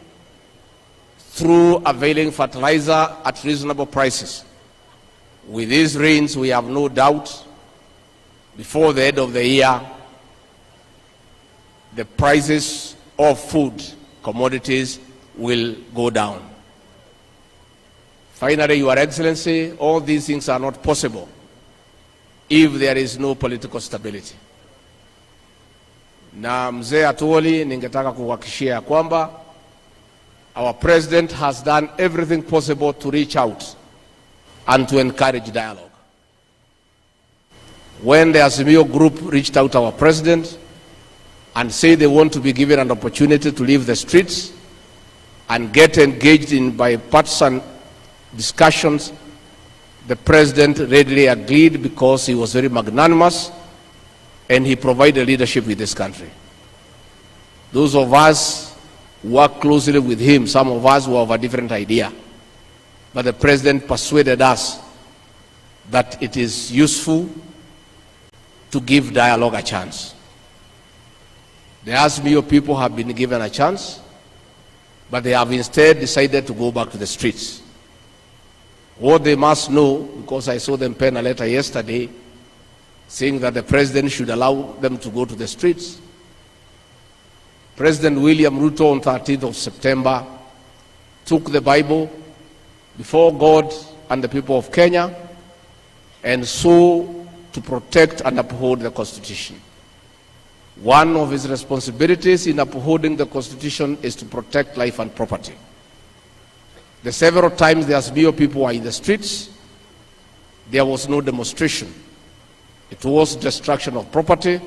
through availing fertilizer at reasonable prices. With these rains, we have no doubt before the end of the year, the prices of food commodities will go down. Finally, Your Excellency, all these things are not possible if there is no political stability. Na mzee Atwoli, ningetaka kuhakikishia kwamba our president has done everything possible to reach out and to encourage dialogue. When the Azimio group reached out to our president and said they want to be given an opportunity to leave the streets and get engaged in bipartisan discussions, the president readily agreed because he was very magnanimous and he provided leadership with this country. Those of us who work closely with him, some of us were of a different idea, but the president persuaded us that it is useful to give dialogue a chance. The Azimio people have been given a chance, but they have instead decided to go back to the streets. What they must know, because I saw them pen a letter yesterday saying that the president should allow them to go to the streets. President William Ruto on 13th of September took the Bible before God and the people of Kenya and swore to protect and uphold the Constitution. One of his responsibilities in upholding the Constitution is to protect life and property. The several times the Azimio people were in the streets, there was no demonstration. It was destruction of property,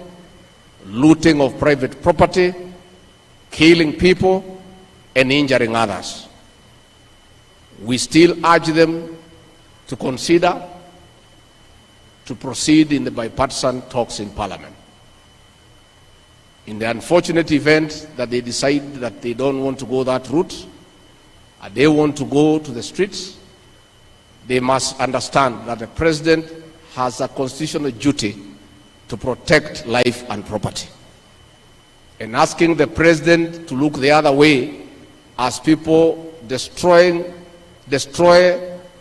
looting of private property, killing people, and injuring others. We still urge them to consider to proceed in the bipartisan talks in Parliament. In the unfortunate event that they decide that they don't want to go that route, and they want to go to the streets, they must understand that the president has a constitutional duty to protect life and property. And asking the president to look the other way as people destroy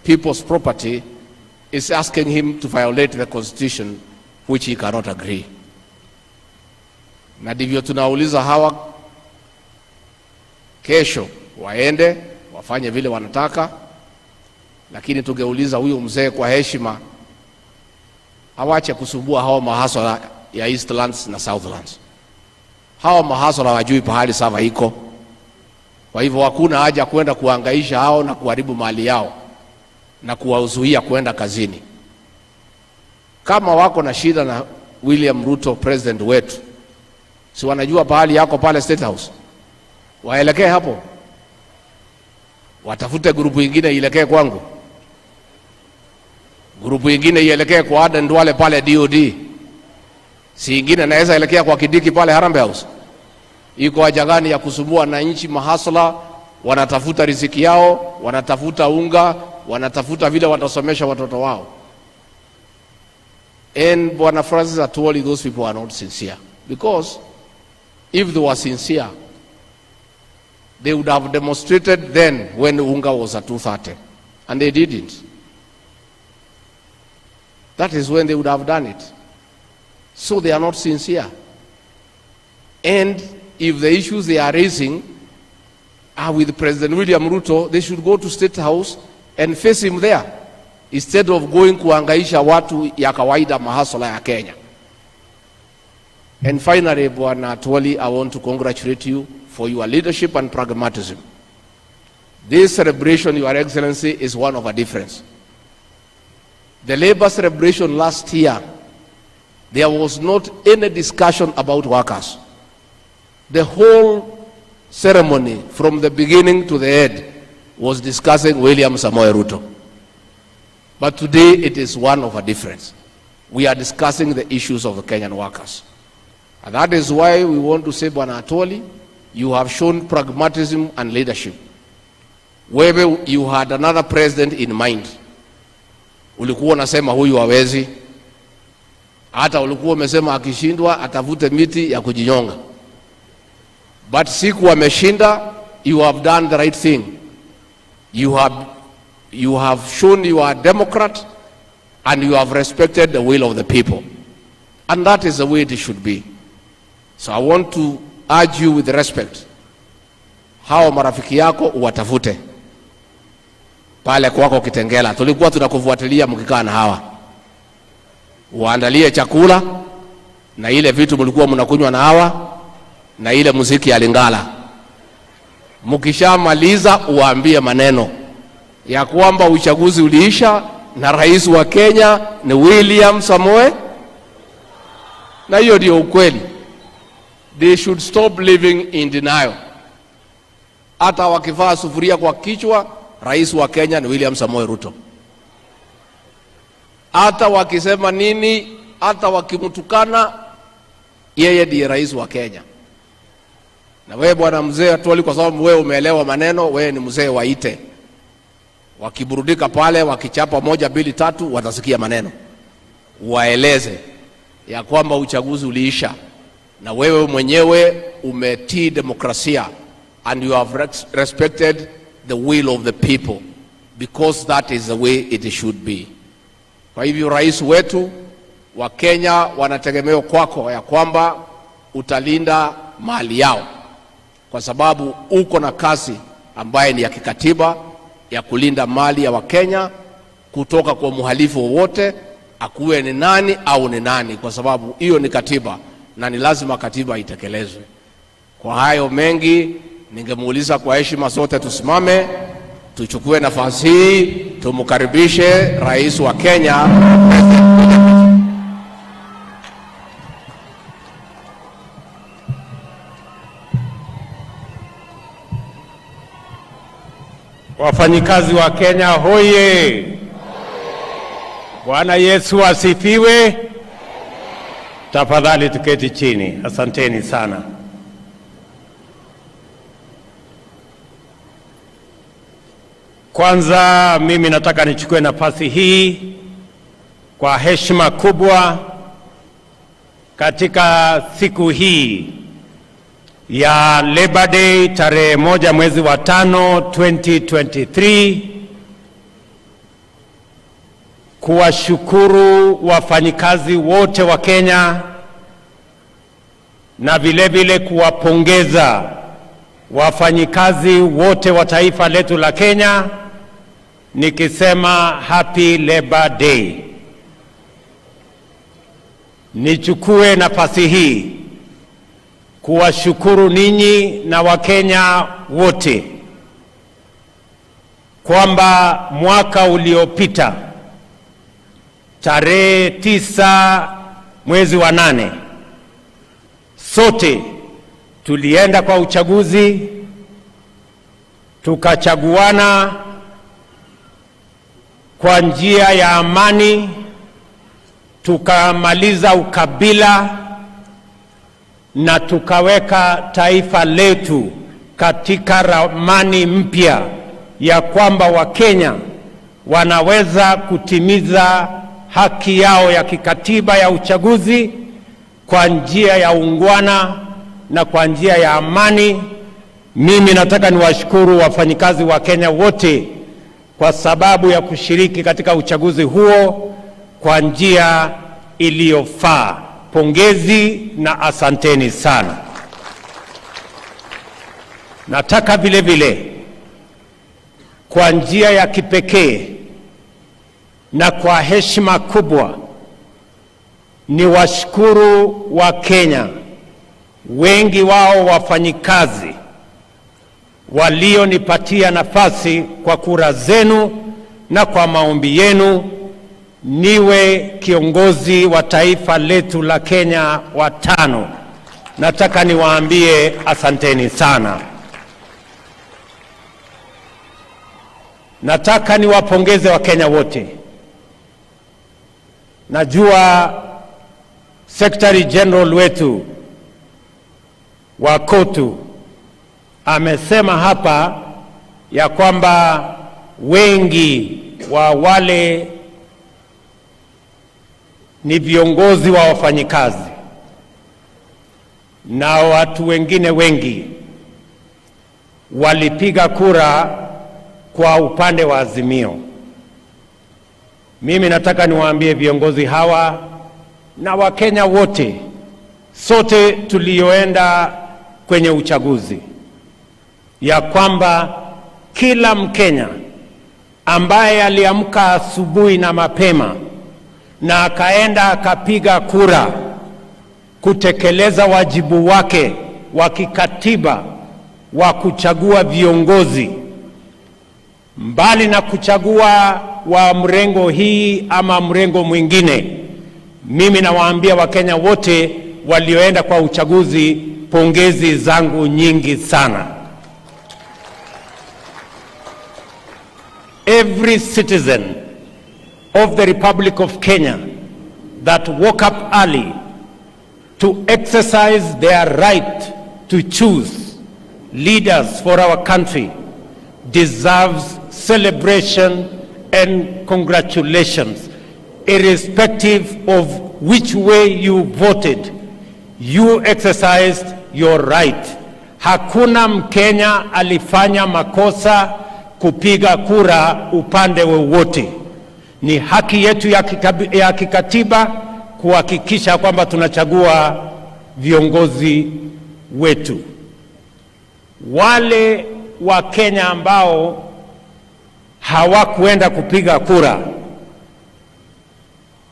people's property is asking him to violate the Constitution, which he cannot agree. Na ndivyo tunauliza hawa kesho waende wafanye vile wanataka, lakini tungeuliza huyu mzee kwa heshima awache kusumbua hawa mahasara ya Eastlands na Southlands. Hawa mahasara hawajui pahali sava iko. Kwa hivyo hakuna haja kwenda kuhangaisha hao na kuharibu mali yao na kuwazuia kwenda kazini. Kama wako na shida na William Ruto president wetu, si wanajua pahali yako pale State House, waelekee hapo, watafute grupu ingine ielekee kwangu, grupu ingine ielekee kwa Aden Duale pale DOD, si ingine naweza elekea kwa Kidiki pale Harambee House. Iko haja gani ya kusumbua na nchi mahasla? Wanatafuta riziki yao, wanatafuta unga, wanatafuta vile watasomesha watoto wao. And Bwana Francis Atwoli, those people are not sincere, because if they were sincere, they would have demonstrated then when unga was at 230, and they didn't. That is when they would have done it. So they are not sincere. And if the issues they are raising are with President William Ruto, they should go to State House and face him there, instead of going kuangaisha watu ya kawaida mahasala ya Kenya. And finally, Bwana Atwoli, I want to congratulate you for your leadership and pragmatism. This celebration, Your Excellency, is one of a difference. The labor celebration last year, there was not any discussion about workers. The whole ceremony, from the beginning to the end, was discussing William Samoei Ruto. But today, it is one of a difference. We are discussing the issues of the Kenyan workers. And that is why we want to say, Bwana Atwoli, you have shown pragmatism and leadership. Wewe, you had another president in mind. Ulikuwa unasema huyu hawezi. Hata ulikuwa umesema akishindwa atavute miti ya kujinyonga. But siku ameshinda, you have done the right thing. You have shown you are a Democrat and you have respected the will of the people. And that is the way it should be. So I want to urge you with respect. Hao marafiki yako uwatafute pale kwako Kitengela. Tulikuwa tunakufuatilia mkikaa na hawa. Uandalie chakula na ile vitu mlikuwa mnakunywa na hawa na ile muziki ya Lingala. Mkishamaliza uwaambie maneno ya kwamba uchaguzi uliisha na rais wa Kenya ni William Samoei, na hiyo ndio ukweli. They should stop living in denial. Hata wakivaa sufuria kwa kichwa, rais wa Kenya ni William Samoei Ruto. Hata wakisema nini, hata wakimtukana, yeye ndiye rais wa Kenya. Na wewe Bwana mzee Atwoli, kwa sababu wewe umeelewa maneno, wewe ni mzee waite. Wakiburudika pale, wakichapa 1, 2, 3, watasikia maneno. Waeleze ya kwamba uchaguzi uliisha na wewe mwenyewe umetii demokrasia, and you have respected the will of the people, because that is the way it should be. Kwa hivyo rais wetu, wa Kenya wanategemea kwako ya kwamba utalinda mali yao, kwa sababu uko na kazi ambaye ni ya kikatiba ya kulinda mali ya Wakenya kutoka kwa muhalifu wowote, akuwe ni nani au ni nani, kwa sababu hiyo ni katiba na ni lazima katiba itekelezwe. Kwa hayo mengi, ningemuuliza kwa heshima zote tusimame, tuchukue nafasi hii, tumkaribishe rais wa Kenya. Wafanyikazi wa Kenya hoye! Bwana Yesu asifiwe. Tafadhali tuketi chini. Asanteni sana. Kwanza mimi nataka nichukue nafasi hii kwa heshima kubwa katika siku hii ya Labor Day tarehe 1 mwezi wa 5 2023 kuwashukuru wafanyikazi wote wa Kenya na vile vile kuwapongeza wafanyikazi wote wa taifa letu la Kenya nikisema Happy Labor Day. Nichukue nafasi hii kuwashukuru ninyi na Wakenya wote kwamba mwaka uliopita tarehe 9 mwezi wa 8 sote tulienda kwa uchaguzi, tukachaguana kwa njia ya amani, tukamaliza ukabila na tukaweka taifa letu katika ramani mpya ya kwamba Wakenya wanaweza kutimiza haki yao ya kikatiba ya uchaguzi kwa njia ya ungwana na kwa njia ya amani. Mimi nataka niwashukuru wafanyikazi wa Kenya wote kwa sababu ya kushiriki katika uchaguzi huo kwa njia iliyofaa. Pongezi na asanteni sana. Nataka vile vile kwa njia ya kipekee na kwa heshima kubwa ni washukuru wa Kenya, wengi wao wafanyikazi walionipatia nafasi kwa kura zenu na kwa maombi yenu niwe kiongozi wa taifa letu la Kenya wa 5. Nataka niwaambie asanteni sana. Nataka niwapongeze Wakenya wote. Najua Secretary General wetu wa KOTU amesema hapa ya kwamba wengi wa wale ni viongozi wa wafanyikazi na watu wengine wengi walipiga kura kwa upande wa Azimio. Mimi nataka niwaambie viongozi hawa na Wakenya wote, sote tulioenda kwenye uchaguzi, ya kwamba kila Mkenya ambaye aliamka asubuhi na mapema na akaenda akapiga kura kutekeleza wajibu wake wa kikatiba wa kuchagua viongozi, mbali na kuchagua wa mrengo hii ama mrengo mwingine, mimi nawaambia Wakenya wote walioenda kwa uchaguzi, pongezi zangu nyingi sana. Every citizen of the Republic of Kenya that woke up early to exercise their right to choose leaders for our country deserves celebration and congratulations, irrespective of which way you voted. You exercised your right. Hakuna Mkenya alifanya makosa kupiga kura upande wowote. Ni haki yetu ya kikatiba kuhakikisha kwamba tunachagua viongozi wetu. Wale wa Kenya ambao hawakuenda kupiga kura,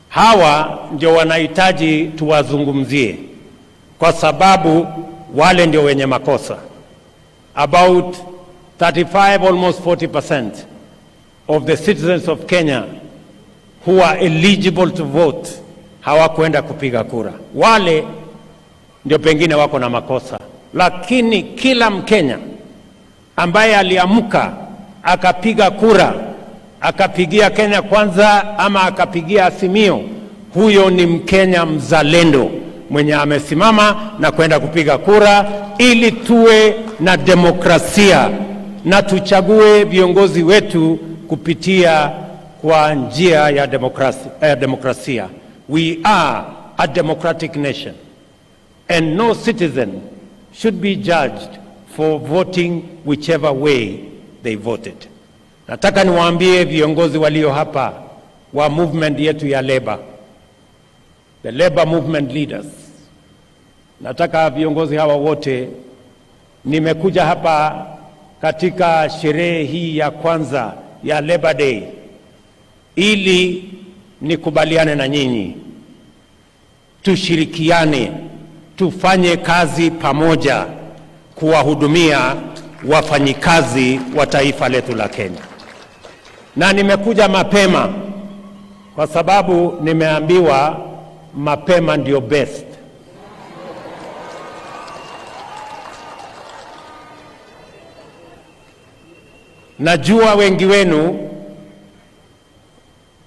hawa ndio wanahitaji tuwazungumzie, kwa sababu wale ndio wenye makosa. About 35, almost 40% of the citizens of Kenya who are eligible to vote hawakuenda kupiga kura. Wale ndio pengine wako na makosa, lakini kila Mkenya ambaye aliamka akapiga kura, akapigia Kenya Kwanza ama akapigia Azimio, huyo ni Mkenya mzalendo mwenye amesimama na kwenda kupiga kura ili tuwe na demokrasia na tuchague viongozi wetu kupitia kwa njia ya demokrasia. We are a democratic nation and no citizen should be judged for voting whichever way they voted. Nataka niwaambie viongozi walio hapa wa movement yetu ya Labour, the Labour movement leaders. Nataka viongozi hawa wote, nimekuja hapa katika sherehe hii ya kwanza ya Labour Day ili nikubaliane na nyinyi, tushirikiane, tufanye kazi pamoja kuwahudumia wafanyikazi wa taifa letu la Kenya. Na nimekuja mapema kwa sababu nimeambiwa mapema ndio best. Najua wengi wenu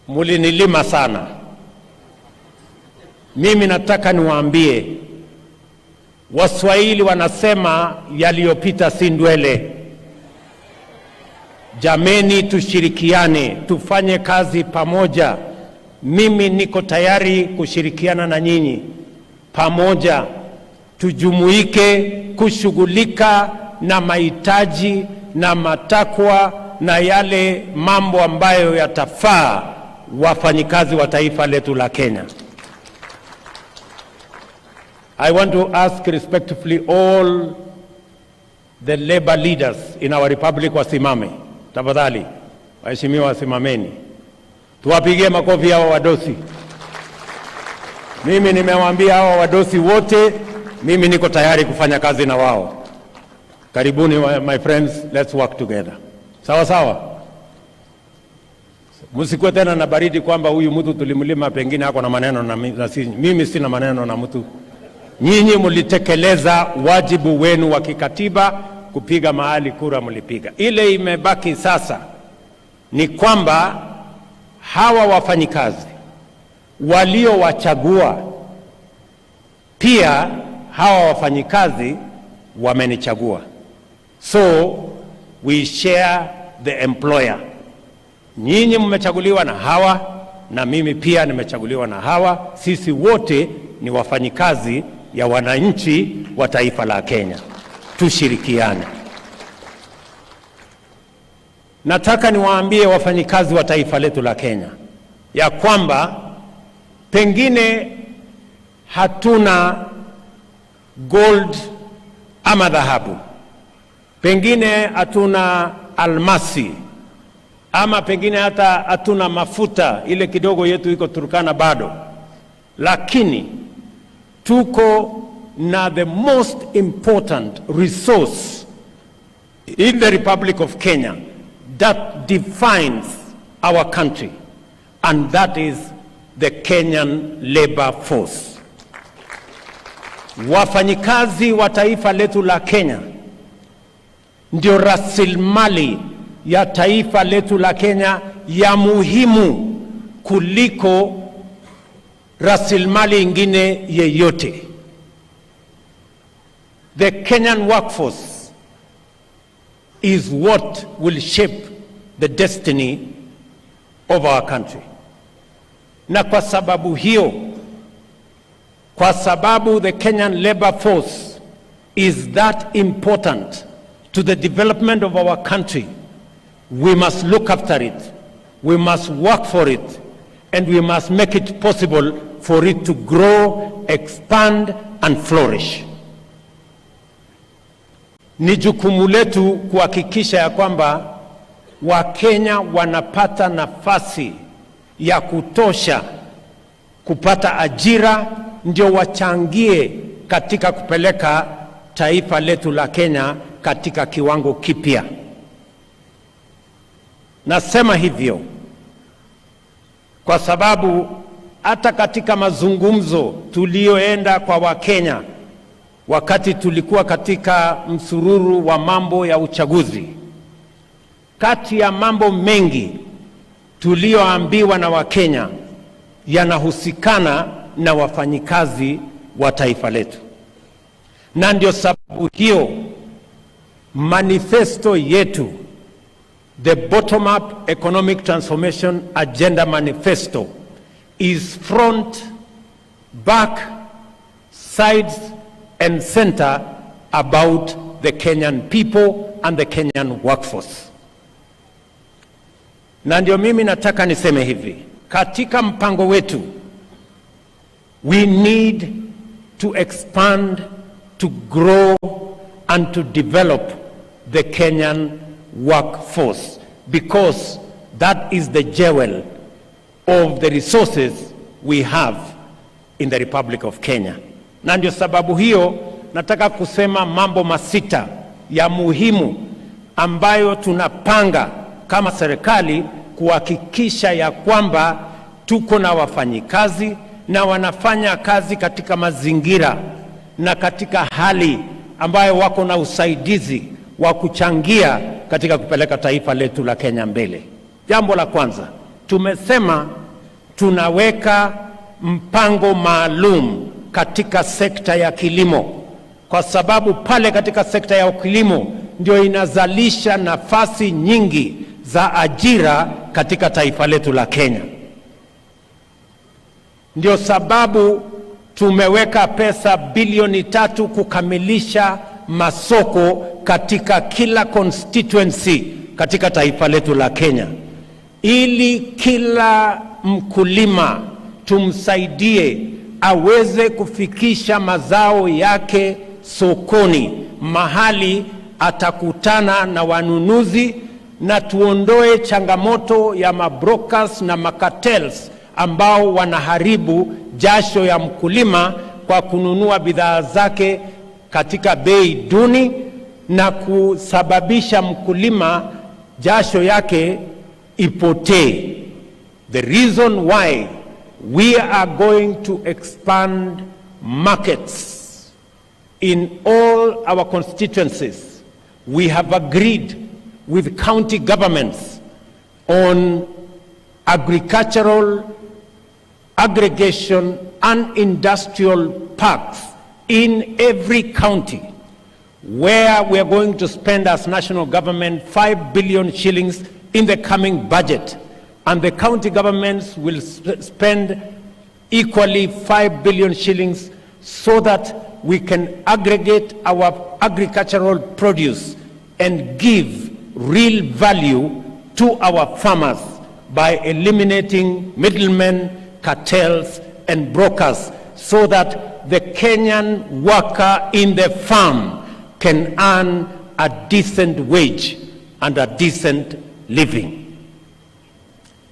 mulinilima sana. Mimi nataka niwaambie, Waswahili wanasema yaliyopita si ndwele. Jameni, tushirikiane, tufanye kazi pamoja. Mimi niko tayari kushirikiana na nyinyi pamoja, tujumuike kushughulika na mahitaji na matakwa na yale mambo ambayo yatafaa wafanyikazi wa taifa letu la Kenya. I want to ask respectfully all the labor leaders in our republic wasimame. Tafadhali, waheshimiwa wasimameni. Tuwapigie makofi hawa wadosi. Mimi nimewaambia hawa wadosi wote, mimi niko tayari kufanya kazi na wao. Karibuni my friends, let's work together. Sawa sawa. Msikuwe tena na baridi kwamba huyu mtu tulimlima pengine hako na maneno na sisi. Mimi sina maneno na mtu. Nyinyi mlitekeleza wajibu wenu wa kikatiba, kupiga mahali kura mlipiga. Ile imebaki sasa ni kwamba hawa wafanyikazi waliowachagua, pia hawa wafanyikazi wamenichagua. So we share the employer. Nyinyi mmechaguliwa na hawa na mimi pia nimechaguliwa na hawa. Sisi wote ni wafanyikazi ya wananchi wa taifa la Kenya. Tushirikiane. Nataka niwaambie wafanyikazi wa taifa letu la Kenya ya kwamba pengine hatuna gold ama dhahabu, pengine hatuna almasi, ama pengine hata hatuna mafuta, ile kidogo yetu iko Turkana bado, lakini tuko na the most important resource in the Republic of Kenya that defines our country, and that is the Kenyan labor force. Wafanyikazi wa taifa letu la Kenya ndio rasilimali ya taifa letu la Kenya ya muhimu kuliko rasilimali ingine yeyote. The Kenyan workforce is what will shape the destiny of our country. Na kwa sababu hiyo kwa sababu the Kenyan labor force is that important to the development of our country. We must look after it, we must work for it, and we must make it possible for it to grow, expand, and flourish. Ni jukumu letu kuhakikisha ya kwamba Wakenya wanapata nafasi ya kutosha kupata ajira, ndio wachangie katika kupeleka taifa letu la Kenya katika kiwango kipya. Nasema hivyo kwa sababu hata katika mazungumzo tulioenda kwa Wakenya wakati tulikuwa katika msururu wa mambo ya uchaguzi, kati ya mambo mengi tulioambiwa na Wakenya yanahusikana na wafanyikazi wa taifa letu. Na ndio sababu hiyo manifesto yetu, the bottom-up economic transformation agenda manifesto, is front, back, sides, and center about the Kenyan people and the Kenyan workforce. Na ndio mimi nataka niseme hivi, katika mpango wetu, we need to expand, to grow, and to develop the Kenyan workforce, because that is the jewel of the resources we have in the Republic of Kenya. Na ndio sababu hiyo nataka kusema mambo masita ya muhimu ambayo tunapanga kama serikali kuhakikisha ya kwamba tuko na wafanyikazi na wanafanya kazi katika mazingira na katika hali ambayo wako na usaidizi wa kuchangia katika kupeleka taifa letu la Kenya mbele. Jambo la kwanza, tumesema tunaweka mpango maalum katika sekta ya kilimo, kwa sababu pale katika sekta ya kilimo ndio inazalisha nafasi nyingi za ajira katika taifa letu la Kenya. Ndio sababu tumeweka pesa bilioni 3 kukamilisha masoko katika kila constituency katika taifa letu la Kenya, ili kila mkulima tumsaidie aweze kufikisha mazao yake sokoni, mahali atakutana na wanunuzi, na tuondoe changamoto ya mabrokers na makartels ambao wanaharibu jasho ya mkulima kwa kununua bidhaa zake katika bei duni na kusababisha mkulima jasho yake ipotee. The reason why we are going to expand markets in all our constituencies, we have agreed with county governments on agricultural aggregation and industrial parks in every county, where we are going to spend as national government 5 billion shillings in the coming budget, and the county governments will spend equally 5 billion shillings so that we can aggregate our agricultural produce and give real value to our farmers by eliminating middlemen, cartels, and brokers, so that the Kenyan worker in the farm can earn a decent wage and a decent living.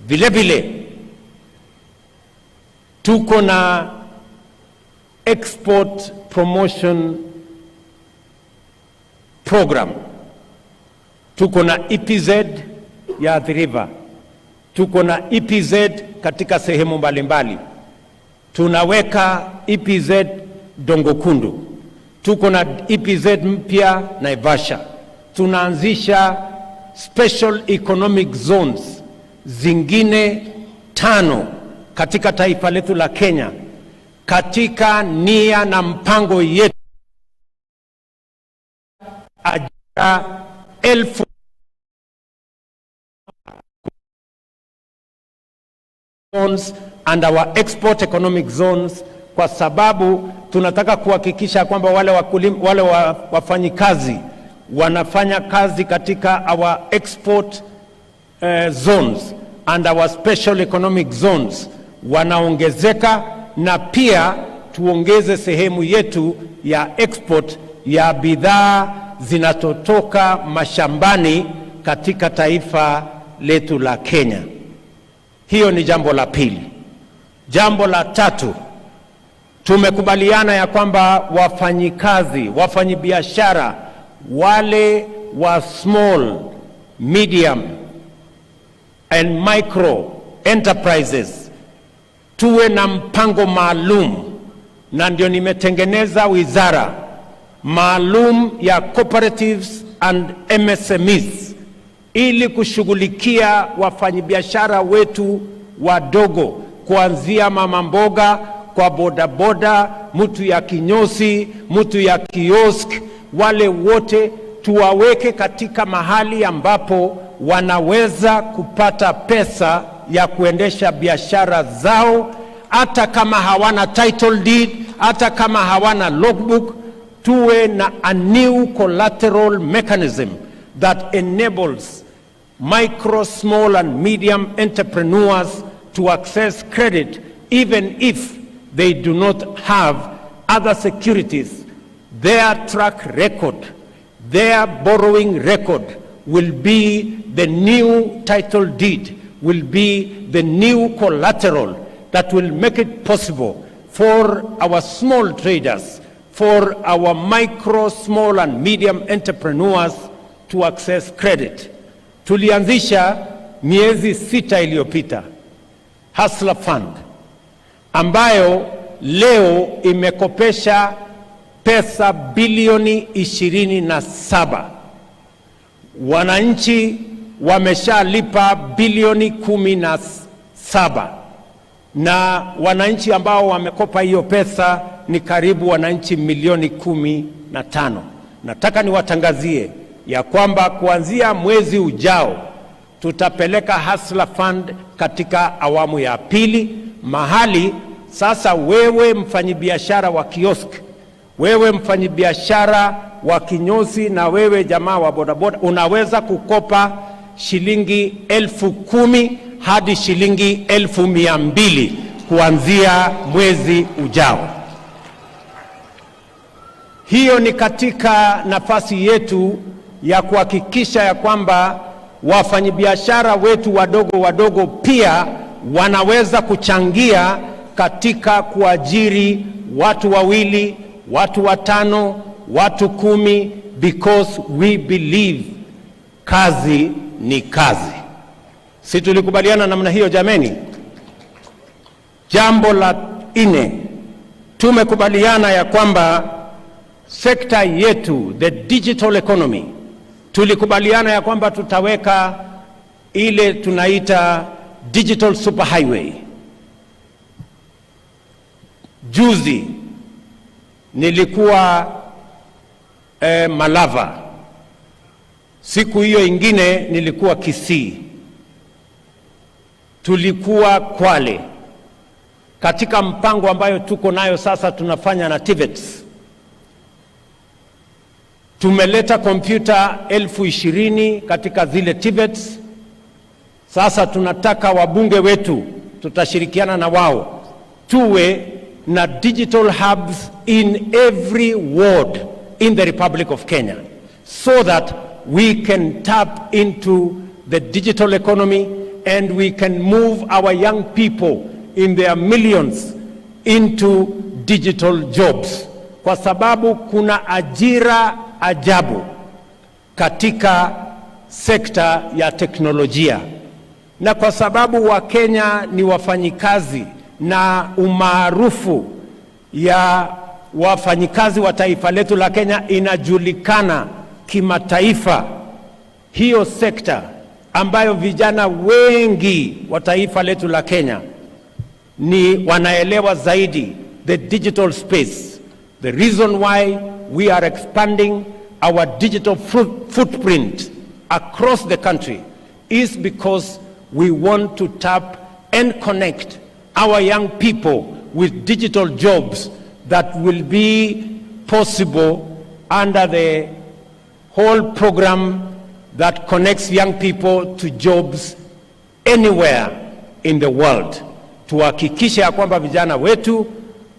Vile vile tuko na export promotion program. Tuko na EPZ ya Athi River, tuko na EPZ katika sehemu mbalimbali. Tunaweka EPZ Dongo Kundu, tuko na EPZ mpya Naivasha. Tunaanzisha special economic zones zingine 5 katika taifa letu la Kenya, katika nia na mpango yetu ajira 1000 zones, and our export economic zones kwa sababu tunataka kuhakikisha kwamba wale wafanyikazi wanafanya kazi katika our export zones and our special economic zones wanaongezeka, na pia tuongeze sehemu yetu ya export ya bidhaa zinatotoka mashambani katika taifa letu la Kenya. Hiyo ni jambo la pili. Jambo la tatu, tumekubaliana ya kwamba wafanyibiashara wale wa small, medium and micro enterprises tuwe na mpango maalum, na ndio nimetengeneza wizara maalum ya cooperatives and MSMEs ili kushughulikia wafanyibiashara wetu wadogo, kuanzia mama mboga, kwa bodaboda, mtu ya kinyozi, mtu ya kiosk, wale wote tuwaweke katika mahali ambapo wanaweza kupata pesa ya kuendesha biashara zao, hata kama hawana title deed, hata kama hawana logbook. Tuwe na a new collateral mechanism that enables micro, small and medium entrepreneurs to access credit even if they do not have other securities. Their track record, their borrowing record will be the new title deed, will be the new collateral that will make it possible for our small traders, for our micro, small and medium entrepreneurs to access credit. Tulianzisha miezi 6 iliyopita Hustler Fund ambayo leo imekopesha pesa bilioni 27. Wananchi wameshalipa bilioni 17, na wananchi ambao wamekopa hiyo pesa ni karibu wananchi milioni 15. Nataka niwatangazie ya kwamba kuanzia mwezi ujao tutapeleka Hustler Fund katika awamu ya pili, mahali sasa wewe mfanyibiashara wa kiosk, wewe mfanyibiashara wa kinyozi, na wewe jamaa wa bodaboda unaweza kukopa shilingi 10,000 hadi shilingi 200,000 kuanzia mwezi ujao. Hiyo ni katika nafasi yetu ya kuhakikisha ya kwamba wafanyibiashara wetu wadogo pia wanaweza kuchangia katika kuajiri watu 2, watu 5, watu 10, because we believe kazi ni kazi. Si tulikubaliana namna hiyo jameni? Jambo la 4, tumekubaliana ya kwamba sekta yetu, the digital economy, tulikubaliana ya kwamba tutaweka ile tunaita digital superhighway. Juzi nilikuwa Malava, siku hiyo ingine nilikuwa Kisii, tulikuwa Kwale, katika mpango ambayo tuko nayo sasa tunafanya na TVETs. Tumeleta kompyuta 20,000 katika zile TVETs. Sasa tunataka wabunge wetu, tutashirikiana na wao, tuwe na digital hubs in every ward in the Republic of Kenya, so that we can tap into the digital economy and we can move our young people in their millions into digital jobs, kwa sababu kuna ajira ajabu katika sekta ya teknolojia, na kwa sababu Wakenya ni wafanyikazi na umaarufu ya wafanyikazi wa taifa letu la Kenya inajulikana kimataifa. Hiyo sekta ambayo vijana wengi wa taifa letu la Kenya ni wanaelewa zaidi, the digital space. The reason why we are expanding our digital footprint across the country is because we want to tap and connect our young people with digital jobs that will be possible under the whole program that connects young people to jobs anywhere in the world. Tuhakikishe ya kwamba vijana wetu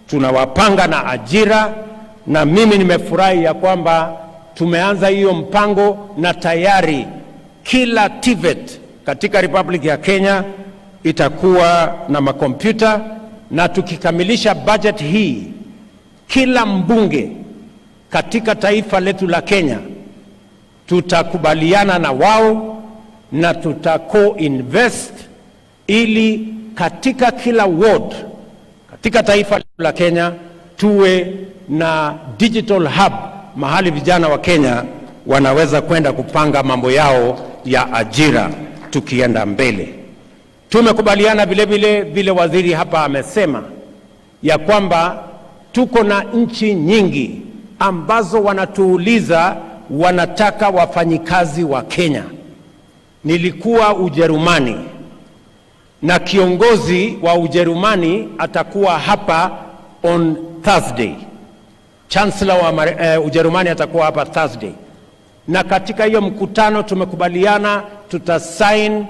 tunawapanga na ajira, na mimi nimefurahi ya kwamba tumeanza hiyo mpango na tayari kila TVET katika Republic ya Kenya itakuwa na makompyuta, na tukikamilisha budget hii kila mbunge katika taifa letu la Kenya tutakubaliana na wao na tutako-invest ili katika kila ward katika taifa letu la Kenya tuwe na digital hub mahali vijana wa Kenya wanaweza kwenda kupanga mambo yao ya ajira tukienda mbele. Tumekubaliana vile waziri hapa amesema ya kwamba tuko na nchi nyingi ambazo wanatuuliza wanataka wafanyikazi wa Kenya. Nilikuwa Ujerumani na kiongozi wa Ujerumani atakuwa hapa on Thursday. Chancellor wa Ujerumani atakuwa hapa Thursday. Na katika hiyo mkutano tumekubaliana tutasign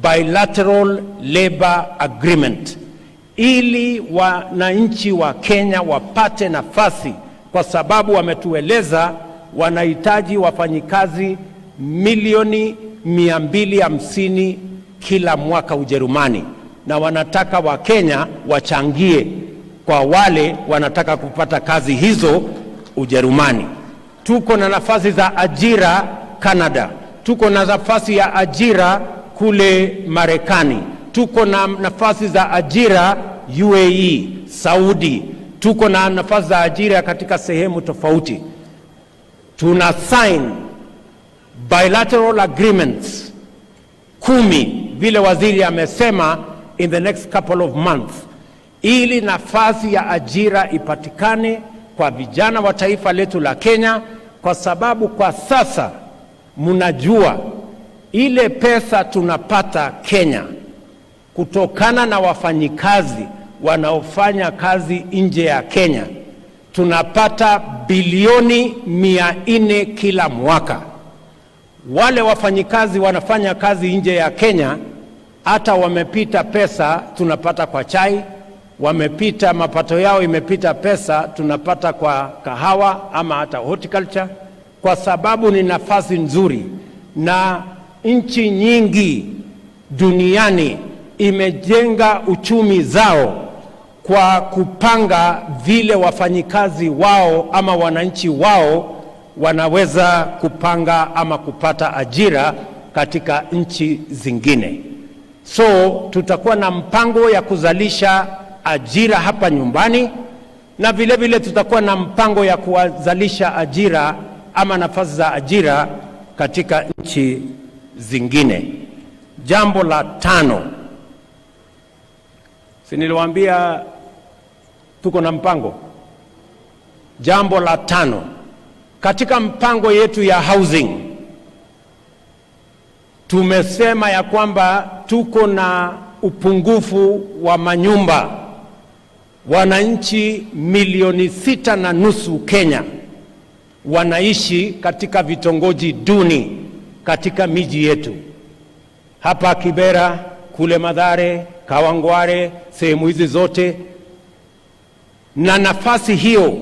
bilateral labor agreement ili wananchi wa Kenya wapate nafasi, kwa sababu wametueleza wanahitaji wafanyikazi milioni 250 kila mwaka Ujerumani, na wanataka wa Kenya wachangie kwa wale wanataka kupata kazi hizo Ujerumani. Tuko na nafasi za ajira Canada, tuko na nafasi ya ajira kule Marekani, tuko na nafasi za ajira UAE, Saudi, tuko na nafasi za ajira katika sehemu tofauti. Tuna sign bilateral agreements 10 vile waziri amesema in the next couple of months, ili nafasi ya ajira ipatikane kwa vijana wa taifa letu la Kenya, kwa sababu kwa sasa mnajua ile pesa tunapata Kenya kutokana na wafanyikazi wanaofanya kazi nje ya Kenya, tunapata bilioni 400 kila mwaka. Wale wafanyikazi wanafanya kazi nje ya Kenya hata wamepita pesa tunapata kwa chai, wamepita mapato yao imepita pesa tunapata kwa kahawa ama hata horticulture, kwa sababu ni nafasi nzuri. Na nchi nyingi duniani imejenga uchumi zao kwa kupanga vile wafanyikazi wao ama wananchi wao wanaweza kupanga ama kupata ajira katika nchi zingine. So tutakuwa na mpango ya kuzalisha ajira hapa nyumbani, na vile tutakuwa na mpango ya kuzalisha ajira ama nafasi za ajira katika nchi zingine. Jambo la 5, si niliwaambia tuko na mpango? Jambo la 5, katika mpango yetu ya housing tumesema ya kwamba tuko na upungufu wa manyumba. Wananchi milioni 6.5 Kenya wanaishi katika vitongoji duni katika miji yetu. Hapa Kibera, kule Mathare, Kawangware, sehemu hizi zote. Na nafasi hiyo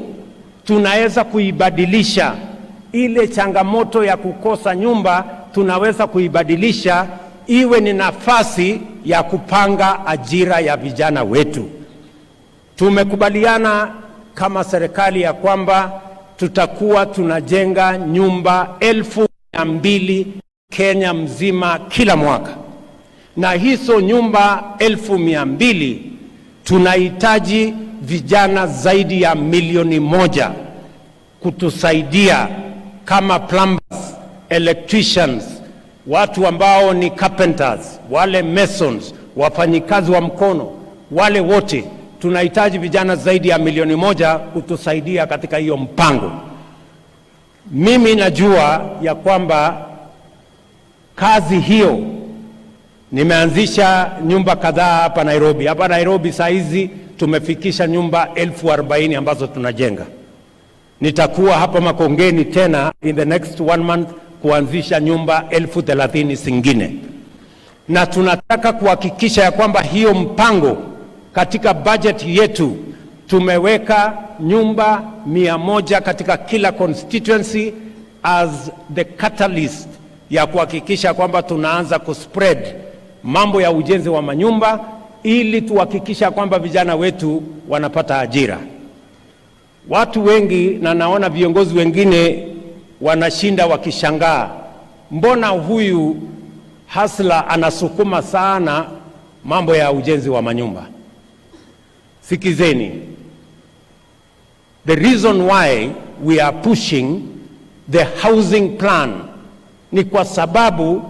tunaweza kuibadilisha, ile changamoto ya kukosa nyumba tunaweza kuibadilisha iwe ni nafasi ya kupanga ajira ya vijana wetu. Tumekubaliana kama serikali ya kwamba tutakuwa tunajenga nyumba 200,000 Kenya mzima kila mwaka, na hizo nyumba 200,000 tunahitaji vijana zaidi ya 1,000,000 kutusaidia kama plumbers, electricians, watu ambao ni carpenters, wale masons, wafanyikazi wa mkono, wale wote tunahitaji vijana zaidi ya 1,000,000 kutusaidia katika hiyo mpango. Mimi najua ya kwamba kazi hiyo nimeanzisha nyumba kadhaa hapa Nairobi. Hapa Nairobi saa hizi tumefikisha nyumba 40,000 ambazo tunajenga. Nitakuwa hapa Makongeni tena in the next 1 month kuanzisha nyumba 30,000 zingine, na tunataka kuhakikisha ya kwamba hiyo mpango katika budget yetu tumeweka nyumba 100 katika kila constituency as the catalyst ya kuhakikisha kwamba tunaanza kuspread mambo ya ujenzi wa manyumba ili tuhakikisha kwamba vijana wetu wanapata ajira. Watu wengi na naona viongozi wengine wanashinda wakishangaa, mbona huyu hasla anasukuma sana mambo ya ujenzi wa manyumba? Sikizeni. The reason why we are pushing the housing plan ni kwa sababu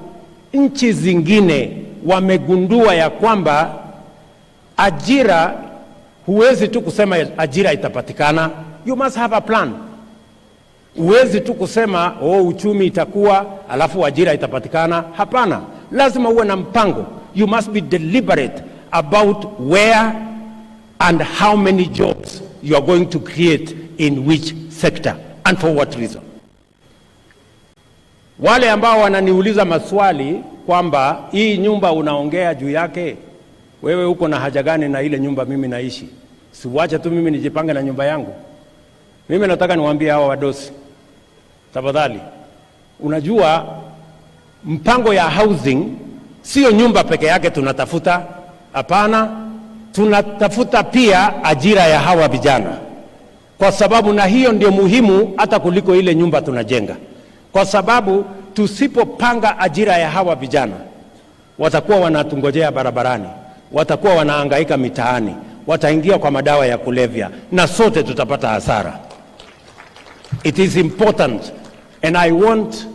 nchi zingine wamegundua ya kwamba ajira, huwezi tu kusema ajira itapatikana. You must have a plan. Huwezi tu kusema uchumi itakuwa alafu ajira itapatikana. Hapana, lazima uwe na mpango. You must be deliberate about where and how many jobs you are going to create in which sector and for what reason. Wale ambao wananiuliza maswali kwamba hii nyumba unaongea juu yake, wewe uko na haja gani na ile nyumba mimi naishi? Siwache tu mimi nijipange na nyumba yangu. Mimi nataka niwaambie hawa wadosi, tafadhali, unajua mpango ya housing sio nyumba peke yake tunatafuta. Hapana, tunatafuta pia ajira ya hawa vijana, kwa sababu na hiyo ndio muhimu hata kuliko ile nyumba tunajenga. Kwa sababu tusipopanga ajira ya hawa vijana, watakuwa wanatungojea barabarani, watakuwa wanahangaika mitaani, wataingia kwa madawa ya kulevya na sote tutapata hasara. It is important, and I want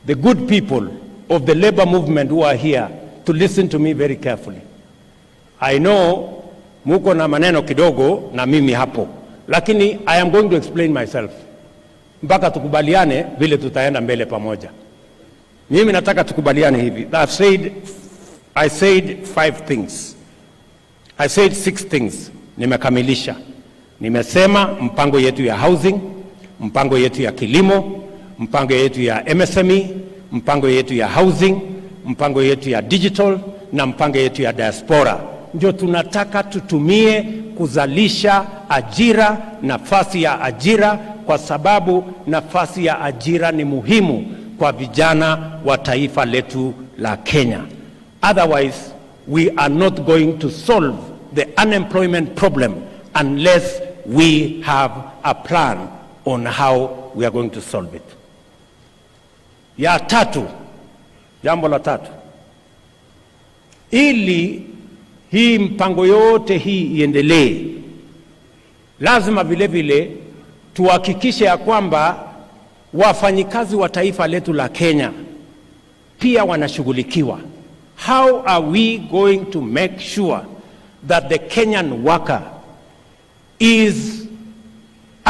the good people of the labor movement who are here to listen to me very carefully. I know muko na maneno kidogo na mimi hapo, lakini I am going to explain myself mpaka tukubaliane vile tutaenda mbele pamoja. Mimi nataka tukubaliane hivi. I said 5 things. I said 6 things. Nimekamilisha. Nimesema mpango yetu ya housing, mpango yetu ya kilimo, mpango yetu ya MSME, mpango yetu ya housing, mpango yetu ya digital na mpango yetu ya diaspora. Ndio tunataka tutumie kuzalisha ajira, nafasi ya ajira, kwa sababu nafasi ya ajira ni muhimu kwa vijana wa taifa letu la Kenya. Otherwise, we are not going to solve the unemployment problem unless we have a plan on how we are going to solve it. Ya tatu, jambo la tatu, ili hii mpango yote hii iendelee, lazima vile vile tuhakikishe ya kwamba wafanyikazi wa taifa letu la Kenya pia wanashughulikiwa. How are we going to make sure that the Kenyan worker is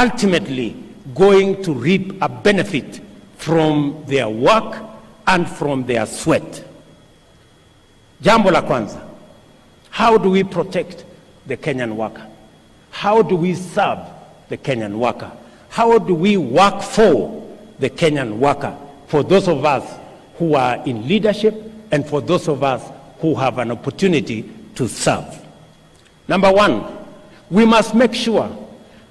ultimately going to reap a benefit from their work and from their sweat? Jambo la kwanza, how do we protect the Kenyan worker? How do we serve the Kenyan worker? How do we work for the Kenyan worker? For those of us who are in leadership and for those of us who have an opportunity to serve. Number one, we must make sure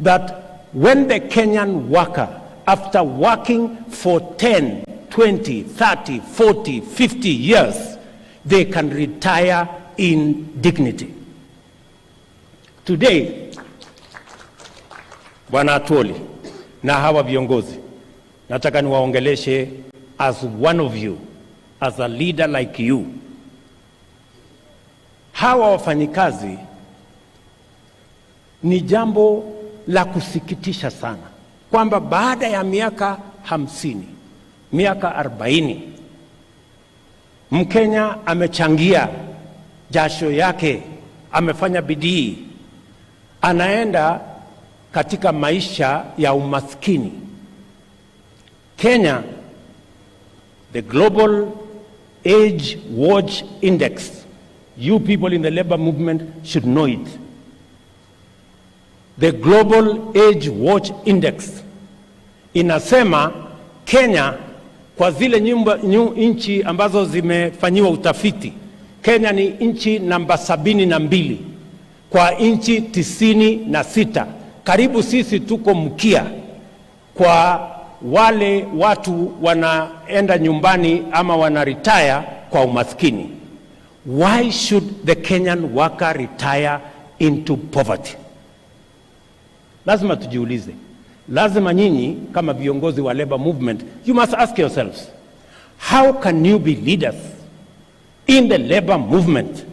that when the Kenyan worker, after working for 10, 20, 30, 40, 50 years, they can retire in dignity. Today, Bwana Atwoli na hawa viongozi, nataka niwaongeleshe as one of you, as a leader like you. Hawa wafanyikazi ni jambo la kusikitisha sana kwamba baada ya miaka 50, miaka 40, Mkenya amechangia jasho yake, amefanya bidii, anaenda katika maisha ya umaskini. Kenya, the Global Age Watch Index, you people in the labor movement should know it. the Global Age Watch Index inasema Kenya, kwa zile nchi ambazo zimefanyiwa utafiti, Kenya ni nchi namba 72 kwa nchi 96. Karibu sisi tuko mkia kwa wale watu wanaenda nyumbani ama wana retire kwa umaskini. Why should the Kenyan worker retire into poverty? Lazima tujiulize. Lazima nyinyi kama viongozi wa labor movement, you must ask yourselves, how can you be leaders in the labor movement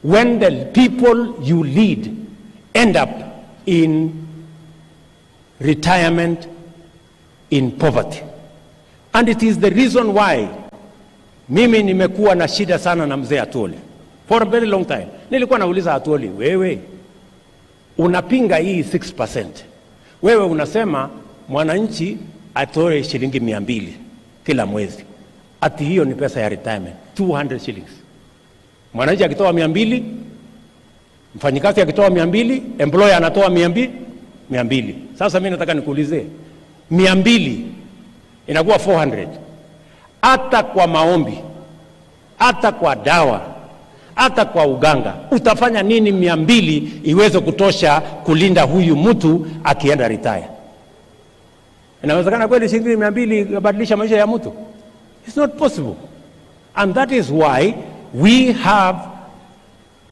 when the people you lead end up in retirement, in poverty? And it is the reason why mimi nimekuwa na shida sana na mzee Atwoli for a very long time. Nilikuwa nauliza Atwoli, wewe unapinga hii 6%, wewe unasema mwananchi atoe shilingi 200 kila mwezi, ati hiyo ni pesa ya retirement, 200 shillings. Mwananchi akitoa 200, mfanyikazi akitoa 200, employer anatoa 200. Sasa mimi nataka nikuulize, 200 inakuwa 400. Hata kwa maombi, hata kwa dawa, hata kwa uganga, utafanya nini 200 iweze kutosha kulinda huyu mtu akienda retire? Inawezekana kweli shilingi 200 kubadilisha maisha ya mtu? It's not possible. And that is why we have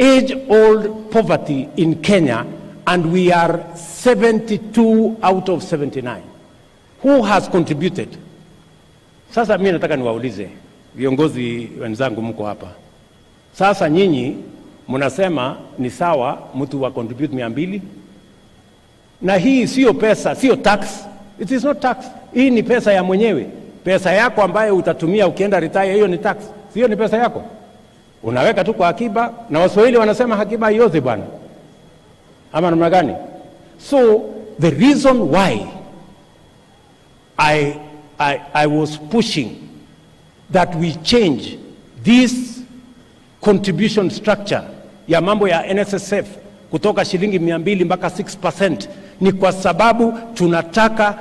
age-old poverty in Kenya, and we are 72 out of 79. Who has contributed? Sasa mimi nataka niwaulize viongozi wenzangu, mko hapa sasa, nyinyi mnasema ni sawa mtu wa contribute 200, na hii sio pesa, sio tax. It is not tax. Hii ni pesa ya mwenyewe, pesa yako ambayo utatumia ukienda retire. Hiyo ni tax, sio ni pesa yako. Unaweka tu kwa akiba, na Waswahili wanasema akiba haiozi bwana, ama namna gani? So the reason why I was pushing that we change this contribution structure ya mambo ya NSSF kutoka shilingi 200 mpaka 6% ni kwa sababu tunataka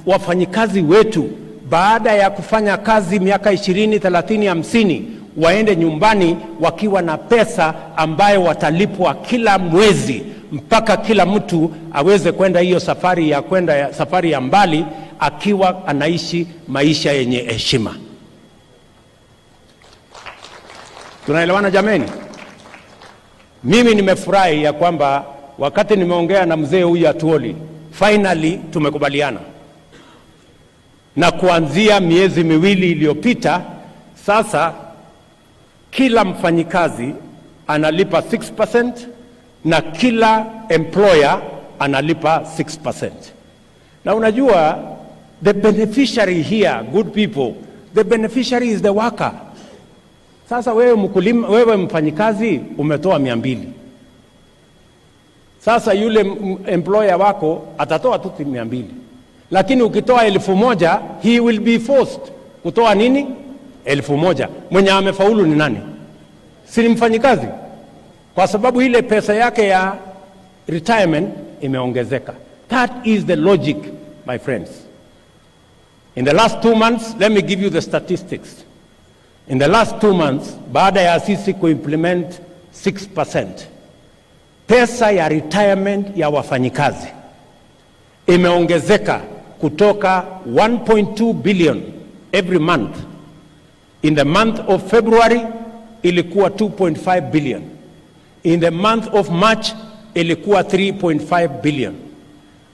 wafanyikazi wetu baada ya kufanya kazi miaka 20, 30, 50 waende nyumbani wakiwa na pesa ambayo watalipwa kila mwezi, mpaka kila mtu aweze kwenda hiyo safari ya mbali akiwa anaishi maisha yenye heshima. Tunaelewana jameni? Mimi nimefurahi ya kwamba wakati nimeongea na mzee huyu Atwoli, finally tumekubaliana. Na kuanzia miezi miwili iliyopita, sasa kila mfanyikazi analipa 6% na kila employer analipa 6%. Na unajua, the beneficiary here, good people, the beneficiary is the worker. Sasa wewe mfanyikazi umetoa 200. Sasa yule employer wako atatoa tu 200. Lakini ukitoa 1000, he will be forced kutoa nini? 1000. Mwenye amefaulu ni nani? Si mfanyikazi, kwa sababu ile pesa yake ya retirement imeongezeka. That is the logic, my friends. In the last 2 months, let me give you the statistics. In the last 2 months, baada ya sisi kuimplement 6%, pesa ya retirement ya wafanyikazi imeongezeka kutoka 1.2 billion every month. In the month of February ilikuwa 2.5 billion. In the month of March ilikuwa 3.5 billion.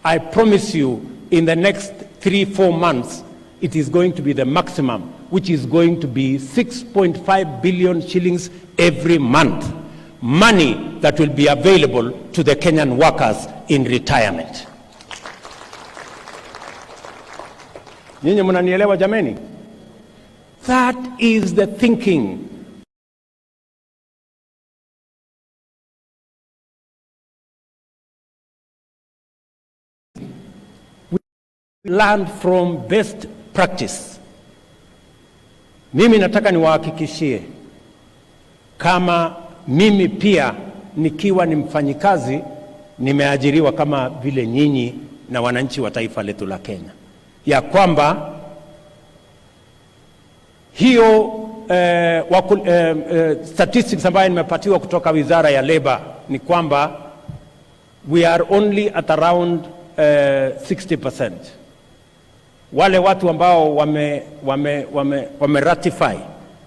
I promise you, in the next 3-4 months, it is going to be the maximum, which is going to be 6.5 billion shillings every month. Money that will be available to the Kenyan workers in retirement. Nyinyi mnanielewa jameni? That is the thinking. We learn from best practice. Mimi nataka niwahakikishie, kama mimi pia nikiwa ni mfanyikazi nimeajiriwa kama vile nyinyi na wananchi wa taifa letu la Kenya, ya kwamba hiyo statistics ambayo nimepatiwa kutoka Wizara ya Labor ni kwamba we are only at around 60%. Wale watu ambao wame ratify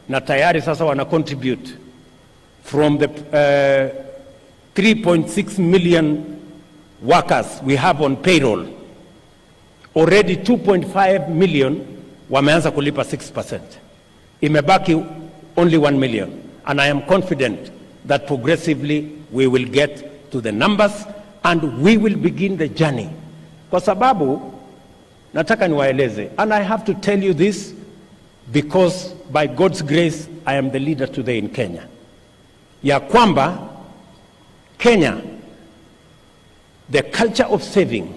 na tayari sasa wana contribute from the 3.6 million workers we have on payroll, already 2.5 million wameanza kulipa 6%. Imebaki only 1 million, and I am confident that progressively we will get to the numbers and we will begin the journey. Kwa sababu nataka niwaeleze, and I have to tell you this because by God's grace I am the leader today in Kenya, ya kwamba Kenya, the culture of saving,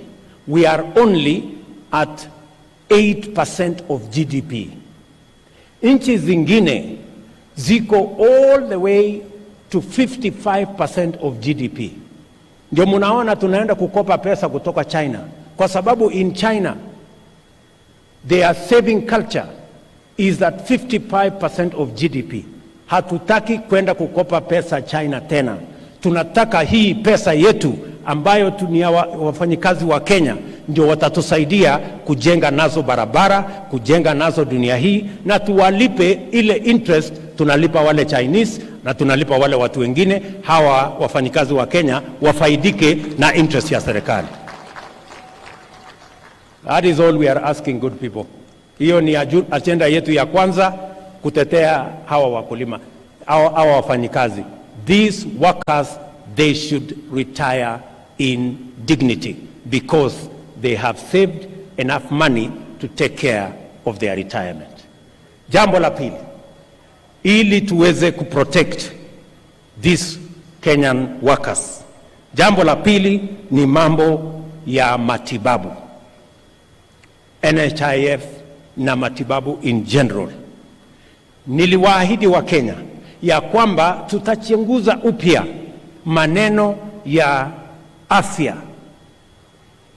we are only at 8% of GDP. Nchi zingine ziko all the way to 55% of GDP. Ndio munaona tunaenda kukopa pesa kutoka China, kwa sababu in China their saving culture is at 55% of GDP. Hatutaki kwenda kukopa pesa China tena. Tunataka hii pesa yetu ambayo tunia wafanyikazi wa Kenya ndio watatusaidia kujenga nazo barabara, kujenga nazo dunia hii, na tuwalipe ile interest tunalipa wale Chinese na tunalipa wale watu wengine. Hawa wafanyikazi wa Kenya wafaidike na interest ya serikali. That is all we are asking, good people. Hiyo ni agenda yetu ya kwanza, kutetea hawa wakulima, hawa wafanyikazi. These workers, they should retire in dignity because they have saved enough money to take care of their retirement. Jambo la pili, ili tuweze kuprotect these Kenyan workers, jambo la pili ni mambo ya matibabu, NHIF na matibabu in general. Niliwaahidi wa Kenya ya kwamba tutachunguza upya maneno ya afya.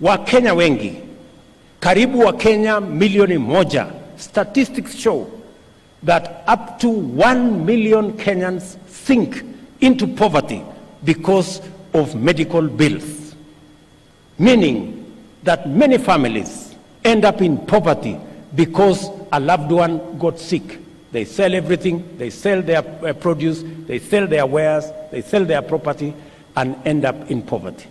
Wakenya wengi, karibu Wakenya milioni 1, statistics show that up to 1 million Kenyans sink into poverty because of medical bills, meaning that many families end up in poverty because a loved one got sick. They sell everything, they sell their produce, they sell their wares, they sell their property and end up in poverty.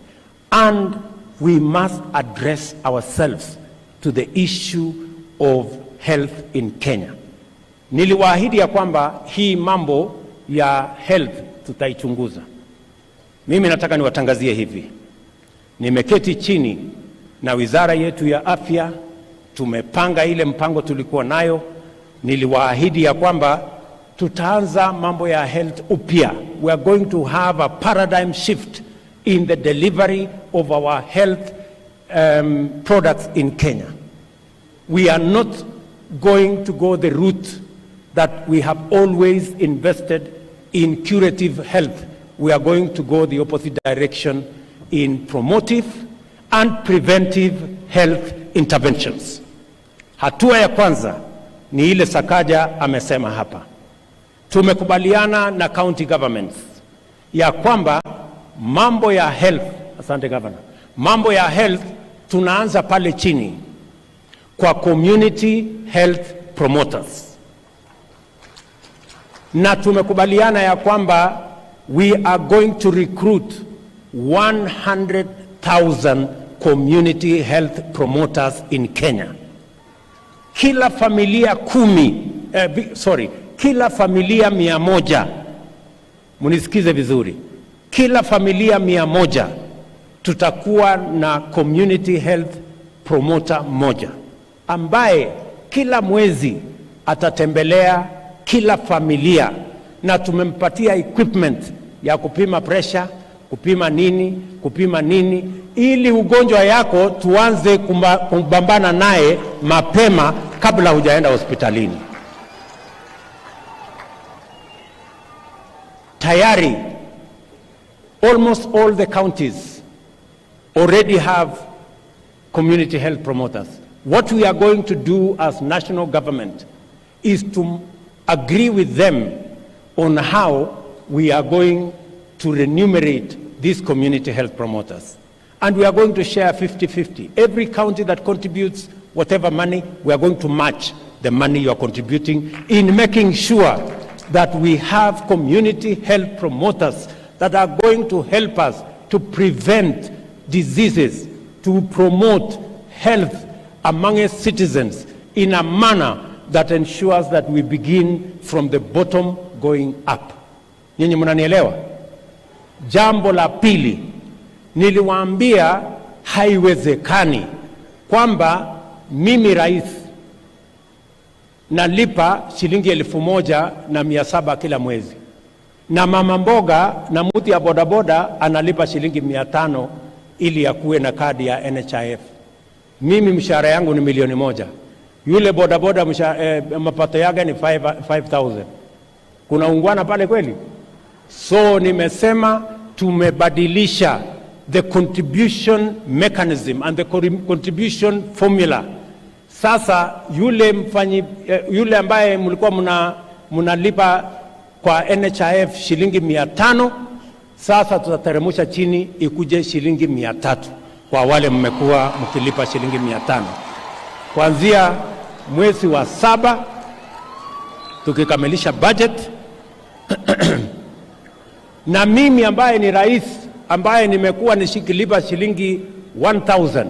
And we must address ourselves to the issue of health in Kenya. Niliwaahidi ya kwamba hii mambo ya health tutaichunguza. Mimi nataka niwatangazie hivi. Nimeketi chini na wizara yetu ya afya, tumepanga ile mpango tulikuwa nayo. Niliwaahidi ya kwamba tutaanza mambo ya health upya. We are going to have a paradigm shift in the delivery of our health products in Kenya. We are not going to go the route that we have always invested in curative health. We are going to go the opposite direction in promotive and preventive health interventions. Hatua ya kwanza ni ile Sakaja amesema hapa. Tumekubaliana na county governments ya kwamba mambo ya health, asante governor, mambo ya health tunaanza pale chini kwa community health promoters. Na tumekubaliana ya kwamba we are going to recruit 100,000 community health promoters in Kenya. Kila familia kila familia 100, munisikize vizuri, kila familia 100 tutakuwa na community health promoter moja ambaye kila mwezi atatembelea kila familia, na tumempatia equipment ya kupima pressure, kupima nini, ili ugonjwa yako tuanze kumbambana naye mapema kabla hujaenda hospitalini. Tayari almost all the counties already have community health promoters. What we are going to do as national government is to agree with them on how we are going to remunerate these community health promoters. And we are going to share 50-50. Every county that contributes whatever money, we are going to match the money you are contributing in making sure that we have community health promoters that are going to help us to prevent diseases, to promote health among its citizens in a manner that ensures that we begin from the bottom going up. Nyinyi mnanielewa? Jambo la pili, niliwaambia haiwezekani kwamba mimi rais nalipa shilingi 1,700 kila mwezi, na mama mboga na mtu ya bodaboda analipa shilingi 500 ili akuwe na kadi ya NHIF. Mimi mshahara yangu ni 1,000,000. Yule bodaboda mapato yake ni 5,000. Kuna ungwana pale kweli? So nimesema tumebadilisha the contribution mechanism and the contribution formula. Sasa yule ambaye mlikuwa mnalipa kwa NHIF shilingi 500, sasa tutateremsha chini ikuje shilingi 300 kwa wale mmekuwa mkilipa shilingi 500. Kuanzia mwezi wa 7 tukikamilisha budget na mimi ambaye ni rais ambaye nimekuwa nishikilipa shilingi 1,000,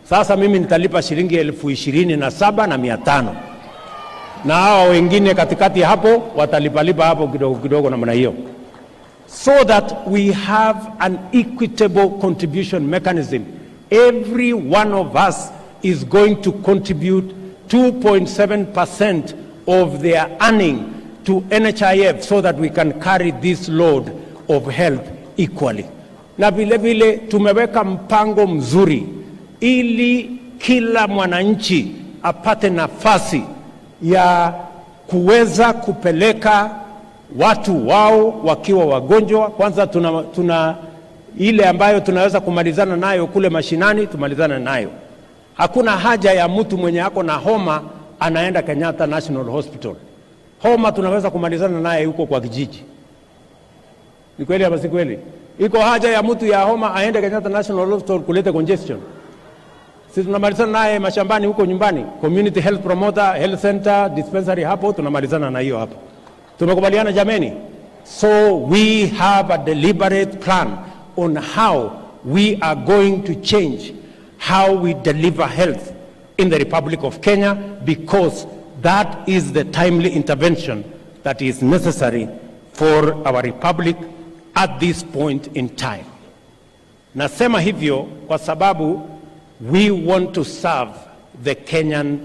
sasa mimi nitalipa shilingi 27,500, na hao wengine katikati hapo watalipalipa hapo kidogo kidogo namna hiyo, so that we have an equitable contribution mechanism. Every one of us is going to contribute 2.7% of their earning to NHIF so that we can carry this load of health equally. Na vile vile tumeweka mpango mzuri ili kila mwananchi apate nafasi ya kuweza kupeleka watu wao wakiwa wagonjwa. Kwanza tuna ile ambayo tunaweza kumalizana nayo kule mashinani, tumalizana nayo. Hakuna haja ya mtu mwenye ako na homa anaenda Kenyatta National Hospital. Homa tunaweza kumalizana naye huko kwa kijiji. Ni kweli ama si kweli? Iko haja ya mtu ya homa aende Kenyatta National Hospital kuleta congestion? Sisi tunamalizana naye mashambani huko nyumbani. Community health promoter, health center, dispensary hapo tunamalizana na hiyo hapo. Tumekubaliana jameni? So we have a deliberate plan on how we are going to change how we deliver health in the Republic of Kenya, because that is the timely intervention that is necessary for our republic at this point in time. Nasema hivyo kwa sababu we want to serve the Kenyan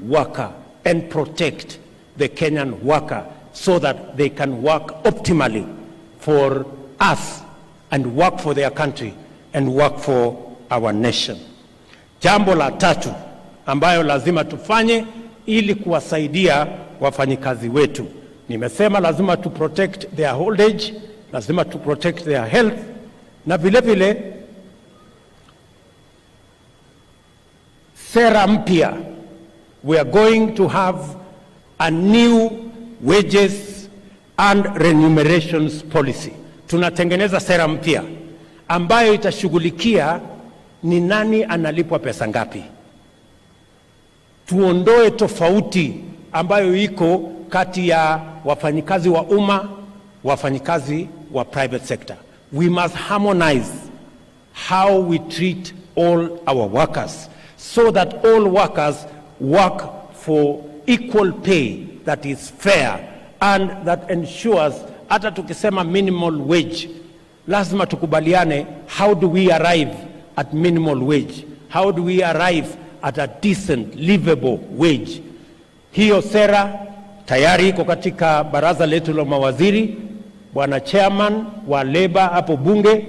worker and protect the Kenyan worker so that they can work optimally for us and work for their country and work for our nation. Jambo la tatu ambayo lazima tufanye ili kuwasaidia wafanyikazi wetu, nimesema lazima to protect their old age, lazima to protect their health, na vile vile sera mpya. We are going to have a new wages and remunerations policy. Tunatengeneza sera mpya ambayo itashughulikia ni nani analipwa pesa ngapi. Tuondoe tofauti ambayo iko kati ya wafanyikazi wa umma, wafanyikazi wa private sector. We must harmonize how we treat all our workers so that all workers work for equal pay that is fair and that ensures, hata tukisema minimal wage, lazima tukubaliane, how do we arrive at minimal wage? How do we arrive at a decent, livable wage? Hiyo sera tayari iko katika baraza letu la mawaziri. Bwana chairman wa Labour hapo bunge,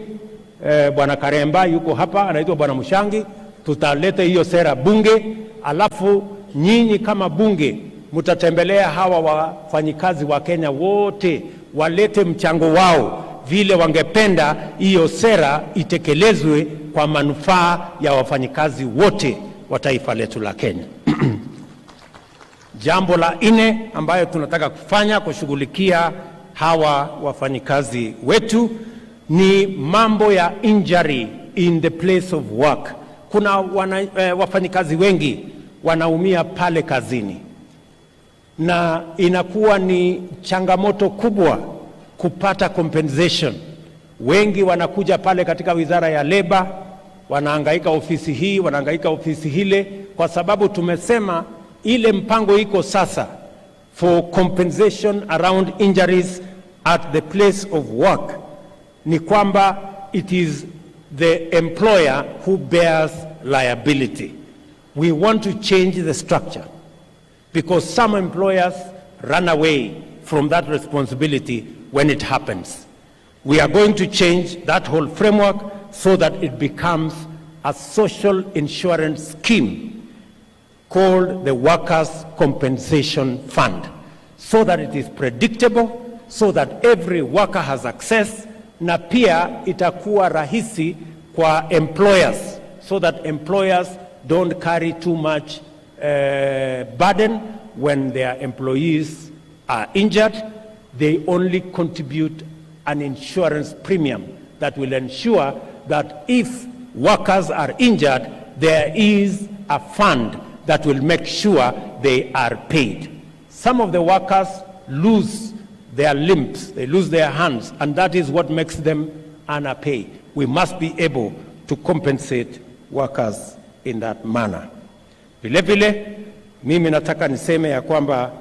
Bwana Karemba yuko hapa, anaitwa Bwana Mushangi. Tutaleta hiyo sera bunge, alafu nyinyi kama bunge mutatembelea hawa wafanyikazi wa Kenya wote, walete mchango wao vile wangependa hiyo sera itekelezwe kwa manufaa ya wafanyikazi wote wa taifa letu la Kenya. Jambo la 4 ambayo tunataka kufanya kushughulikia hawa wafanyikazi wetu ni mambo ya injury in the place of work. Kuna wafanyikazi wengi wanaumia pale kazini, na inakuwa ni changamoto kubwa kupata compensation. Wengi wanakuja pale katika wizara ya Labor, wanahangaika ofisi hii, wanahangaika ofisi hile, kwa sababu tumesema ile mpango iko sasa for compensation around injuries at the place of work ni kwamba it is the employer who bears liability. We want to change the structure because some employers run away from that responsibility when it happens. We are going to change that whole framework so that it becomes a social insurance scheme called the Workers' Compensation Fund, so that it is predictable, so that every worker has access, na pia itakuwa rahisi kwa employers, so that employers don't carry too much burden when their employees are injured. They only contribute an insurance premium that will ensure that if workers are injured, there is a fund that will make sure they are paid. Some of the workers lose their limbs, they lose their hands, and that is what makes them underpaid. We must be able to compensate workers in that manner. Vile vile, mimi nataka niseme ya kwamba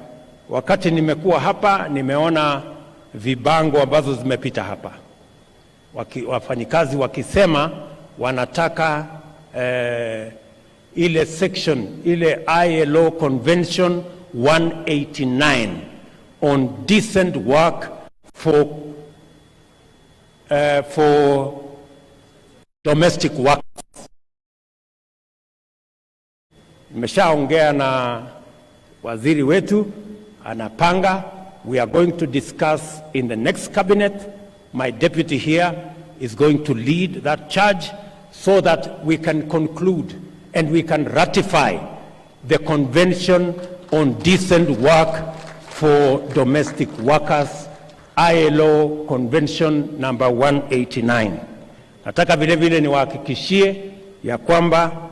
wakati nimekuwa hapa, nimeona vibango ambazo zimepita hapa. Wafanyikazi wakisema wanataka ile section, ile ILO Convention 189 on decent work for domestic workers. Nimeshaongea na waziri wetu, anapanga. We are going to discuss in the next cabinet. My deputy here is going to lead that charge so that we can conclude and we can ratify the Convention on Decent Work for Domestic Workers, ILO Convention number 189. Nataka vile vile niwahakikishie ya kwamba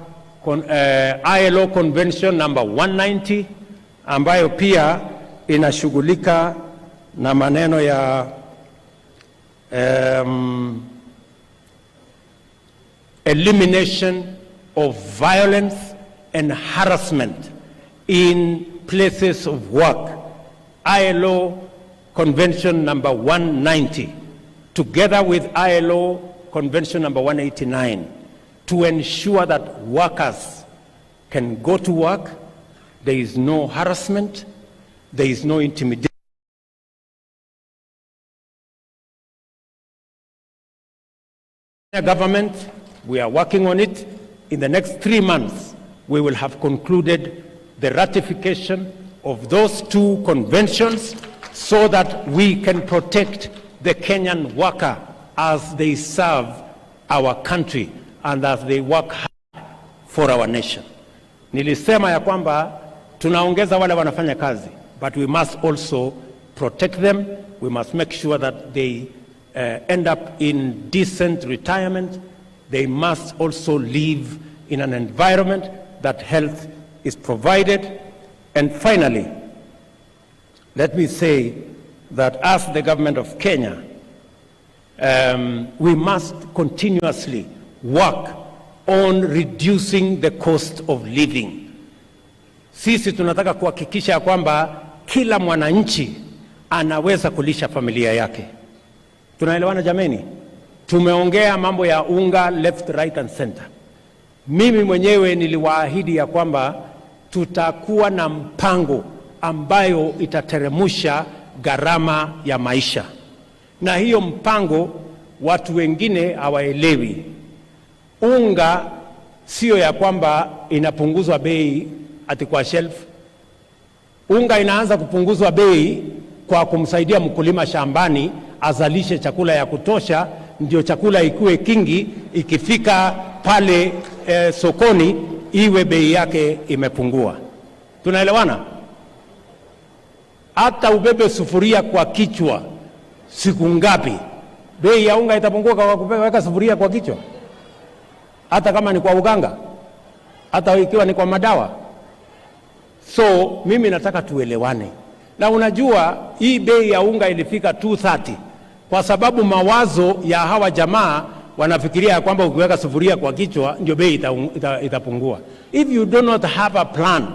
ILO Convention number 190 ambayo pia inashughulika na maneno ya elimination of violence and harassment in places of work, ILO Convention number 190, together with ILO Convention number 189, to ensure that workers can go to work, there is no harassment, there is no intimidation. Government, we are working on it. In the next 3 months, we will have concluded the ratification of those 2 conventions so that we can protect the Kenyan worker as they serve our country and as they work hard for our nation. Nilisema ya kwamba tunaongeza wale wanafanya kazi, but we must also protect them. We must make sure that they end up in decent retirement. They must also live in an environment that health is provided. And finally, let me say that as the government of Kenya, we must continuously work on reducing the cost of living. Sisi tunataka kuhakikisha kwamba kila mwananchi anaweza kulisha familia yake. Tunaelewana jameni? Tumeongea mambo ya unga left, right and center. Mimi mwenyewe niliwaahidi ya kwamba tutakuwa na mpango ambayo itateremusha gharama ya maisha. Na hiyo mpango watu wengine hawaelewi. Unga sio ya kwamba inapunguzwa bei ati kwa shelf. Unga inaanza kupunguzwa bei kwa kumsaidia mkulima shambani azalishe chakula ya kutosha, ndio chakula ikuwe kingi, ikifika pale sokoni iwe bei yake imepungua. Tunaelewana? Hata ubebe sufuria kwa kichwa siku ngapi, bei ya unga itapungua kwa kuweka sufuria kwa kichwa, hata kama ni kwa uganga, hata ikiwa ni kwa madawa. So mimi nataka tuelewane. Na unajua hii bei ya unga ilifika 230 kwa sababu mawazo ya hawa jamaa wanafikiria kwamba ukiweka sufuria kwa kichwa ndio bei itapungua. If you do not have a plan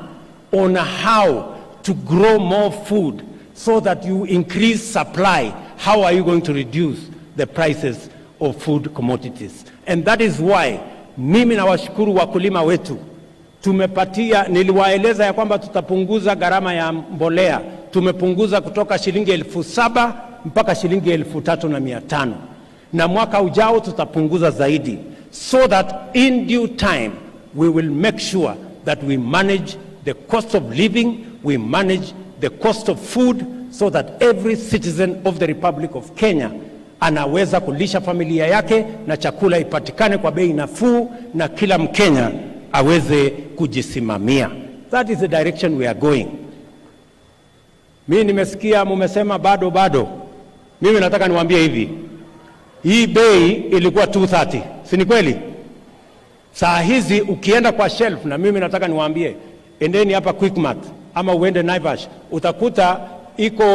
on how to grow more food so that you increase supply, how are you going to reduce the prices of food commodities? And that is why mimi nawashukuru wakulima wetu. Niliwaeleza ya kwamba tutapunguza gharama ya mbolea. Tumepunguza kutoka shilingi 7,000 mpaka shilingi 3,500. Na mwaka ujao tutapunguza zaidi, so that in due time we will make sure that we manage the cost of living, we manage the cost of food, so that every citizen of the Republic of Kenya anaweza kulisha familia yake na chakula ipatikane kwa bei nafuu na kila Mkenya aweze kujisimamia. That is the direction we are going. Mimi nimesikia mumesema bado. Mimi nataka niwaambie hivi. Hii bei ilikuwa 230, si ni kweli? Saa hizi ukienda kwa shelf, na mimi nataka niwaambie, endeni hapa Quickmart ama uende Naivas, utakuta iko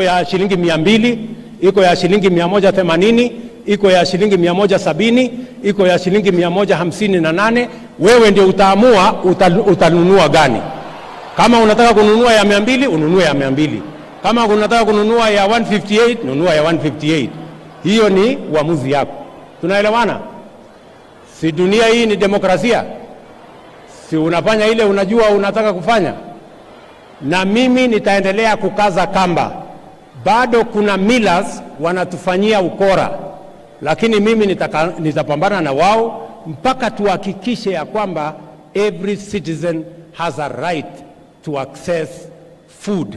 ya shilingi 200, iko ya shilingi 180, iko ya shilingi 170, iko ya shilingi 158. Wewe ndio utaamua utanunua gani. Kama unataka kununua ya 200, ununue ya 200. Kama unataka kununua ya 158, nunua ya 158. Hiyo ni uamuzi yako. Tunaelewana? Si dunia hii ni demokrasia? Si unafanya ile unajua unataka kufanya? Na mimi nitaendelea kukaza kamba. Bado kuna millers wanatufanyia ukora, lakini mimi nitapambana na wao mpaka tuhakikishe ya kwamba every citizen has a right to access food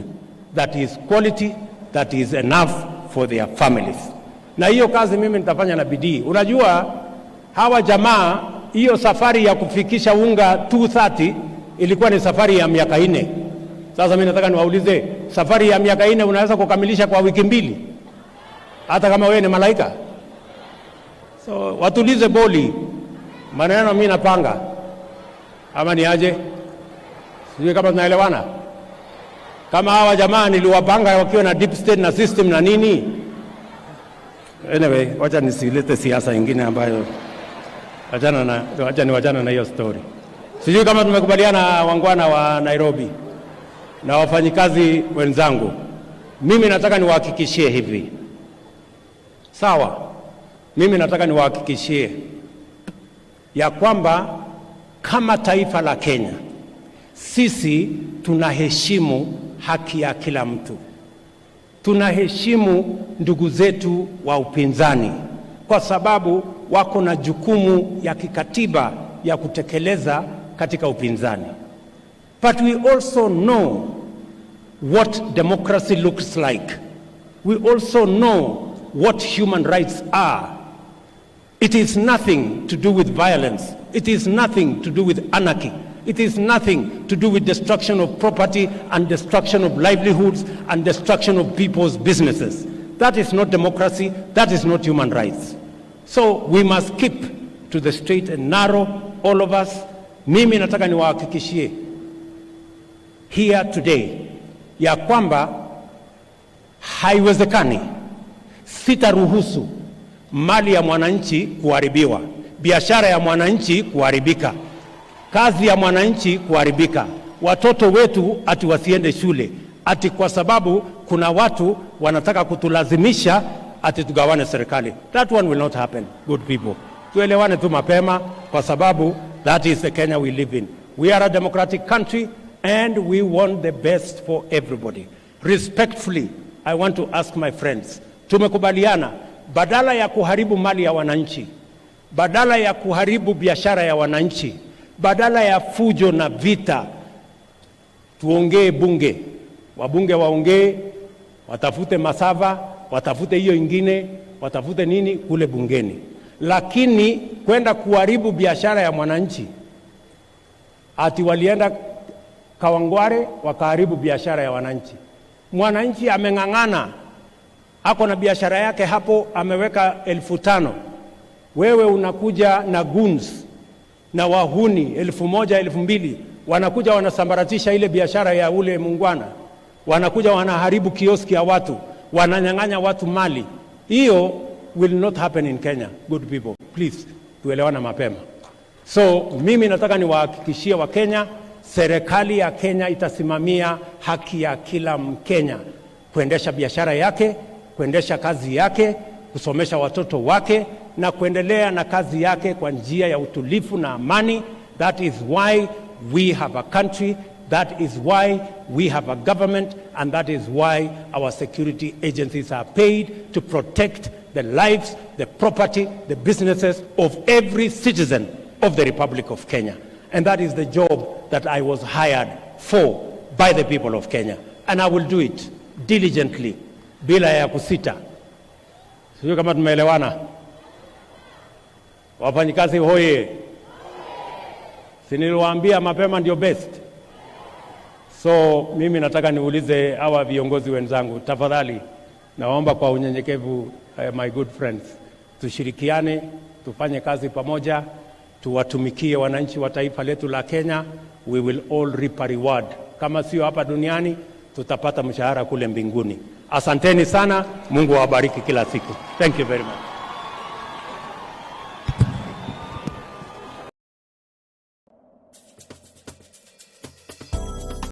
that is quality, that is enough for their families. Na hiyo kazi mimi nitafanya na bidii. Unajua hawa jamaa, hiyo safari ya kufikisha unga 230 ilikuwa ni safari ya miaka 4. Sasa mimi nataka niwaulize, safari ya miaka 4 unaweza kukamilisha kwa wiki 2? Hata kama wewe ni malaika? So watulize boli. Maneno mimi napanga. Ama ni aje? Sijui kama tunaelewana. Kama hawa jamaa niliwapanga wakiwa na deep state na system na nini. Anyway, wacha nisilete siasa nyingine ambayo wachana na hiyo story. Sijui kama tumekubaliana wangwana wa Nairobi na wafanyikazi wenzangu. Mimi nataka niwahakikishie hivi. Sawa? Mimi nataka niwahakikishie ya kwamba kama taifa la Kenya, sisi tunaheshimu haki ya kila mtu. Tunaheshimu ndugu zetu wa upinzani kwa sababu wako na jukumu ya kikatiba ya kutekeleza katika upinzani. But we also know what democracy looks like. We also know what human rights are. It is nothing to do with violence. It is nothing to do with anarchy. It is nothing to do with destruction of property and destruction of livelihoods and destruction of people's businesses. That is not democracy. That is not human rights. So we must keep to the straight and narrow, all of us. Mimi nataka niwahakikishie here today ya kwamba haiwezekani, sitaruhusu mali ya mwananchi kuharibiwa, biashara ya mwananchi kuharibika, kazi ya mwananchi kuharibika, watoto wetu ati wasiende shule, ati kwa sababu kuna watu wanataka kutulazimisha ati tugawane serikali. That one will not happen, good people. Tuelewane tu mapema kwa sababu that is the Kenya we live in. We are a democratic country and we want the best for everybody. Respectfully, I want to ask my friends, tumekubaliana badala ya kuharibu mali ya wananchi, badala ya kuharibu biashara ya wananchi, badala ya fujo na vita, tuongee bunge. Wabunge waongee, watafute masava, watafute hiyo ingine, watafute nini kule bungeni. Lakini kwenda kuharibu biashara ya mwananchi, ati walienda Kawangware wakaharibu biashara ya wananchi. Mwananchi ameng'ang'ana, ako na biashara yake hapo, ameweka 5,000. Wewe unakuja na goons na wahuni 1,000, 2,000, wanakuja wanasambaratisha ile biashara ya ule mungwana, wanakuja wanaharibu kioski ya watu, wananyang'anya watu mali. Hiyo will not happen in Kenya. Good people, please, tuelewana mapema. So mimi nataka niwahakikishie wa Kenya, serikali ya Kenya itasimamia haki ya kila Mkenya kuendesha biashara yake, kuendesha kazi yake, kusomesha watoto wake na kuendelea na kazi yake kwa njia ya utulivu na amani. That is why we have a country, that is why we have a government, and that is why our security agencies are paid to protect the lives, the property, the businesses of every citizen of the Republic of Kenya. And that is the job that I was hired for by the people of Kenya. And I will do it diligently, bila ya kusita. Sio kama tumeelewana? Wafanyikazi hoye. Siniliwaambia mapema ndio best. So mimi nataka niulize hawa viongozi wenzangu, tafadhali naomba kwa unyenyekevu, my good friends, tushirikiane, tufanye kazi pamoja, tuwatumikie wananchi wa taifa letu la Kenya. We will all reap a reward. Kama sio hapa duniani, tutapata mshahara kule mbinguni. Asanteni sana, Mungu awabariki kila siku. Thank you very much.